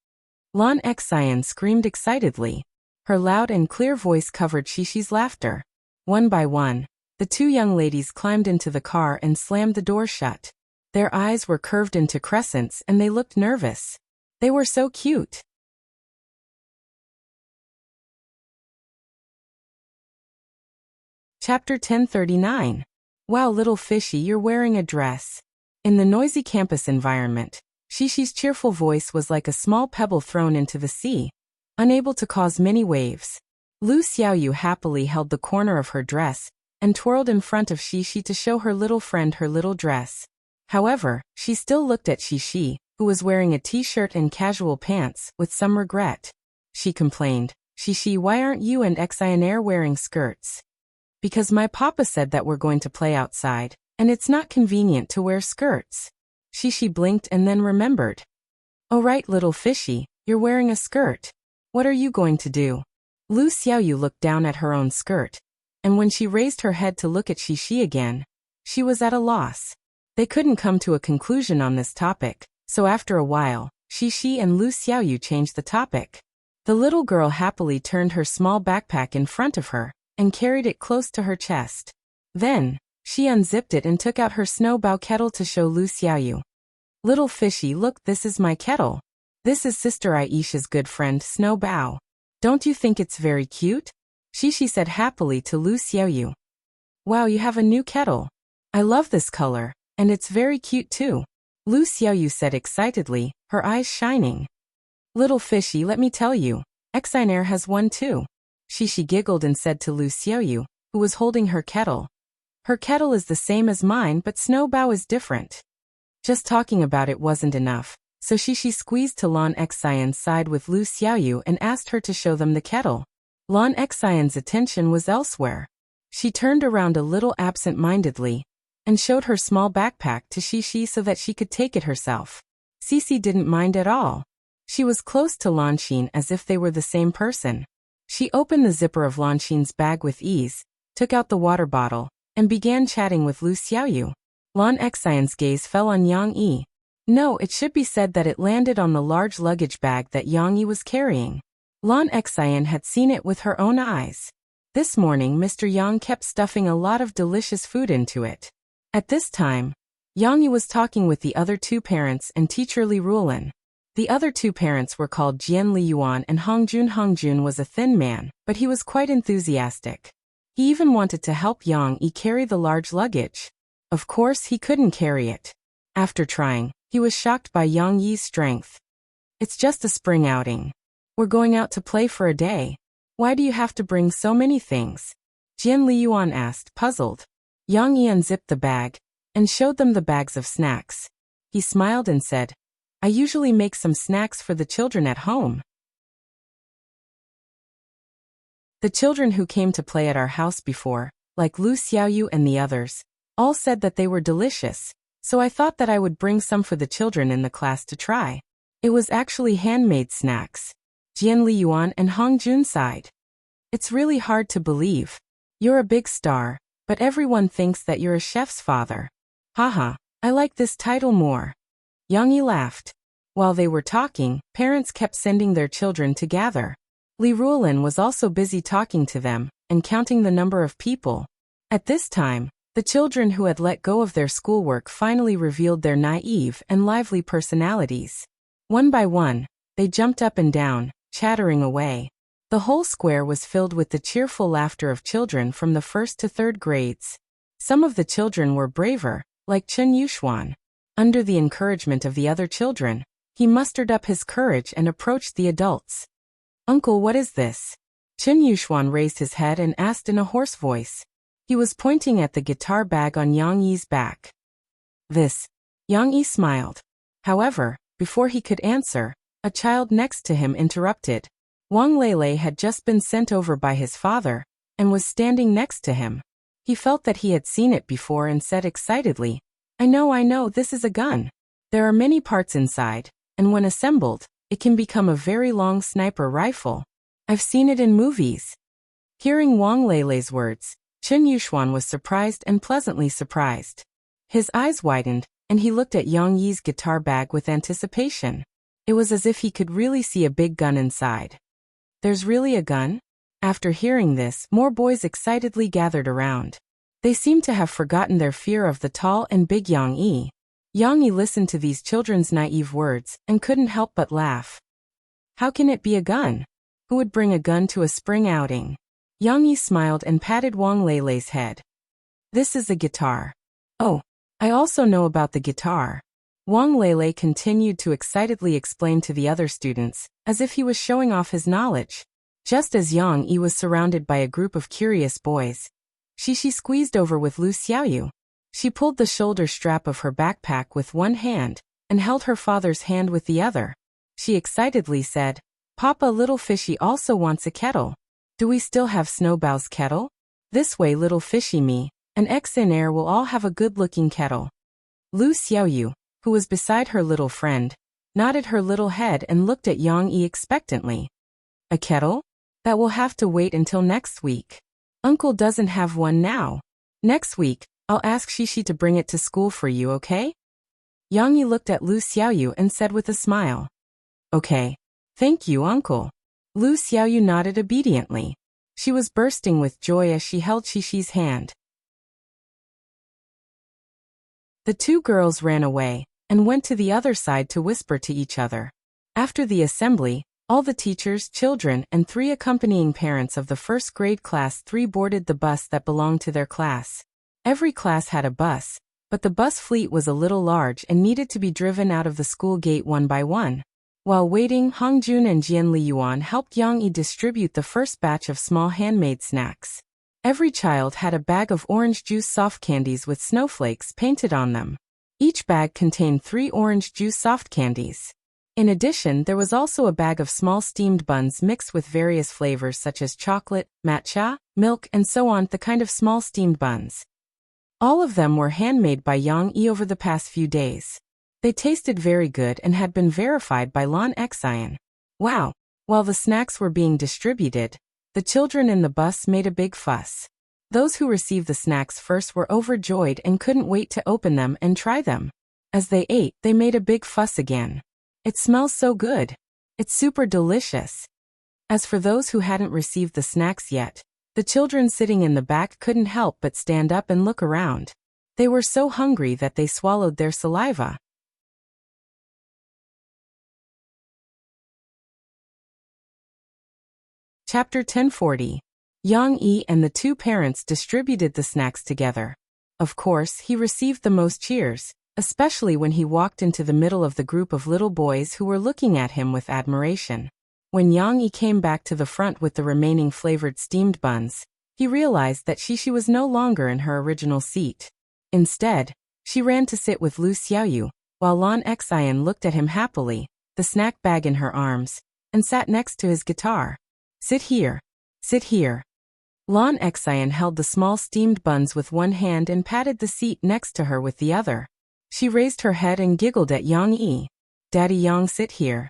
Lan Xian screamed excitedly. Her loud and clear voice covered Shishi's laughter. One by one, the 2 young ladies climbed into the car and slammed the door shut. Their eyes were curved into crescents and they looked nervous. They were so cute. Chapter 1039. Wow, little fishy, you're wearing a dress. In the noisy campus environment, Shishi's cheerful voice was like a small pebble thrown into the sea, unable to cause many waves. Lu Xiaoyu happily held the corner of her dress and twirled in front of Shishi to show her little friend her little dress. However, she still looked at Shishi, who was wearing a t-shirt and casual pants, with some regret. She complained, Shishi, why aren't you and Xianair wearing skirts? Because my papa said that we're going to play outside, and it's not convenient to wear skirts. Shishi blinked and then remembered. Oh right, little fishy, you're wearing a skirt. What are you going to do? Lu Xiaoyu looked down at her own skirt, and when she raised her head to look at Shishi again, she was at a loss. They couldn't come to a conclusion on this topic, so after a while, Shishi and Lu Xiaoyu changed the topic. The little girl happily turned her small backpack in front of her, and carried it close to her chest. Then, she unzipped it and took out her snow bao kettle to show Lu Xiaoyu. Little fishy, look, this is my kettle. This is Sister Aisha's good friend Snow Bao. Don't you think it's very cute? Shishi said happily to Lu Xiaoyu. Wow, you have a new kettle. I love this color, and it's very cute too. Lu Xiaoyu said excitedly, her eyes shining. Little fishy, let me tell you, Xianair has one too. Shishi giggled and said to Lu Xiaoyu, who was holding her kettle. Her kettle is the same as mine, but Snowbow is different. Just talking about it wasn't enough, so Shishi squeezed to Lan Xian's side with Lu Xiaoyu and asked her to show them the kettle. Lan Xian's attention was elsewhere. She turned around a little absent-mindedly and showed her small backpack to Shishi so that she could take it herself. Cici didn't mind at all. She was close to Lanxin as if they were the same person. She opened the zipper of Lanxin's bag with ease, took out the water bottle, and began chatting with Lu Xiaoyu. Lan Xian's gaze fell on Yang Yi. No, it should be said that it landed on the large luggage bag that Yang Yi was carrying. Lan Xian had seen it with her own eyes. This morning Mr. Yang kept stuffing a lot of delicious food into it. At this time, Yang Yi was talking with the other two parents and teacher Li Ruolin. The other two parents were called Jian Liyuan and Hongjun. Hongjun was a thin man, but he was quite enthusiastic. He even wanted to help Yang Yi carry the large luggage. Of course, he couldn't carry it. After trying, he was shocked by Yang Yi's strength. It's just a spring outing. We're going out to play for a day. Why do you have to bring so many things? Jian Liyuan asked, puzzled. Yang Yi unzipped the bag and showed them the bags of snacks. He smiled and said, I usually make some snacks for the children at home. The children who came to play at our house before, like Lu Xiaoyu and the others, all said that they were delicious, so I thought that I would bring some for the children in the class to try. It was actually handmade snacks. Jian Liyuan and Hongjun sighed. It's really hard to believe. You're a big star, but everyone thinks that you're a chef's father. Haha, I like this title more. Yang Yi laughed. While they were talking, parents kept sending their children to gather. Li Ruolin was also busy talking to them and counting the number of people. At this time, the children who had let go of their schoolwork finally revealed their naive and lively personalities. One by one, they jumped up and down, chattering away. The whole square was filled with the cheerful laughter of children from the first to third grades. Some of the children were braver, like Chen Yuxuan. Under the encouragement of the other children, he mustered up his courage and approached the adults. Uncle, what is this? Chen Yuxuan raised his head and asked in a hoarse voice. He was pointing at the guitar bag on Yang Yi's back. This. Yang Yi smiled. However, before he could answer, a child next to him interrupted. Wang Lele had just been sent over by his father, and was standing next to him. He felt that he had seen it before and said excitedly, I know, this is a gun. There are many parts inside, and when assembled, it can become a very long sniper rifle. I've seen it in movies. Hearing Wang Lele's words, Chen Yuxuan was surprised and pleasantly surprised. His eyes widened, and he looked at Yang Yi's guitar bag with anticipation. It was as if he could really see a big gun inside. There's really a gun? After hearing this, more boys excitedly gathered around. They seemed to have forgotten their fear of the tall and big Yang Yi. Yang Yi listened to these children's naive words and couldn't help but laugh. How can it be a gun? Who would bring a gun to a spring outing? Yang Yi smiled and patted Wang Lele's head. This is a guitar. Oh, I also know about the guitar. Wang Lele continued to excitedly explain to the other students, as if he was showing off his knowledge. Just as Yang Yi was surrounded by a group of curious boys, Shishi squeezed over with Lu Xiaoyu. She pulled the shoulder strap of her backpack with one hand, and held her father's hand with the other. She excitedly said, Papa, little fishy also wants a kettle. Do we still have Snowbow's kettle? This way, little fishy me and Air will all have a good-looking kettle. Lu Xiaoyu, who was beside her little friend, nodded her little head and looked at Yang Yi expectantly. A kettle? That will have to wait until next week. Uncle doesn't have one now. Next week, I'll ask Shishi to bring it to school for you, okay? Yang Yi looked at Lu Xiaoyu and said with a smile. Okay. Thank you, Uncle. Lu Xiaoyu nodded obediently. She was bursting with joy as she held Shishi's hand. The two girls ran away and went to the other side to whisper to each other. After the assembly, all the teachers, children, and 3 accompanying parents of the first grade class 3 boarded the bus that belonged to their class. Every class had a bus, but the bus fleet was a little large and needed to be driven out of the school gate one by one. While waiting, Hongjun and Jian Liyuan helped Yang Yi distribute the first batch of small handmade snacks. Every child had a bag of orange juice soft candies with snowflakes painted on them. Each bag contained 3 orange juice soft candies. In addition, there was also a bag of small steamed buns mixed with various flavors such as chocolate, matcha, milk, and so on, the kind of small steamed buns. All of them were handmade by Yang Yi over the past few days. They tasted very good and had been verified by Lan Xian. Wow! While the snacks were being distributed, the children in the bus made a big fuss. Those who received the snacks first were overjoyed and couldn't wait to open them and try them. As they ate, they made a big fuss again. It smells so good. It's super delicious. As for those who hadn't received the snacks yet, the children sitting in the back couldn't help but stand up and look around. They were so hungry that they swallowed their saliva. Chapter 1040. Yang Yi and the 2 parents distributed the snacks together. Of course, he received the most cheers, especially when he walked into the middle of the group of little boys who were looking at him with admiration. When Yang Yi came back to the front with the remaining flavored steamed buns, he realized that she was no longer in her original seat. Instead, she ran to sit with Lu Xiaoyu, while Lan Xian looked at him happily, the snack bag in her arms, and sat next to his guitar. Sit here. Sit here. Lan Xian held the small steamed buns with one hand and patted the seat next to her with the other. She raised her head and giggled at Yang Yi. Daddy Yang, sit here.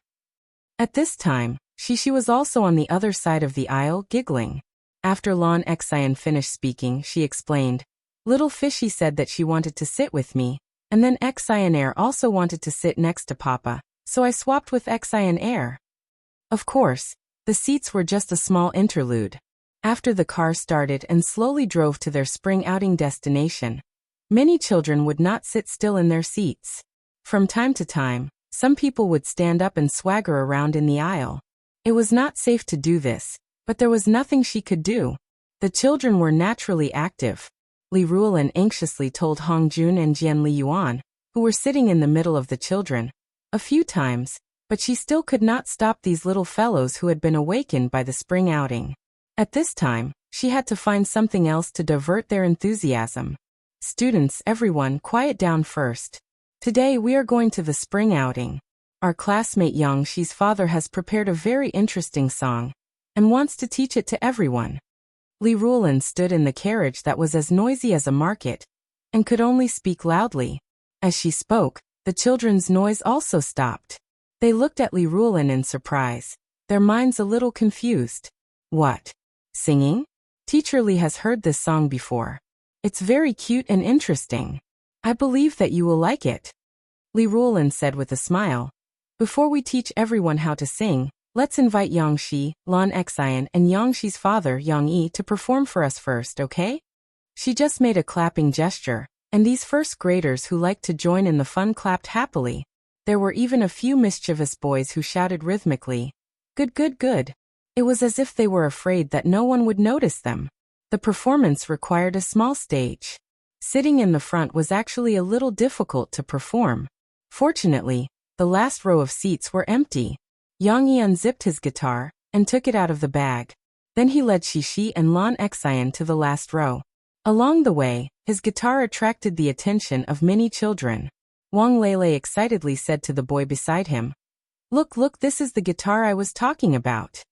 At this time, she was also on the other side of the aisle, giggling. After Lan Xian finished speaking, she explained, Little Fishy said that she wanted to sit with me, and then Xian Air also wanted to sit next to Papa, so I swapped with Xian Air. Of course, the seats were just a small interlude. After the car started and slowly drove to their spring outing destination, many children would not sit still in their seats. From time to time, some people would stand up and swagger around in the aisle. It was not safe to do this, but there was nothing she could do. The children were naturally active. Li Ruolin anxiously told Hong Jun and Jian Li Yuan, who were sitting in the middle of the children, a few times, but she still could not stop these little fellows who had been awakened by the spring outing. At this time, she had to find something else to divert their enthusiasm. Students, everyone, quiet down first. Today we are going to the spring outing. Our classmate Yang Shi's father has prepared a very interesting song, and wants to teach it to everyone. Li Ruolin stood in the carriage that was as noisy as a market, and could only speak loudly. As she spoke, the children's noise also stopped. They looked at Li Ruolin in surprise, their minds a little confused. What? Singing? Teacher Li has heard this song before. It's very cute and interesting. I believe that you will like it. Li Ruolin said with a smile. Before we teach everyone how to sing, let's invite Yang Shi, Lan Xian, and Yang Shi's father, Yang Yi, to perform for us first, okay? She just made a clapping gesture, and these first graders who liked to join in the fun clapped happily. There were even a few mischievous boys who shouted rhythmically, Good, good, good. It was as if they were afraid that no one would notice them. The performance required a small stage. Sitting in the front was actually a little difficult to perform. Fortunately, the last row of seats were empty. Yang Yi unzipped his guitar and took it out of the bag. Then he led Shi and Lan Xian to the last row. Along the way, his guitar attracted the attention of many children. Wang Lele excitedly said to the boy beside him, Look, look, this is the guitar I was talking about.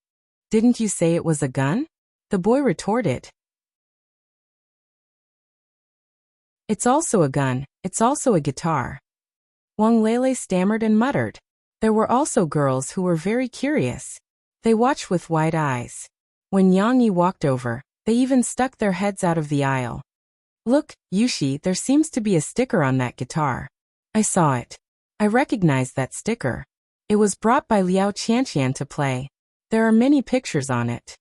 Didn't you say it was a gun? The boy retorted. It's also a gun, it's also a guitar. Wang Lele stammered and muttered. There were also girls who were very curious. They watched with wide eyes. When Yang Yi walked over, they even stuck their heads out of the aisle. Look, Yushi, there seems to be a sticker on that guitar. I saw it. I recognized that sticker. It was brought by Liao Qianqian to play. There are many pictures on it.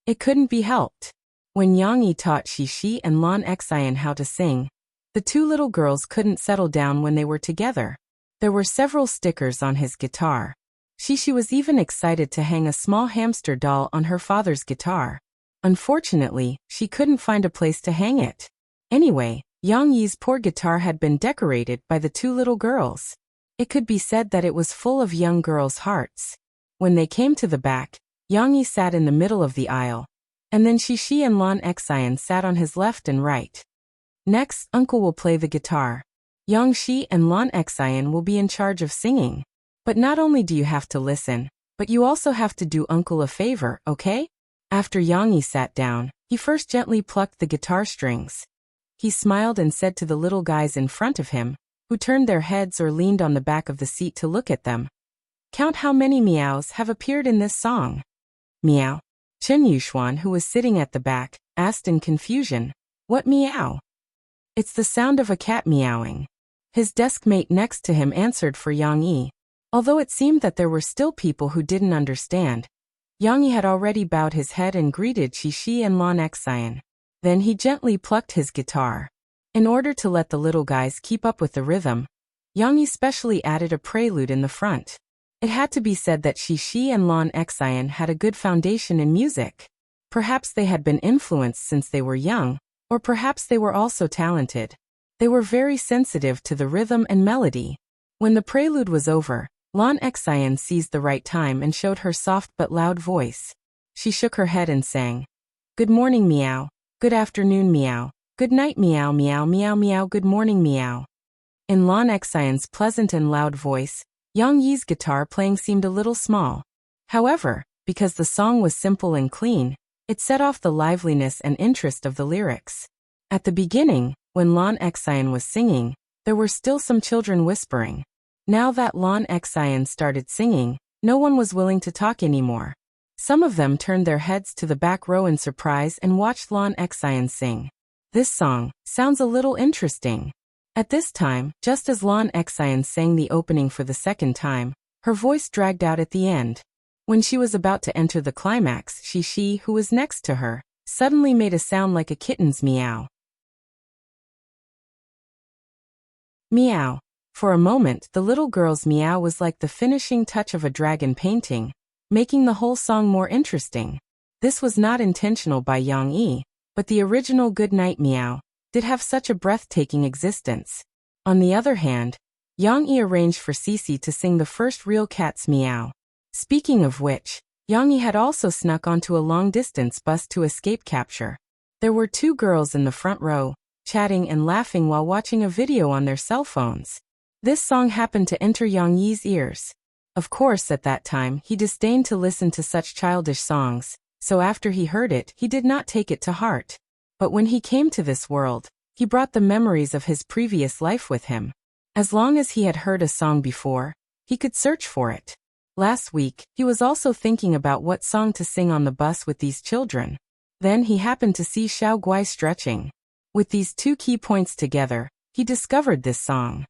It couldn't be helped. When Yang Yi taught Shi and Lan Xian how to sing, the 2 little girls couldn't settle down when they were together. There were several stickers on his guitar. Shi was even excited to hang a small hamster doll on her father's guitar. Unfortunately, she couldn't find a place to hang it. Anyway, Yang Yi's poor guitar had been decorated by the 2 little girls. It could be said that it was full of young girls' hearts. When they came to the back, Yang Yi sat in the middle of the aisle. and then Shishi and Lan Xian sat on his left and right. Next, Uncle will play the guitar. Yang Shi and Lan Xian will be in charge of singing. But not only do you have to listen, but you also have to do Uncle a favor, okay? After Yang Yi sat down, he first gently plucked the guitar strings. He smiled and said to the little guys in front of him, who turned their heads or leaned on the back of the seat to look at them. Count how many meows have appeared in this song. Meow. Chen Yuxuan, who was sitting at the back, asked in confusion, What meow? It's the sound of a cat meowing. His desk mate next to him answered for Yang Yi. Although it seemed that there were still people who didn't understand, Yang Yi had already bowed his head and greeted Shishi and Lan Xian. Then he gently plucked his guitar. In order to let the little guys keep up with the rhythm, Yang Yi specially added a prelude in the front. It had to be said that Shishi and Lan Xian had a good foundation in music. Perhaps they had been influenced since they were young, or perhaps they were also talented. They were very sensitive to the rhythm and melody. When the prelude was over, Lan Xian seized the right time and showed her soft but loud voice. She shook her head and sang, Good morning meow, good afternoon meow, good night meow meow meow meow, good morning meow. In Lan Xian's pleasant and loud voice, Yang Yi's guitar playing seemed a little small. However, because the song was simple and clean, it set off the liveliness and interest of the lyrics. At the beginning, when Lan Xian was singing, there were still some children whispering. Now that Lan Xian started singing, no one was willing to talk anymore. Some of them turned their heads to the back row in surprise and watched Lan Xian sing. This song sounds a little interesting. At this time, just as Lan Xian sang the opening for the second time, her voice dragged out at the end. When she was about to enter the climax, Shishi, who was next to her, suddenly made a sound like a kitten's meow. Meow. For a moment, the little girl's meow was like the finishing touch of a dragon painting, making the whole song more interesting. This was not intentional by Yang Yi, but the original Good Night Meow did have such a breathtaking existence. On the other hand, Yang Yi arranged for Cici to sing the first real cat's meow. Speaking of which, Yang Yi had also snuck onto a long-distance bus to escape capture. There were two girls in the front row, chatting and laughing while watching a video on their cell phones. This song happened to enter Yang Yi's ears. Of course, at that time, he disdained to listen to such childish songs, so after he heard it, he did not take it to heart. But when he came to this world, he brought the memories of his previous life with him. As long as he had heard a song before, he could search for it. Last week, he was also thinking about what song to sing on the bus with these children. Then he happened to see Xiao Guai stretching. With these two key points together, he discovered this song.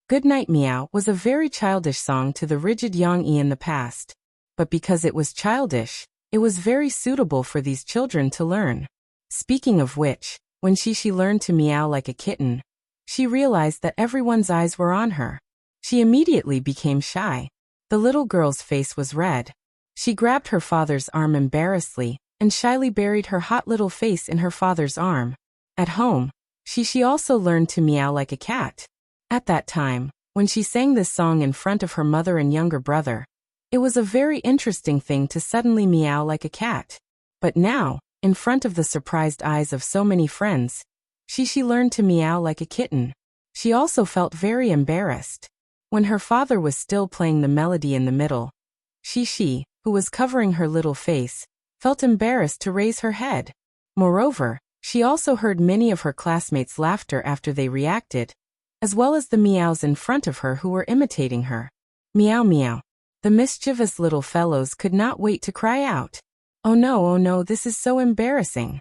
Good Night Meow was a very childish song to the rigid Yang Yi in the past. But because it was childish, it was very suitable for these children to learn. Speaking of which, when Shishi learned to meow like a kitten, she realized that everyone's eyes were on her. She immediately became shy. The little girl's face was red. She grabbed her father's arm embarrassedly and shyly buried her hot little face in her father's arm. At home, Shishi also learned to meow like a cat. At that time, when she sang this song in front of her mother and younger brother, it was a very interesting thing to suddenly meow like a cat. But now, in front of the surprised eyes of so many friends, Shishi learned to meow like a kitten. She also felt very embarrassed. When her father was still playing the melody in the middle, Shishi, who was covering her little face, felt embarrassed to raise her head. Moreover, she also heard many of her classmates' laughter after they reacted, as well as the meows in front of her who were imitating her. Meow meow. The mischievous little fellows could not wait to cry out. Oh no, this is so embarrassing.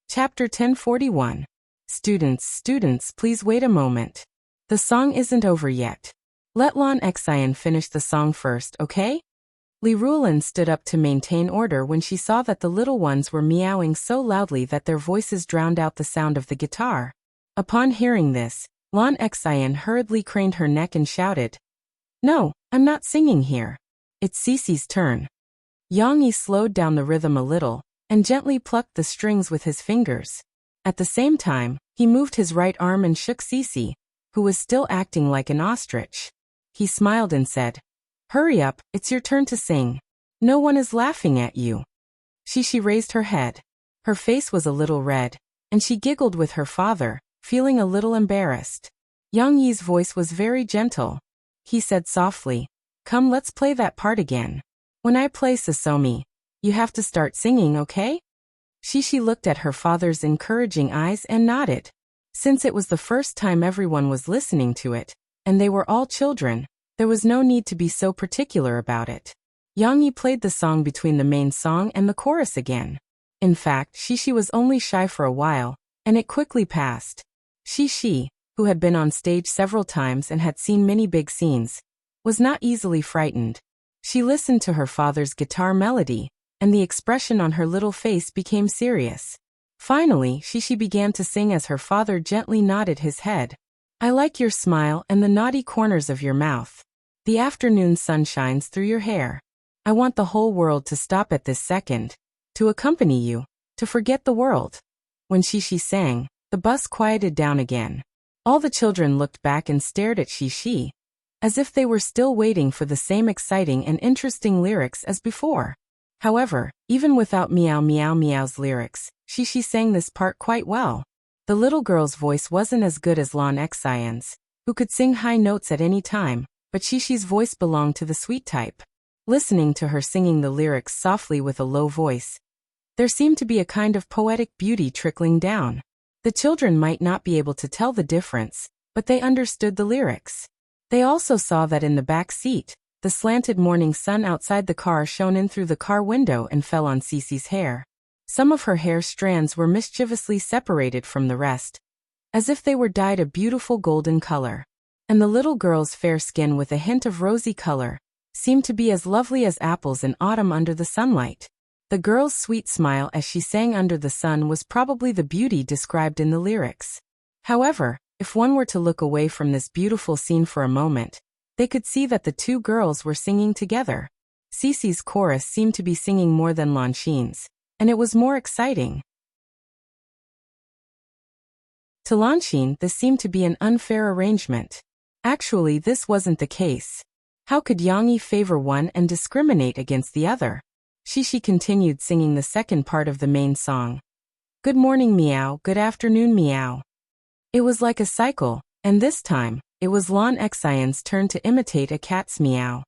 Chapter 1041. Students, please wait a moment. The song isn't over yet. Let Lan Xian finish the song first, okay? Li Rulin stood up to maintain order when she saw that the little ones were meowing so loudly that their voices drowned out the sound of the guitar. Upon hearing this, Lan Xian hurriedly craned her neck and shouted, No, I'm not singing here. It's Cici's turn. Yang Yi slowed down the rhythm a little, and gently plucked the strings with his fingers. At the same time, he moved his right arm and shook Cici, who was still acting like an ostrich. He smiled and said, Hurry up, it's your turn to sing. No one is laughing at you. Shishi raised her head. Her face was a little red, and she giggled with her father, feeling a little embarrassed. Yang Yi's voice was very gentle. He said softly, "Come, let's play that part again. When I play Sasomi, you have to start singing, okay?" Shishi looked at her father's encouraging eyes and nodded. Since it was the first time everyone was listening to it, and they were all children, there was no need to be so particular about it. Yang Yi played the song between the main song and the chorus again. In fact, Shishi was only shy for a while, and it quickly passed. Shishi, who had been on stage several times and had seen many big scenes, was not easily frightened. She listened to her father's guitar melody, and the expression on her little face became serious. Finally, Shishi began to sing as her father gently nodded his head. "I like your smile and the naughty corners of your mouth. The afternoon sun shines through your hair. I want the whole world to stop at this second, to accompany you, to forget the world." When Shishi sang, the bus quieted down again. All the children looked back and stared at Shishi, as if they were still waiting for the same exciting and interesting lyrics as before. However, even without Meow Meow Meow's lyrics, Shishi sang this part quite well. The little girl's voice wasn't as good as Lan Xian's, who could sing high notes at any time, but Shishi's voice belonged to the sweet type. Listening to her singing the lyrics softly with a low voice, there seemed to be a kind of poetic beauty trickling down. The children might not be able to tell the difference, but they understood the lyrics. They also saw that in the back seat, the slanted morning sun outside the car shone in through the car window and fell on Cece's hair. Some of her hair strands were mischievously separated from the rest, as if they were dyed a beautiful golden color. And the little girl's fair skin with a hint of rosy color seemed to be as lovely as apples in autumn under the sunlight. The girl's sweet smile as she sang under the sun was probably the beauty described in the lyrics. However, if one were to look away from this beautiful scene for a moment, they could see that the two girls were singing together. Cece's chorus seemed to be singing more than Lanxin's, and it was more exciting. To Lanxin, this seemed to be an unfair arrangement. Actually, this wasn't the case. How could Yang Yi favor one and discriminate against the other? Shishi continued singing the second part of the main song. "Good morning, meow, good afternoon, meow." It was like a cycle, and this time, it was Lan Xian's turn to imitate a cat's meow.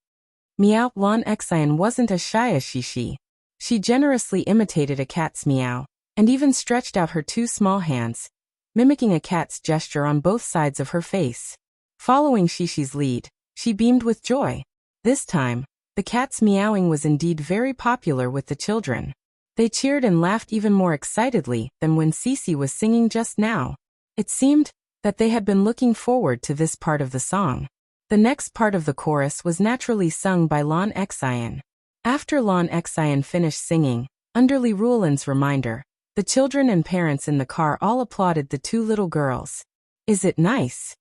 Meow. Lan Xian wasn't as shy as Shishi. She generously imitated a cat's meow, and even stretched out her two small hands, mimicking a cat's gesture on both sides of her face. Following Shishi's lead, she beamed with joy. This time, the cat's meowing was indeed very popular with the children. They cheered and laughed even more excitedly than when Cece was singing just now. It seemed that they had been looking forward to this part of the song. The next part of the chorus was naturally sung by Lan Xian. After Lan Xian finished singing, under Li Ruolan's reminder, the children and parents in the car all applauded the two little girls. "Is it nice?"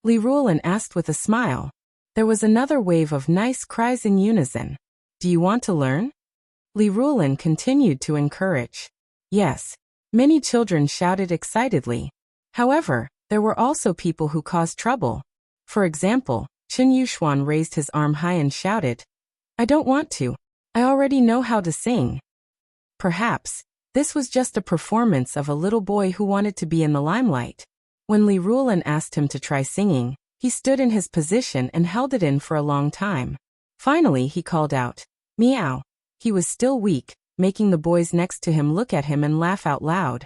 Li Ruolan asked with a smile. There was another wave of nice cries in unison. "Do you want to learn?" Li Ruolan continued to encourage. Yes. Many children shouted excitedly. However, there were also people who caused trouble. For example, Chen Yuxuan raised his arm high and shouted, "I don't want to. I already know how to sing." Perhaps, this was just a performance of a little boy who wanted to be in the limelight. When Li Ruolan asked him to try singing, he stood in his position and held it in for a long time. Finally, he called out, "Meow." He was still weak, making the boys next to him look at him and laugh out loud.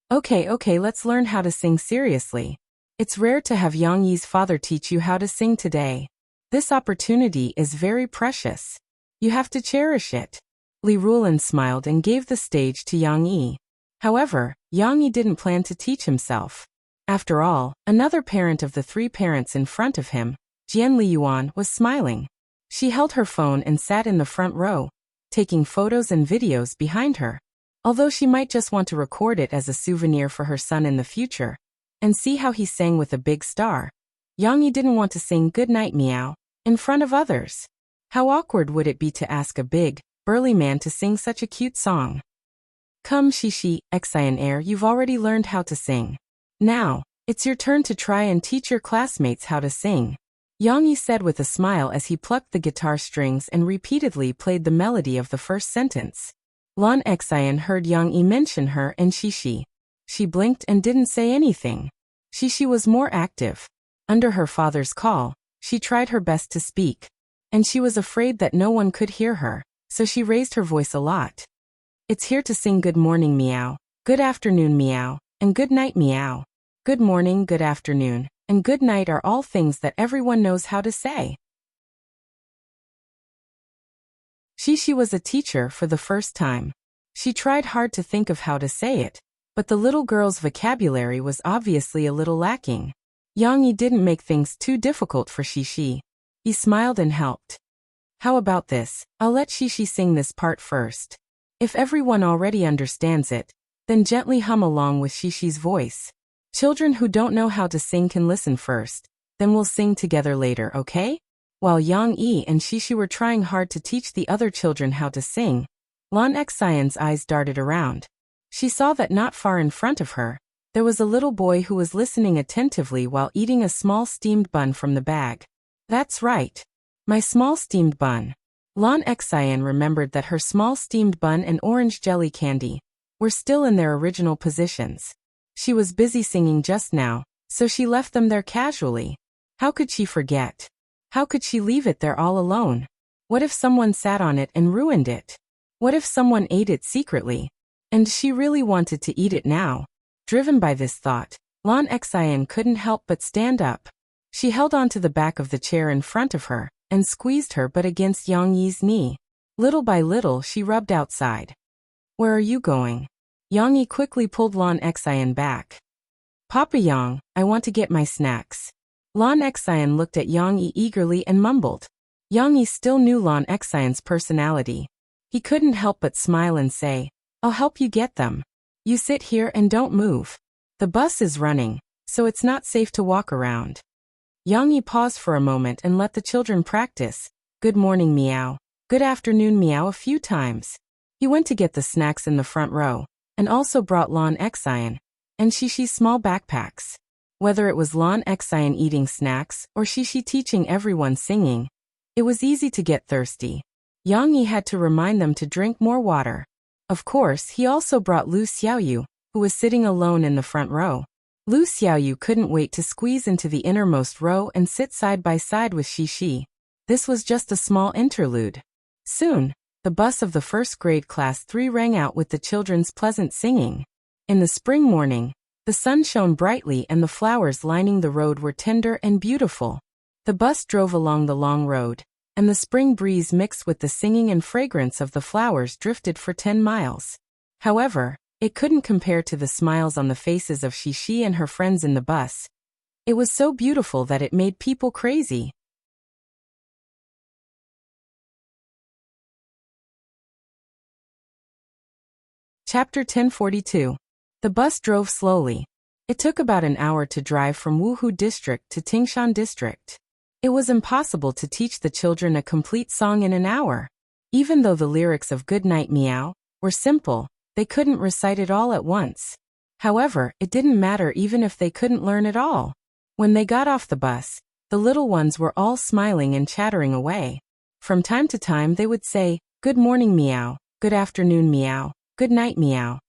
Okay, let's learn how to sing seriously. It's rare to have Yang Yi's father teach you how to sing today. This opportunity is very precious. You have to cherish it." Li Ruolan smiled and gave the stage to Yang Yi. However, Yang Yi didn't plan to teach himself. After all, another parent of the three parents in front of him, Jian Liyuan, was smiling. She held her phone and sat in the front row, taking photos and videos behind her. Although she might just want to record it as a souvenir for her son in the future, and see how he sang with a big star, Yang Yi didn't want to sing "Good Night Meow" in front of others. How awkward would it be to ask a big, burly man to sing such a cute song? "Come, Shishi, Xian, you've already learned how to sing. Now, it's your turn to try and teach your classmates how to sing." Yang Yi said with a smile as he plucked the guitar strings and repeatedly played the melody of the first sentence. Lan Xian heard Yang Yi mention her and Shishi. She blinked and didn't say anything. Shishi was more active. Under her father's call, she tried her best to speak. And she was afraid that no one could hear her, so she raised her voice a lot. It's here to sing good morning meow, good afternoon meow, and good night meow. Good morning, good afternoon, and good night are all things that everyone knows how to say. Shishi was a teacher for the first time. She tried hard to think of how to say it, but the little girl's vocabulary was obviously a little lacking. Yang Yi didn't make things too difficult for Shishi. He smiled and helped. How about this? I'll let Shishi sing this part first. If everyone already understands it, then gently hum along with Shishi's voice. Children who don't know how to sing can listen first, then we'll sing together later, okay? While Yang Yi and Shishi were trying hard to teach the other children how to sing, Lan Xian's eyes darted around. She saw that not far in front of her, there was a little boy who was listening attentively while eating a small steamed bun from the bag. That's right. My small steamed bun. Lan Xian remembered that her small steamed bun and orange jelly candy were still in their original positions. She was busy singing just now, so she left them there casually. How could she forget? How could she leave it there all alone? What if someone sat on it and ruined it? What if someone ate it secretly? And she really wanted to eat it now. Driven by this thought, Lan Xian couldn't help but stand up. She held onto the back of the chair in front of her and squeezed her butt against Yang Yi's knee. Little by little she rubbed outside. Where are you going? Yang Yi quickly pulled Lan Xian back. Papa Yang, I want to get my snacks. Lan Xian looked at Yang Yi eagerly and mumbled. Yang Yi still knew Lan Xian's personality. He couldn't help but smile and say, I'll help you get them. You sit here and don't move. The bus is running, so it's not safe to walk around. Yang Yi paused for a moment and let the children practice. Good morning meow, good afternoon meow a few times. He went to get the snacks in the front row, and also brought Lan Xian and Shishi's small backpacks. Whether it was Lan Xian eating snacks or Shishi teaching everyone singing, it was easy to get thirsty. Yang Yi had to remind them to drink more water. Of course, he also brought Lu Xiaoyu, who was sitting alone in the front row. Lu Xiaoyu couldn't wait to squeeze into the innermost row and sit side by side with Shishi. This was just a small interlude. Soon, the bus of the first grade class 3 rang out with the children's pleasant singing. In the spring morning, the sun shone brightly and the flowers lining the road were tender and beautiful. The bus drove along the long road, and the spring breeze mixed with the singing and fragrance of the flowers drifted for 10 miles. However, it couldn't compare to the smiles on the faces of Shishi and her friends in the bus. It was so beautiful that it made people crazy. Chapter 1042. The bus drove slowly. It took about an hour to drive from Wuhu District to Tingshan District. It was impossible to teach the children a complete song in an hour. Even though the lyrics of Good Night Meow were simple, they couldn't recite it all at once. However, it didn't matter even if they couldn't learn it all. When they got off the bus, the little ones were all smiling and chattering away. From time to time they would say, Good morning meow, good afternoon meow, good night meow.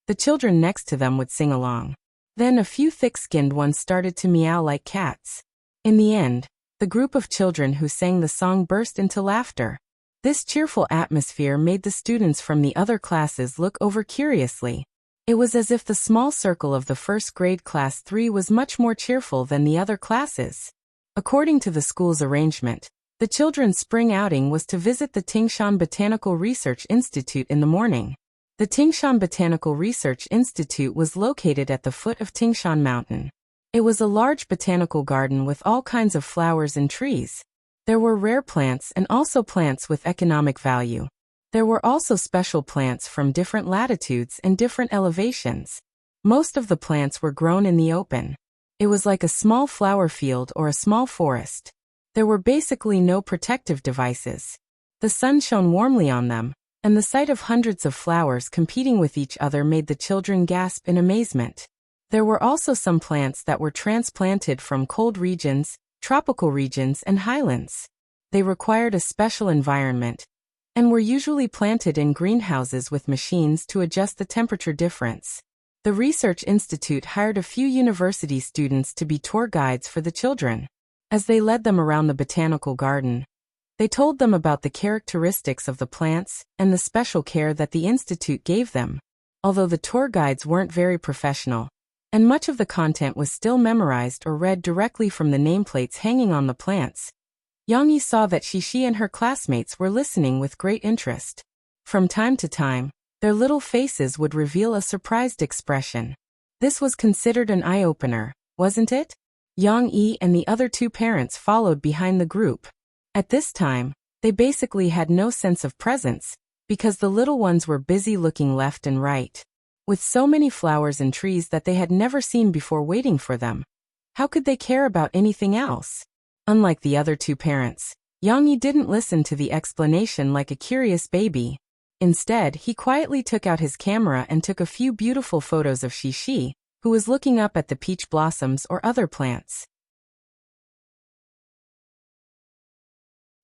The children next to them would sing along. Then a few thick-skinned ones started to meow like cats. In the end, the group of children who sang the song burst into laughter. This cheerful atmosphere made the students from the other classes look over curiously. It was as if the small circle of the first grade class 3 was much more cheerful than the other classes. According to the school's arrangement, the children's spring outing was to visit the Tingshan Botanical Research Institute in the morning. The Tingshan Botanical Research Institute was located at the foot of Tingshan Mountain. It was a large botanical garden with all kinds of flowers and trees. There were rare plants and also plants with economic value. There were also special plants from different latitudes and different elevations. Most of the plants were grown in the open. It was like a small flower field or a small forest. There were basically no protective devices. The sun shone warmly on them, and the sight of hundreds of flowers competing with each other made the children gasp in amazement. There were also some plants that were transplanted from cold regions, tropical regions and highlands. They required a special environment and were usually planted in greenhouses with machines to adjust the temperature difference. The Research Institute hired a few university students to be tour guides for the children. As they led them around the botanical garden, they told them about the characteristics of the plants and the special care that the institute gave them. Although the tour guides weren't very professional, and much of the content was still memorized or read directly from the nameplates hanging on the plants, Yang-yi saw that Shishi and her classmates were listening with great interest. From time to time, their little faces would reveal a surprised expression. This was considered an eye-opener, wasn't it? Yang-yi and the other two parents followed behind the group. At this time, they basically had no sense of presence, because the little ones were busy looking left and right, with so many flowers and trees that they had never seen before waiting for them. How could they care about anything else? Unlike the other two parents, Yang-yi didn't listen to the explanation like a curious baby. Instead, he quietly took out his camera and took a few beautiful photos of Shishi, who was looking up at the peach blossoms or other plants.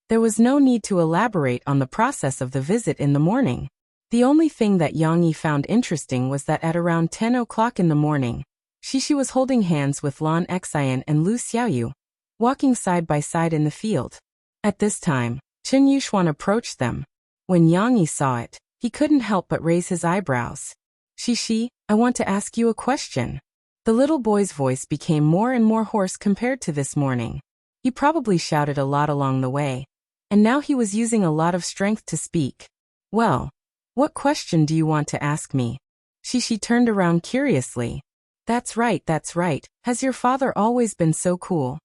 There was no need to elaborate on the process of the visit in the morning. The only thing that Yang-yi found interesting was that at around 10 o'clock in the morning, Shishi was holding hands with Lan Xian and Lu Xiaoyu, walking side by side in the field. At this time, Chen Yuxuan approached them. When Yang-yi saw it, he couldn't help but raise his eyebrows. Shishi, I want to ask you a question. The little boy's voice became more and more hoarse compared to this morning. He probably shouted a lot along the way, and now he was using a lot of strength to speak. Well, what question do you want to ask me? Shishi turned around curiously. That's right. Has your father always been so cool?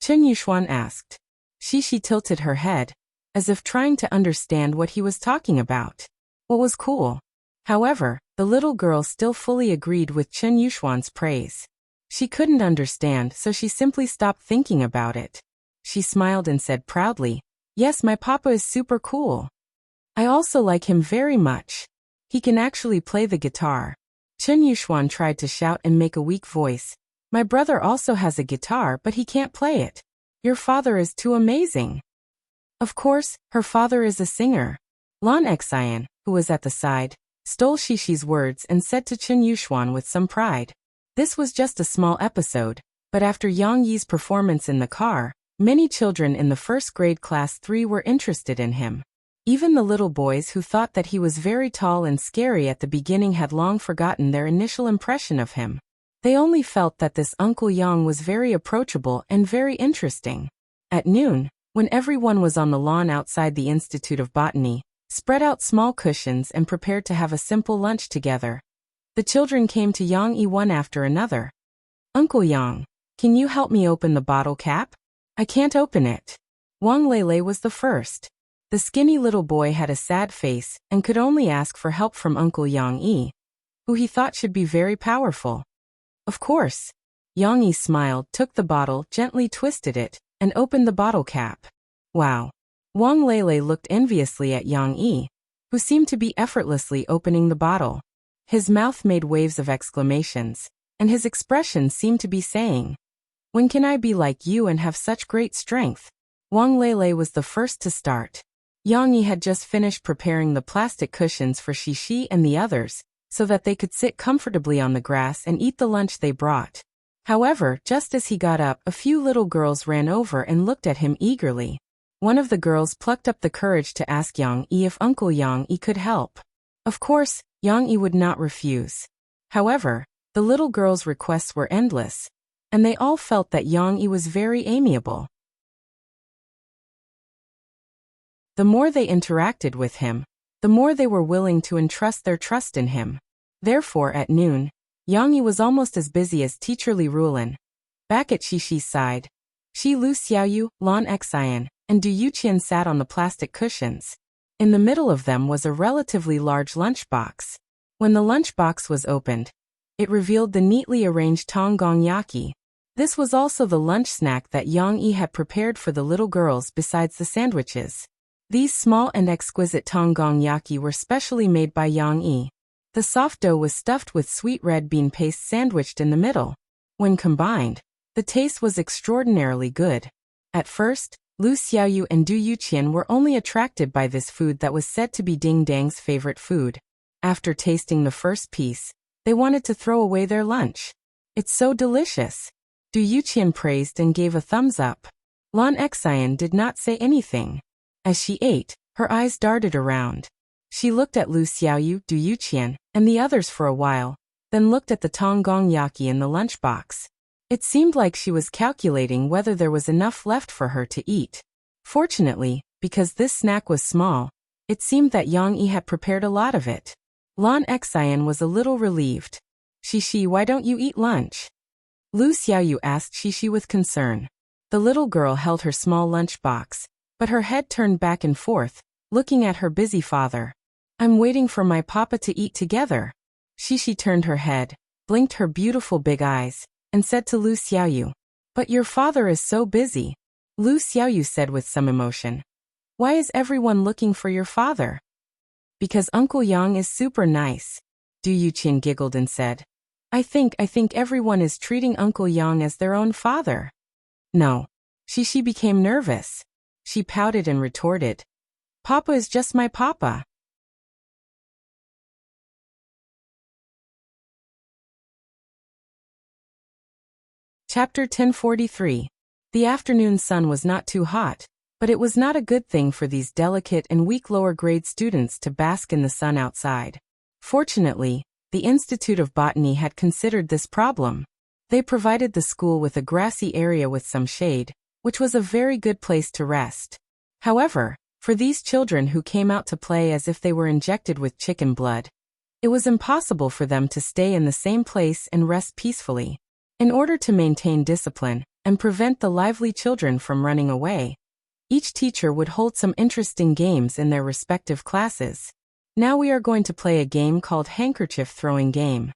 Chen Yuxuan asked. Shishi tilted her head, as if trying to understand what he was talking about. What was cool? However, the little girl still fully agreed with Chen Yuxuan's praise. She couldn't understand, so she simply stopped thinking about it. She smiled and said proudly, Yes, my papa is super cool. I also like him very much. He can actually play the guitar. Chen Yuxuan tried to shout and make a weak voice. My brother also has a guitar, but he can't play it. Your father is too amazing. Of course, her father is a singer. Lan Xian, who was at the side, stole Shishi's words and said to Chen Yuxuan with some pride. This was just a small episode, but after Yang-yi's performance in the car, many children in the first grade class 3 were interested in him. Even the little boys who thought that he was very tall and scary at the beginning had long forgotten their initial impression of him. They only felt that this Uncle Yang was very approachable and very interesting. At noon, when everyone was on the lawn outside the Institute of Botany, spread out small cushions and prepared to have a simple lunch together, the children came to Yang-yi one after another. Uncle Yang, can you help me open the bottle cap? I can't open it. Wang Lele was the first. The skinny little boy had a sad face and could only ask for help from Uncle Yang-yi, who he thought should be very powerful. Of course. Yang-yi smiled, took the bottle, gently twisted it, and opened the bottle cap. Wow. Wang Lele looked enviously at Yang-yi, who seemed to be effortlessly opening the bottle. His mouth made waves of exclamations, and his expression seemed to be saying, When can I be like you and have such great strength? Wang Lele was the first to start. Yang-yi had just finished preparing the plastic cushions for Shishi and the others, so that they could sit comfortably on the grass and eat the lunch they brought. However, just as he got up, a few little girls ran over and looked at him eagerly. One of the girls plucked up the courage to ask Yang-yi if Uncle Yang-yi could help. Of course, Yang-yi would not refuse. However, the little girls' requests were endless, and they all felt that Yang-yi was very amiable. The more they interacted with him, the more they were willing to entrust their trust in him. Therefore, at noon, Yang-yi was almost as busy as teacher Li Rulin. Back at Shishi's side, Lu Xiaoyu, Lan Xian, and Du Yuqian sat on the plastic cushions. In the middle of them was a relatively large lunchbox. When the lunchbox was opened, it revealed the neatly arranged tonggong-yaki. This was also the lunch snack that Yang-yi had prepared for the little girls besides the sandwiches. These small and exquisite tonggong-yaki were specially made by Yang-yi. The soft dough was stuffed with sweet red bean paste sandwiched in the middle. When combined, The taste was extraordinarily good. At first, Lu Xiaoyu and Du Yuqian were only attracted by this food that was said to be Ding Dang's favorite food. After tasting the first piece, they wanted to throw away their lunch. It's so delicious. Du Yuqian praised and gave a thumbs up. Lan Xian did not say anything. As she ate, her eyes darted around. She looked at Lu Xiaoyu, Du Yuqian, and the others for a while, then looked at the Tonggong Yaki in the lunchbox. It seemed like she was calculating whether there was enough left for her to eat. Fortunately, because this snack was small, it seemed that Yang Yi had prepared a lot of it. Lan Xian was a little relieved. Shishi, why don't you eat lunch? Lu Xiaoyu asked Shishi with concern. The little girl held her small lunchbox, but her head turned back and forth, looking at her busy father. I'm waiting for my papa to eat together. Shishi turned her head, blinked her beautiful big eyes, and said to Lu Xiaoyu, "But your father is so busy." Lu Xiaoyu said with some emotion. "Why is everyone looking for your father?" "Because Uncle Yang is super nice." Du Yuqian giggled and said, I think everyone is treating Uncle Yang as their own father." No. Shishi became nervous. She pouted and retorted, "Papa is just my papa." Chapter 1043. The afternoon sun was not too hot, but it was not a good thing for these delicate and weak lower-grade students to bask in the sun outside. Fortunately, the Institute of Botany had considered this problem. They provided the school with a grassy area with some shade, which was a very good place to rest. However, for these children who came out to play as if they were injected with chicken blood, it was impossible for them to stay in the same place and rest peacefully. In order to maintain discipline and prevent the lively children from running away, each teacher would hold some interesting games in their respective classes. Now we are going to play a game called handkerchief throwing game.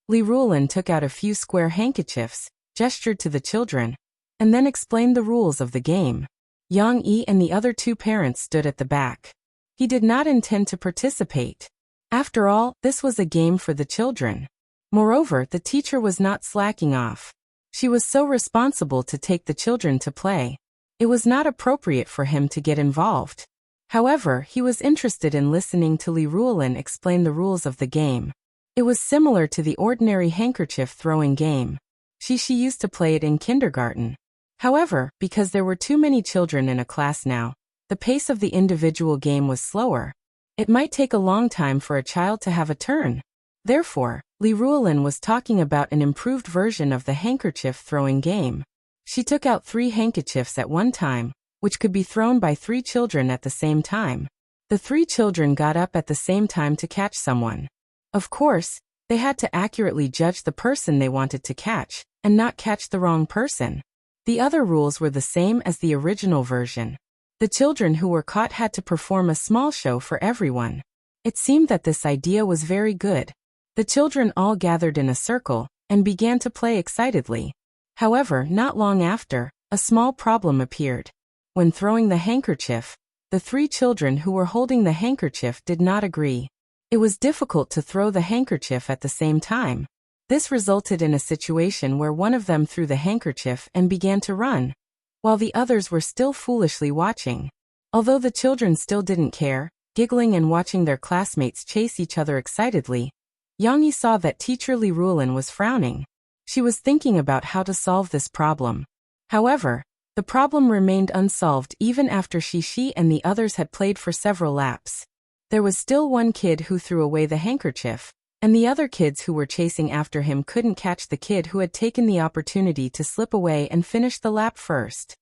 Li Ruolin took out a few square handkerchiefs, gestured to the children, and then explained the rules of the game. Yang Yi and the other two parents stood at the back. He did not intend to participate. After all, this was a game for the children. Moreover, the teacher was not slacking off. She was so responsible to take the children to play. It was not appropriate for him to get involved. However, he was interested in listening to Li Ruolin explain the rules of the game. It was similar to the ordinary handkerchief throwing game. She used to play it in kindergarten. However, because there were too many children in a class now, the pace of the individual game was slower. It might take a long time for a child to have a turn. Therefore, Li Ruolin was talking about an improved version of the handkerchief throwing game. She took out 3 handkerchiefs at one time, which could be thrown by 3 children at the same time. The 3 children got up at the same time to catch someone. Of course, they had to accurately judge the person they wanted to catch, and not catch the wrong person. The other rules were the same as the original version. The children who were caught had to perform a small show for everyone. It seemed that this idea was very good. The children all gathered in a circle, and began to play excitedly. However, not long after, a small problem appeared. When throwing the handkerchief, the 3 children who were holding the handkerchief did not agree. It was difficult to throw the handkerchief at the same time. This resulted in a situation where one of them threw the handkerchief and began to run, while the others were still foolishly watching. Although the children still didn't care, giggling and watching their classmates chase each other excitedly, Yang Yi saw that teacher Li Ruolin was frowning. She was thinking about how to solve this problem. However, the problem remained unsolved even after Shishi and the others had played for several laps. There was still one kid who threw away the handkerchief, and the other kids who were chasing after him couldn't catch the kid who had taken the opportunity to slip away and finish the lap first.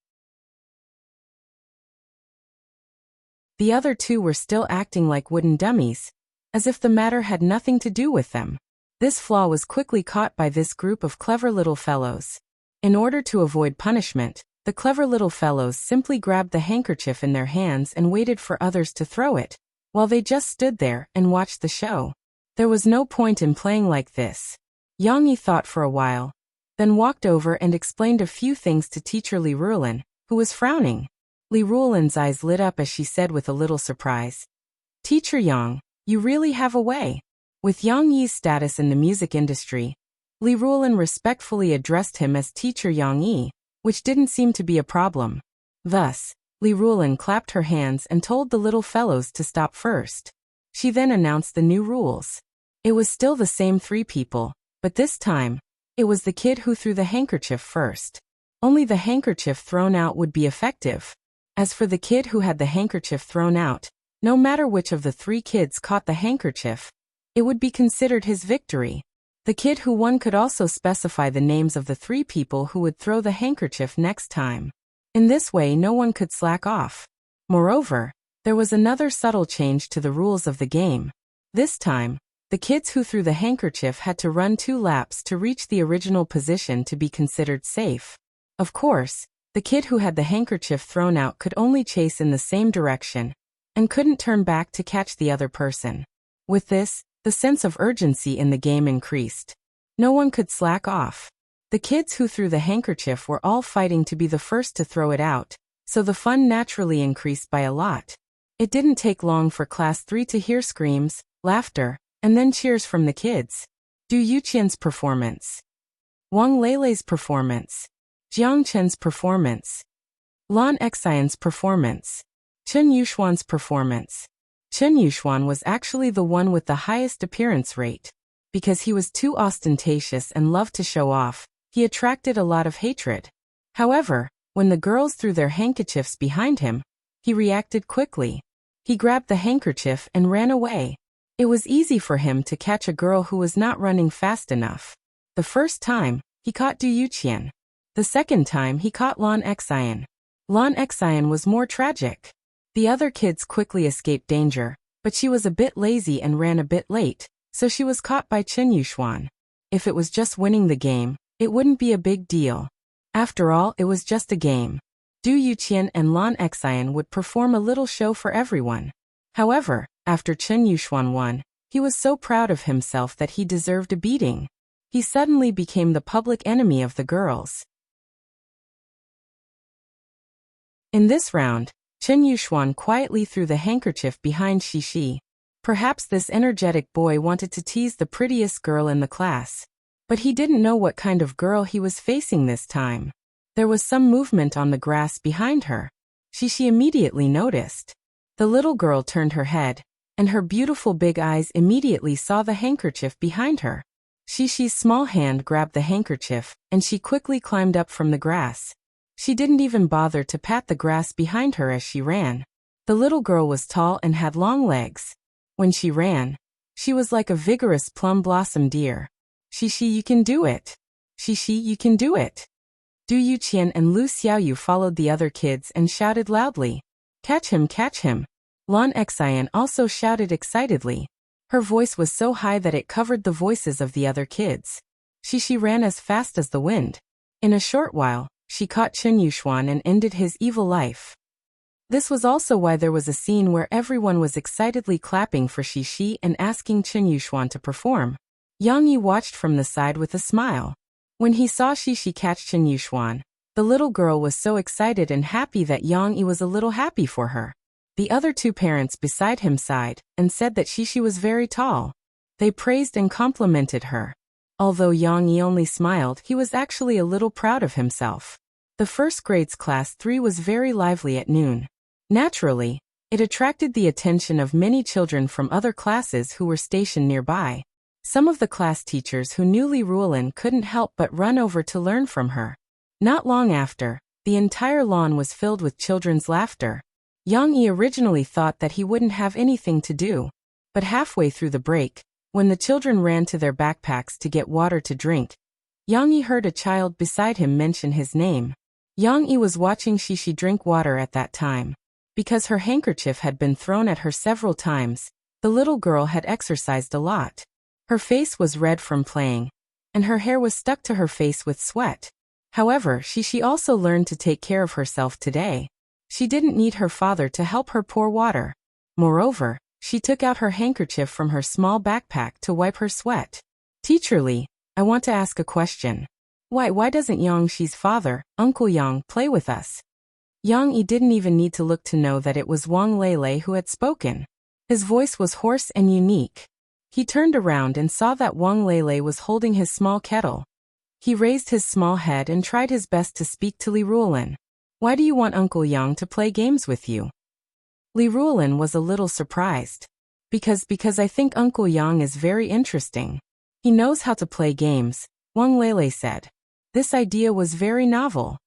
The other 2 were still acting like wooden dummies, as if the matter had nothing to do with them. This flaw was quickly caught by this group of clever little fellows. In order to avoid punishment, the clever little fellows simply grabbed the handkerchief in their hands and waited for others to throw it, while they just stood there and watched the show. There was no point in playing like this. Yang Yi thought for a while, then walked over and explained a few things to teacher Li Ruolin, who was frowning. Li Ruolin's eyes lit up as she said with a little surprise, "Teacher Yang, you really have a way." With Yang Yi's status in the music industry, Li Ruolin respectfully addressed him as Teacher Yang Yi, which didn't seem to be a problem. Thus, Li Ruolin clapped her hands and told the little fellows to stop first. She then announced the new rules. It was still the same 3 people, but this time, it was the kid who threw the handkerchief first. Only the handkerchief thrown out would be effective. As for the kid who had the handkerchief thrown out, no matter which of the 3 kids caught the handkerchief, it would be considered his victory. The kid who won could also specify the names of the 3 people who would throw the handkerchief next time. In this way, no one could slack off. Moreover, there was another subtle change to the rules of the game. This time, the kids who threw the handkerchief had to run 2 laps to reach the original position to be considered safe. Of course, the kid who had the handkerchief thrown out could only chase in the same direction and couldn't turn back to catch the other person. With this, the sense of urgency in the game increased. No one could slack off. The kids who threw the handkerchief were all fighting to be the first to throw it out, so the fun naturally increased by a lot. It didn't take long for Class 3 to hear screams, laughter, and then cheers from the kids. Du Yuqian's performance. Wang Leilei's performance. Jiang Chen's performance. Lan Xian's performance. Chen Yuxuan's performance. Chen Yuxuan was actually the one with the highest appearance rate. Because he was too ostentatious and loved to show off, he attracted a lot of hatred. However, when the girls threw their handkerchiefs behind him, he reacted quickly. He grabbed the handkerchief and ran away. It was easy for him to catch a girl who was not running fast enough. The first time, he caught Du Yuqian. The second time he caught Lan Xian. Lan Xian was more tragic. The other kids quickly escaped danger, but she was a bit lazy and ran a bit late, so she was caught by Chen Yuxuan. If it was just winning the game, it wouldn't be a big deal. After all, it was just a game. Du Yuqian and Lan Xian would perform a little show for everyone. However, after Chen Yuxuan won, he was so proud of himself that he deserved a beating. He suddenly became the public enemy of the girls. In this round, Chen Yuxuan quietly threw the handkerchief behind Xixi. Perhaps this energetic boy wanted to tease the prettiest girl in the class. But he didn't know what kind of girl he was facing this time. There was some movement on the grass behind her. Xixi immediately noticed. The little girl turned her head, and her beautiful big eyes immediately saw the handkerchief behind her. Xixi's small hand grabbed the handkerchief, and she quickly climbed up from the grass. She didn't even bother to pat the grass behind her as she ran. The little girl was tall and had long legs. When she ran, she was like a vigorous plum blossom deer. Xixi, you can do it. Xixi, you can do it. Du Yuqian and Lu Xiaoyu followed the other kids and shouted loudly, "Catch him, catch him." Lan Xian also shouted excitedly. Her voice was so high that it covered the voices of the other kids. Xixi ran as fast as the wind. In a short while, she caught Chen Yuxuan and ended his evil life. This was also why there was a scene where everyone was excitedly clapping for Xixi and asking Chen Yuxuan to perform. Yang Yi watched from the side with a smile. When he saw Xixi catch Chen Yuxuan, the little girl was so excited and happy that Yang Yi was a little happy for her. The other 2 parents beside him sighed and said that Xixi was very tall. They praised and complimented her. Although Yang Yi only smiled, he was actually a little proud of himself. The first grade's class 3 was very lively at noon. Naturally, it attracted the attention of many children from other classes who were stationed nearby. Some of the class teachers who knew Li Ruolin couldn't help but run over to learn from her. Not long after, the entire lawn was filled with children's laughter. Yang Yi originally thought that he wouldn't have anything to do, but halfway through the break, when the children ran to their backpacks to get water to drink, Yang Yi heard a child beside him mention his name. Yang Yi was watching Xixi drink water at that time. Because her handkerchief had been thrown at her several times, the little girl had exercised a lot. Her face was red from playing, and her hair was stuck to her face with sweat. However, Xixi also learned to take care of herself today. She didn't need her father to help her pour water. Moreover, she took out her handkerchief from her small backpack to wipe her sweat. "Teacher Li, I want to ask a question. Why doesn't Yang Xi's father, Uncle Yang, play with us?" Yang Yi didn't even need to look to know that it was Wang Leilei who had spoken. His voice was hoarse and unique. He turned around and saw that Wang Lele was holding his small kettle. He raised his small head and tried his best to speak to Li Ruolin. Why do you want Uncle Yang to play games with you? Li Ruolin was a little surprised. Because I think Uncle Yang is very interesting. He knows how to play games, Wang Lele said. This idea was very novel.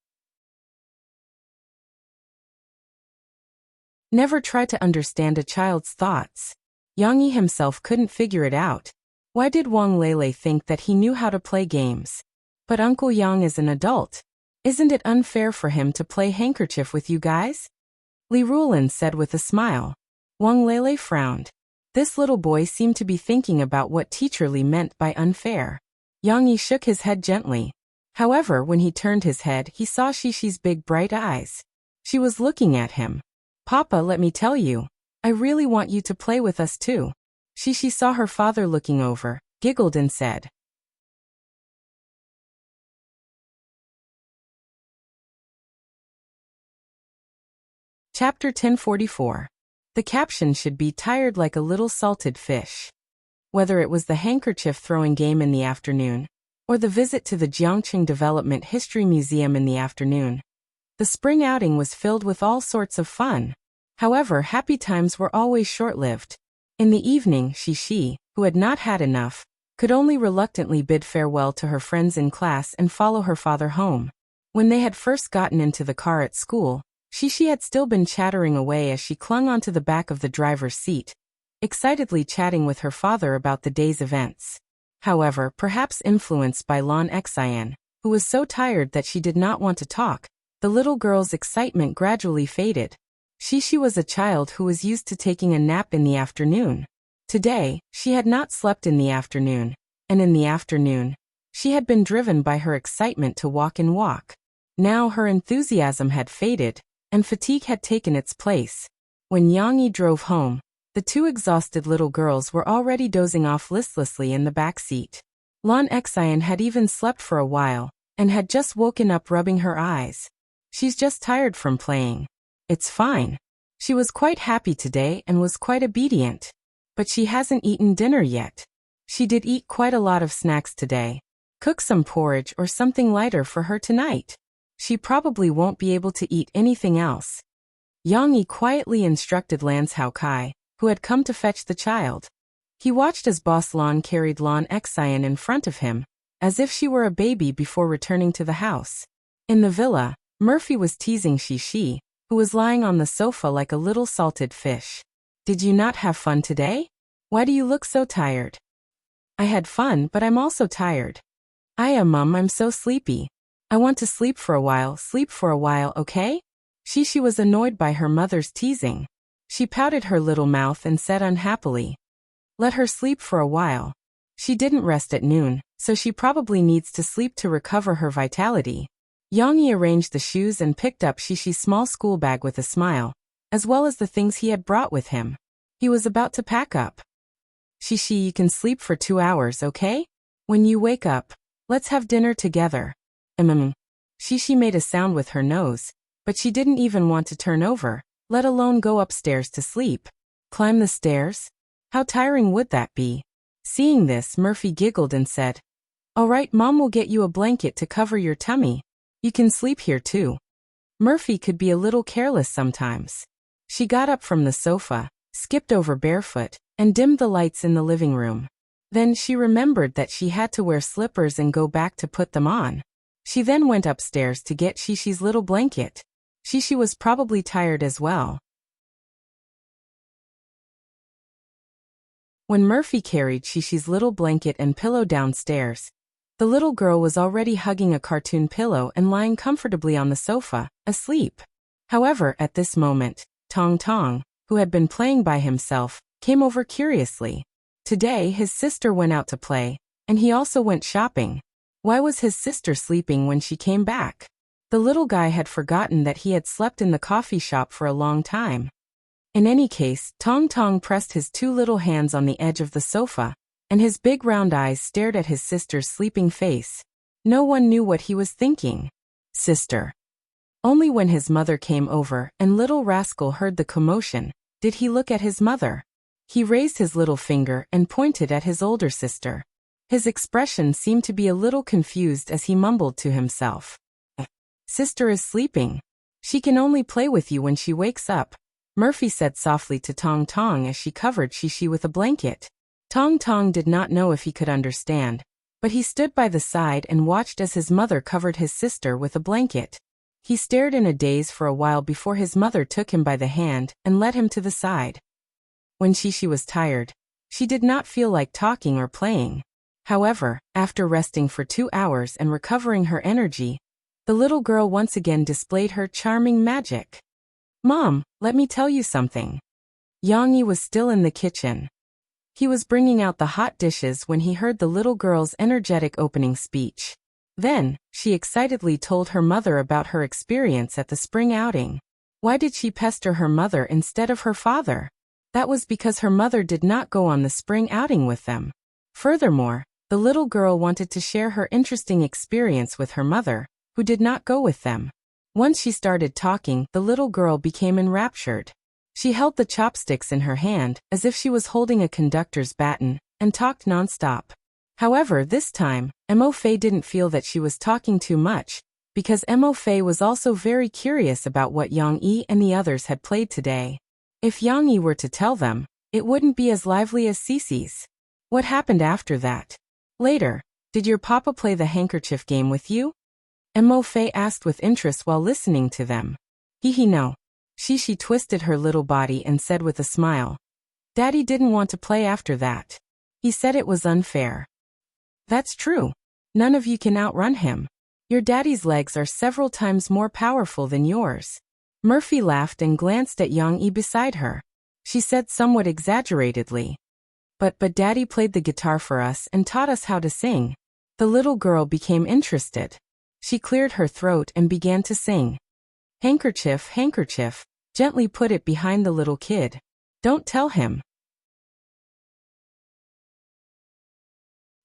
Never try to understand a child's thoughts. Yang Yi himself couldn't figure it out. Why did Wang Lele think that he knew how to play games? But Uncle Yang is an adult. Isn't it unfair for him to play handkerchief with you guys? Li Ruolin said with a smile. Wang Lele frowned. This little boy seemed to be thinking about what Teacher Li meant by unfair. Yang Yi shook his head gently. However, when he turned his head, he saw Xishi's big bright eyes. She was looking at him. Papa, let me tell you. I really want you to play with us too. Xishi saw her father looking over, giggled and said. Chapter 1044. The caption should be tired like a little salted fish. Whether it was the handkerchief throwing game in the afternoon, or the visit to the Jiangqing Development History Museum in the afternoon, the spring outing was filled with all sorts of fun. However, happy times were always short-lived. In the evening, Xi, who had not had enough, could only reluctantly bid farewell to her friends in class and follow her father home. When they had first gotten into the car at school, Xi had still been chattering away as she clung onto the back of the driver's seat, excitedly chatting with her father about the day's events. However, perhaps influenced by Lan Xian, who was so tired that she did not want to talk, the little girl's excitement gradually faded. Xi was a child who was used to taking a nap in the afternoon. Today, she had not slept in the afternoon, and in the afternoon, she had been driven by her excitement to walk and walk. Now her enthusiasm had faded, and fatigue had taken its place. When Yang Yi drove home, the two exhausted little girls were already dozing off listlessly in the back seat. Lan Xian had even slept for a while, and had just woken up rubbing her eyes. She's just tired from playing. It's fine. She was quite happy today and was quite obedient. But she hasn't eaten dinner yet. She did eat quite a lot of snacks today. Cook some porridge or something lighter for her tonight. She probably won't be able to eat anything else. Yang Yi quietly instructed Lan Cao Kai, who had come to fetch the child. He watched as Boss Lan carried Lan Xian in front of him, as if she were a baby before returning to the house. In the villa, Murphy was teasing Xi, who was lying on the sofa like a little salted fish. Did you not have fun today? Why do you look so tired? I had fun, but I'm also tired. Mum, I'm so sleepy. I want to sleep for a while, okay? Xi was annoyed by her mother's teasing. She pouted her little mouth and said unhappily. Let her sleep for a while. She didn't rest at noon, so she probably needs to sleep to recover her vitality. Yang Yi arranged the shoes and picked up Xishi's small school bag with a smile, as well as the things he had brought with him. He was about to pack up. Xi, you can sleep for 2 hours, okay? When you wake up, let's have dinner together. Xi made a sound with her nose, but she didn't even want to turn over, let alone go upstairs to sleep. Climb the stairs? How tiring would that be? Seeing this, Murphy giggled and said, All right, Mom will get you a blanket to cover your tummy. You can sleep here too. Murphy could be a little careless sometimes. She got up from the sofa, skipped over barefoot, and dimmed the lights in the living room. Then she remembered that she had to wear slippers and go back to put them on. She then went upstairs to get Xishi's little blanket. Xi was probably tired as well. When Murphy carried Xishi's little blanket and pillow downstairs, the little girl was already hugging a cartoon pillow and lying comfortably on the sofa, asleep. However, at this moment, Tong Tong, who had been playing by himself, came over curiously. Today his sister went out to play, and he also went shopping. Why was his sister sleeping when she came back? The little guy had forgotten that he had slept in the coffee shop for a long time. In any case, Tong Tong pressed his 2 little hands on the edge of the sofa, and his big round eyes stared at his sister's sleeping face. No one knew what he was thinking. Sister. Only when his mother came over and little rascal heard the commotion, did he look at his mother. He raised his little finger and pointed at his older sister. His expression seemed to be a little confused as he mumbled to himself. Sister is sleeping. She can only play with you when she wakes up, Murphy said softly to Tong Tong as she covered Shishi with a blanket. Tong Tong did not know if he could understand, but he stood by the side and watched as his mother covered his sister with a blanket. He stared in a daze for a while before his mother took him by the hand and led him to the side. When Shishi was tired, she did not feel like talking or playing. However, after resting for 2 hours and recovering her energy, the little girl once again displayed her charming magic. Mom, let me tell you something. Yang Yi was still in the kitchen. He was bringing out the hot dishes when he heard the little girl's energetic opening speech. Then, she excitedly told her mother about her experience at the spring outing. Why did she pester her mother instead of her father? That was because her mother did not go on the spring outing with them. Furthermore, the little girl wanted to share her interesting experience with her mother, who did not go with them. Once she started talking, the little girl became enraptured. She held the chopsticks in her hand, as if she was holding a conductor's baton, and talked non-stop. However, this time, Mo Fei didn't feel that she was talking too much, because Mo Fei was also very curious about what Yang Yi and the others had played today. If Yang Yi were to tell them, it wouldn't be as lively as Cece's. What happened after that? Later, did your papa play the handkerchief game with you? Mo Fei asked with interest while listening to them. No. Shishi twisted her little body and said with a smile. Daddy didn't want to play after that. He said it was unfair. That's true. None of you can outrun him. Your daddy's legs are several times more powerful than yours. Murphy laughed and glanced at Yang Yi beside her. She said somewhat exaggeratedly. But Daddy played the guitar for us and taught us how to sing. The little girl became interested. She cleared her throat and began to sing. Handkerchief, handkerchief, gently put it behind the little kid. Don't tell him.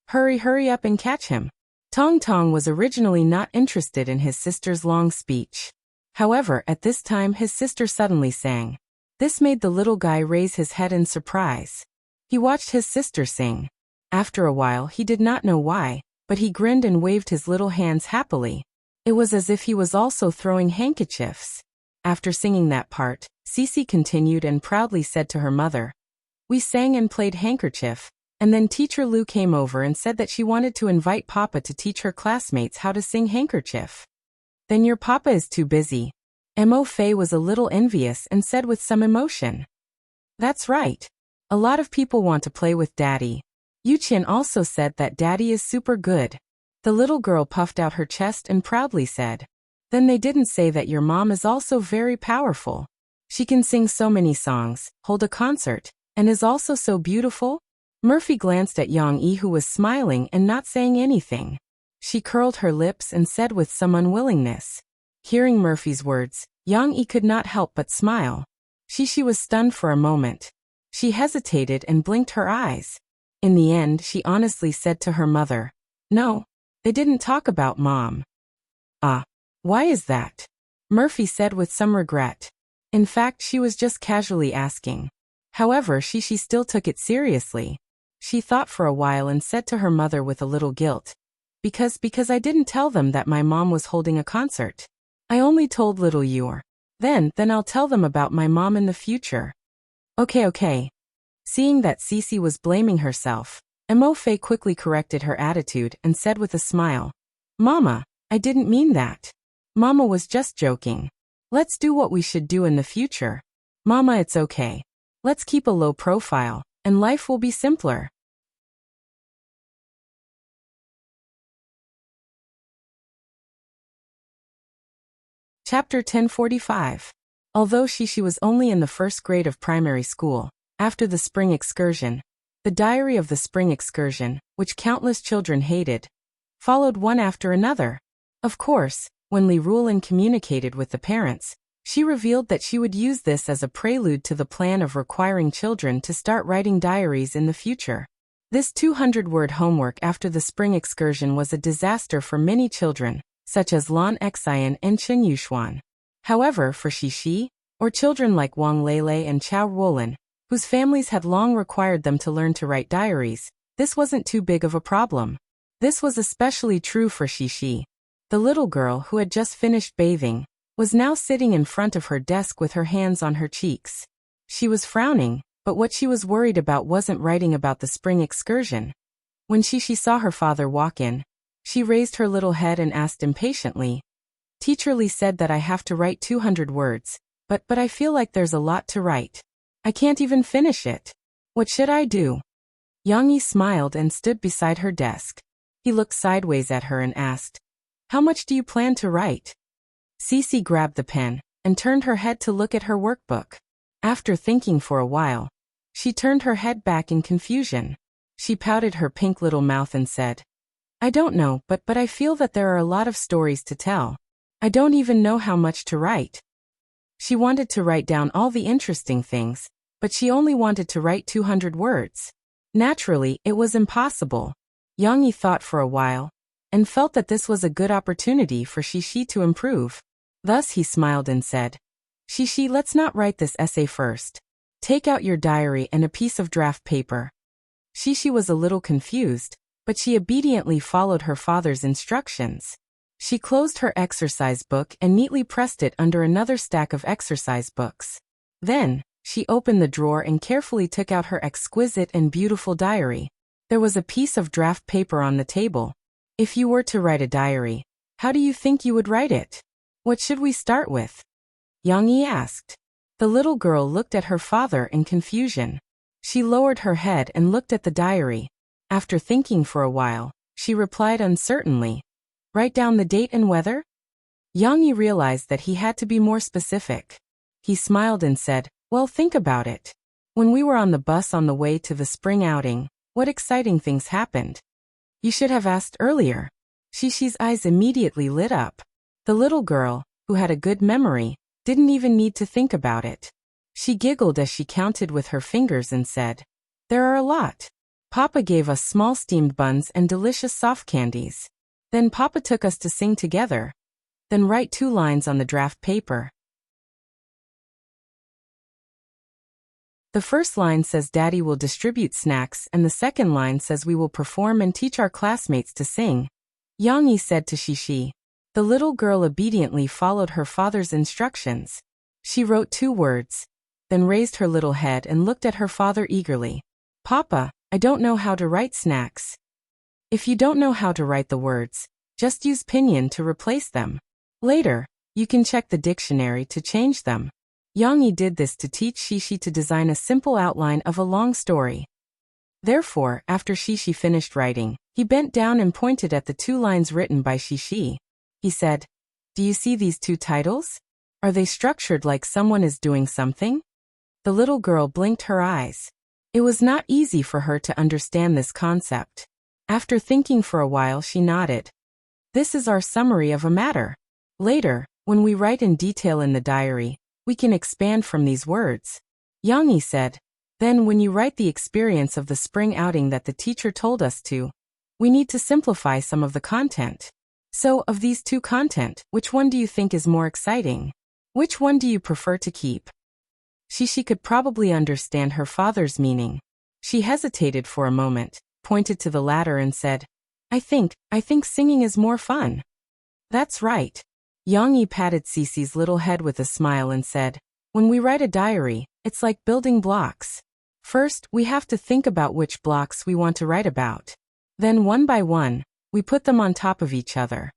Hurry up and catch him. Tong Tong was originally not interested in his sister's long speech. However, at this time his sister suddenly sang. This made the little guy raise his head in surprise. He watched his sister sing. After a while he did not know why, but he grinned and waved his little hands happily. It was as if he was also throwing handkerchiefs. After singing that part, Cece continued and proudly said to her mother, We sang and played handkerchief, and then Teacher Lu came over and said that she wanted to invite Papa to teach her classmates how to sing handkerchief. Then your Papa is too busy. Mo Fei was a little envious and said with some emotion. That's right. A lot of people want to play with Daddy. Yu Qian also said that Daddy is super good. The little girl puffed out her chest and proudly said, Then they didn't say that your mom is also very powerful. She can sing so many songs, hold a concert, and is also so beautiful? Murphy glanced at Yang Yi, who was smiling and not saying anything. She curled her lips and said with some unwillingness. Hearing Murphy's words, Yang Yi could not help but smile. She was stunned for a moment. She hesitated and blinked her eyes. In the end, she honestly said to her mother, No, they didn't talk about Mom. Ah, why is that? Murphy said with some regret. In fact, she was just casually asking. However, she still took it seriously. She thought for a while and said to her mother with a little guilt, Because I didn't tell them that my mom was holding a concert. I only told little Yor. Then I'll tell them about my mom in the future. Okay. Seeing that Cece was blaming herself, Mo Fei quickly corrected her attitude and said with a smile, Mama, I didn't mean that. Mama was just joking. Let's do what we should do in the future. Mama, it's okay. Let's keep a low profile, and life will be simpler. Chapter 1045. Although Shishi was only in the first grade of primary school, after the spring excursion, the diary of the spring excursion, which countless children hated, followed one after another. Of course, when Li Ruolin communicated with the parents, she revealed that she would use this as a prelude to the plan of requiring children to start writing diaries in the future. This 200-word homework after the spring excursion was a disaster for many children, such as Lan Xian and Chen Yuxuan. However, for Shishi, or children like Wang Lele and Chao Ruolin, whose families had long required them to learn to write diaries, this wasn't too big of a problem. This was especially true for Shishi. The little girl, who had just finished bathing, was now sitting in front of her desk with her hands on her cheeks. She was frowning, but what she was worried about wasn't writing about the spring excursion. When Shishi saw her father walk in, she raised her little head and asked impatiently, "Teacher Lee said that I have to write 200 words, but I feel like there's a lot to write. I can't even finish it. What should I do?" Yang Yi smiled and stood beside her desk. He looked sideways at her and asked, "How much do you plan to write?" Cece grabbed the pen and turned her head to look at her workbook. After thinking for a while, she turned her head back in confusion. She pouted her pink little mouth and said, "I don't know, but I feel that there are a lot of stories to tell. I don't even know how much to write." She wanted to write down all the interesting things, but she only wanted to write 200 words. Naturally, it was impossible. Yang Yi thought for a while, and felt that this was a good opportunity for Shishi to improve. Thus he smiled and said, "Shishi, let's not write this essay first. Take out your diary and a piece of draft paper." Shishi was a little confused, but she obediently followed her father's instructions. She closed her exercise book and neatly pressed it under another stack of exercise books. Then, she opened the drawer and carefully took out her exquisite and beautiful diary. There was a piece of draft paper on the table. "If you were to write a diary, how do you think you would write it? What should we start with?" Yang Yi asked. The little girl looked at her father in confusion. She lowered her head and looked at the diary. After thinking for a while, she replied uncertainly, "Write down the date and weather?" Yang Yi realized that he had to be more specific. He smiled and said, "Well, think about it. When we were on the bus on the way to the spring outing, what exciting things happened? You should have asked earlier." Shishi's eyes immediately lit up. The little girl, who had a good memory, didn't even need to think about it. She giggled as she counted with her fingers and said, "There are a lot. Papa gave us small steamed buns and delicious soft candies. Then Papa took us to sing together. Then write 2 lines on the draft paper." The first line says Daddy will distribute snacks and the second line says we will perform and teach our classmates to sing. Yang Yi said to Shishi. The little girl obediently followed her father's instructions. She wrote 2 words, then raised her little head and looked at her father eagerly. "Papa, I don't know how to write snacks." If you don't know how to write the words, just use pinyin to replace them. Later, you can check the dictionary to change them. Yang Yi did this to teach Shishi to design a simple outline of a long story. Therefore, after Shishi finished writing, he bent down and pointed at the 2 lines written by Shishi. He said, "Do you see these 2 titles? Are they structured like someone is doing something?" The little girl blinked her eyes. It was not easy for her to understand this concept. After thinking for a while, she nodded. "This is our summary of a matter. Later, when we write in detail in the diary, we can expand from these words." Yang Yi said, "Then when you write the experience of the spring outing that the teacher told us to, we need to simplify some of the content. So, of these 2 content, which one do you think is more exciting? Which one do you prefer to keep?" Shishi could probably understand her father's meaning. She hesitated for a moment, pointed to the latter and said, I think singing is more fun." "That's right." Yang Yi patted Cece's little head with a smile and said, "When we write a diary, it's like building blocks. First, we have to think about which blocks we want to write about. Then one by one, we put them on top of each other.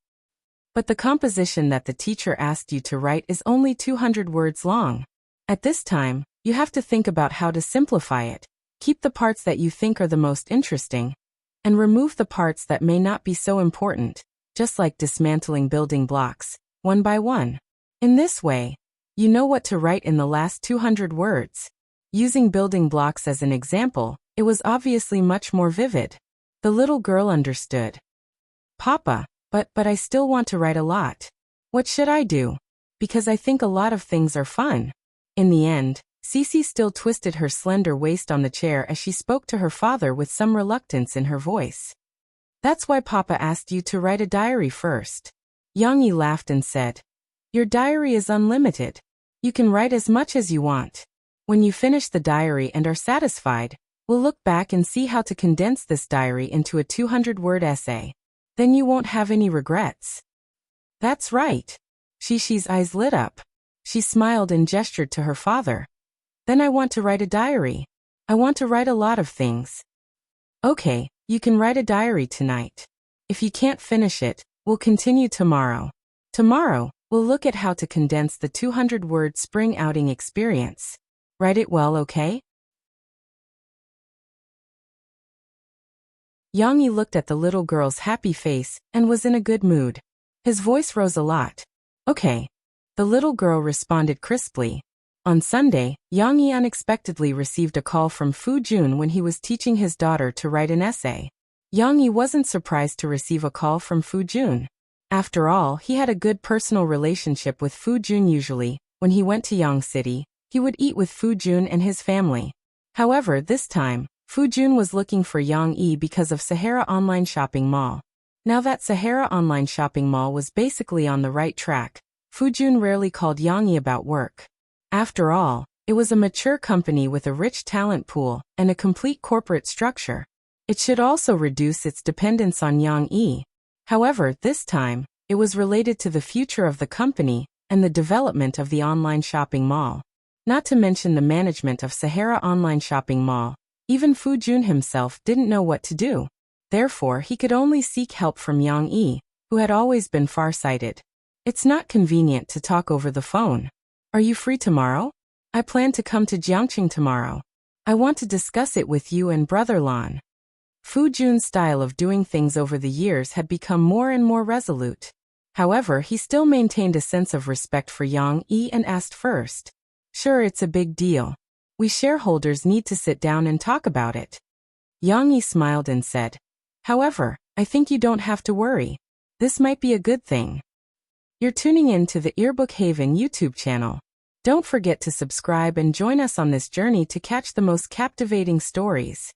But the composition that the teacher asked you to write is only 200 words long. At this time, you have to think about how to simplify it, keep the parts that you think are the most interesting, and remove the parts that may not be so important, just like dismantling building blocks, one by one. In this way, you know what to write in the last 200 words. Using building blocks as an example, it was obviously much more vivid. The little girl understood. "Papa, but I still want to write a lot. What should I do? Because I think a lot of things are fun." In the end, Cece still twisted her slender waist on the chair as she spoke to her father with some reluctance in her voice. "That's why Papa asked you to write a diary first." Yang Yi laughed and said, "Your diary is unlimited. You can write as much as you want." When you finish the diary and are satisfied, we'll look back and see how to condense this diary into a 200-word essay. Then you won't have any regrets. That's right. Shishi's eyes lit up. She smiled and gestured to her father. Then I want to write a diary. I want to write a lot of things. Okay, you can write a diary tonight. If you can't finish it, we'll continue tomorrow. Tomorrow, we'll look at how to condense the 200-word spring outing experience. Write it well, okay? Yang-yi looked at the little girl's happy face and was in a good mood. His voice rose a lot. Okay. The little girl responded crisply. On Sunday, Yang-yi unexpectedly received a call from Fu Jun when he was teaching his daughter to write an essay. Yang-yi wasn't surprised to receive a call from Fu Jun. After all, he had a good personal relationship with Fu Jun usually. When he went to Yang City, he would eat with Fu Jun and his family. However, this time, Fu Jun was looking for Yang-yi because of Sahara Online Shopping Mall. Now that Sahara Online Shopping Mall was basically on the right track, Fu Jun rarely called Yang-yi about work. After all, it was a mature company with a rich talent pool and a complete corporate structure. It should also reduce its dependence on Yang-yi. However, this time, it was related to the future of the company and the development of the online shopping mall. Not to mention the management of Sahara Online Shopping Mall. Even Fu Jun himself didn't know what to do. Therefore, he could only seek help from Yang-yi, who had always been far-sighted. It's not convenient to talk over the phone. Are you free tomorrow? I plan to come to Jiangqing tomorrow. I want to discuss it with you and Brother Lan. Fu Jun's style of doing things over the years had become more and more resolute. However, he still maintained a sense of respect for Yang-yi and asked first. Sure, it's a big deal. We shareholders need to sit down and talk about it. Yang-yi smiled and said, however, I think you don't have to worry. This might be a good thing. You're tuning in to the Earbook Haven YouTube channel. Don't forget to subscribe and join us on this journey to catch the most captivating stories.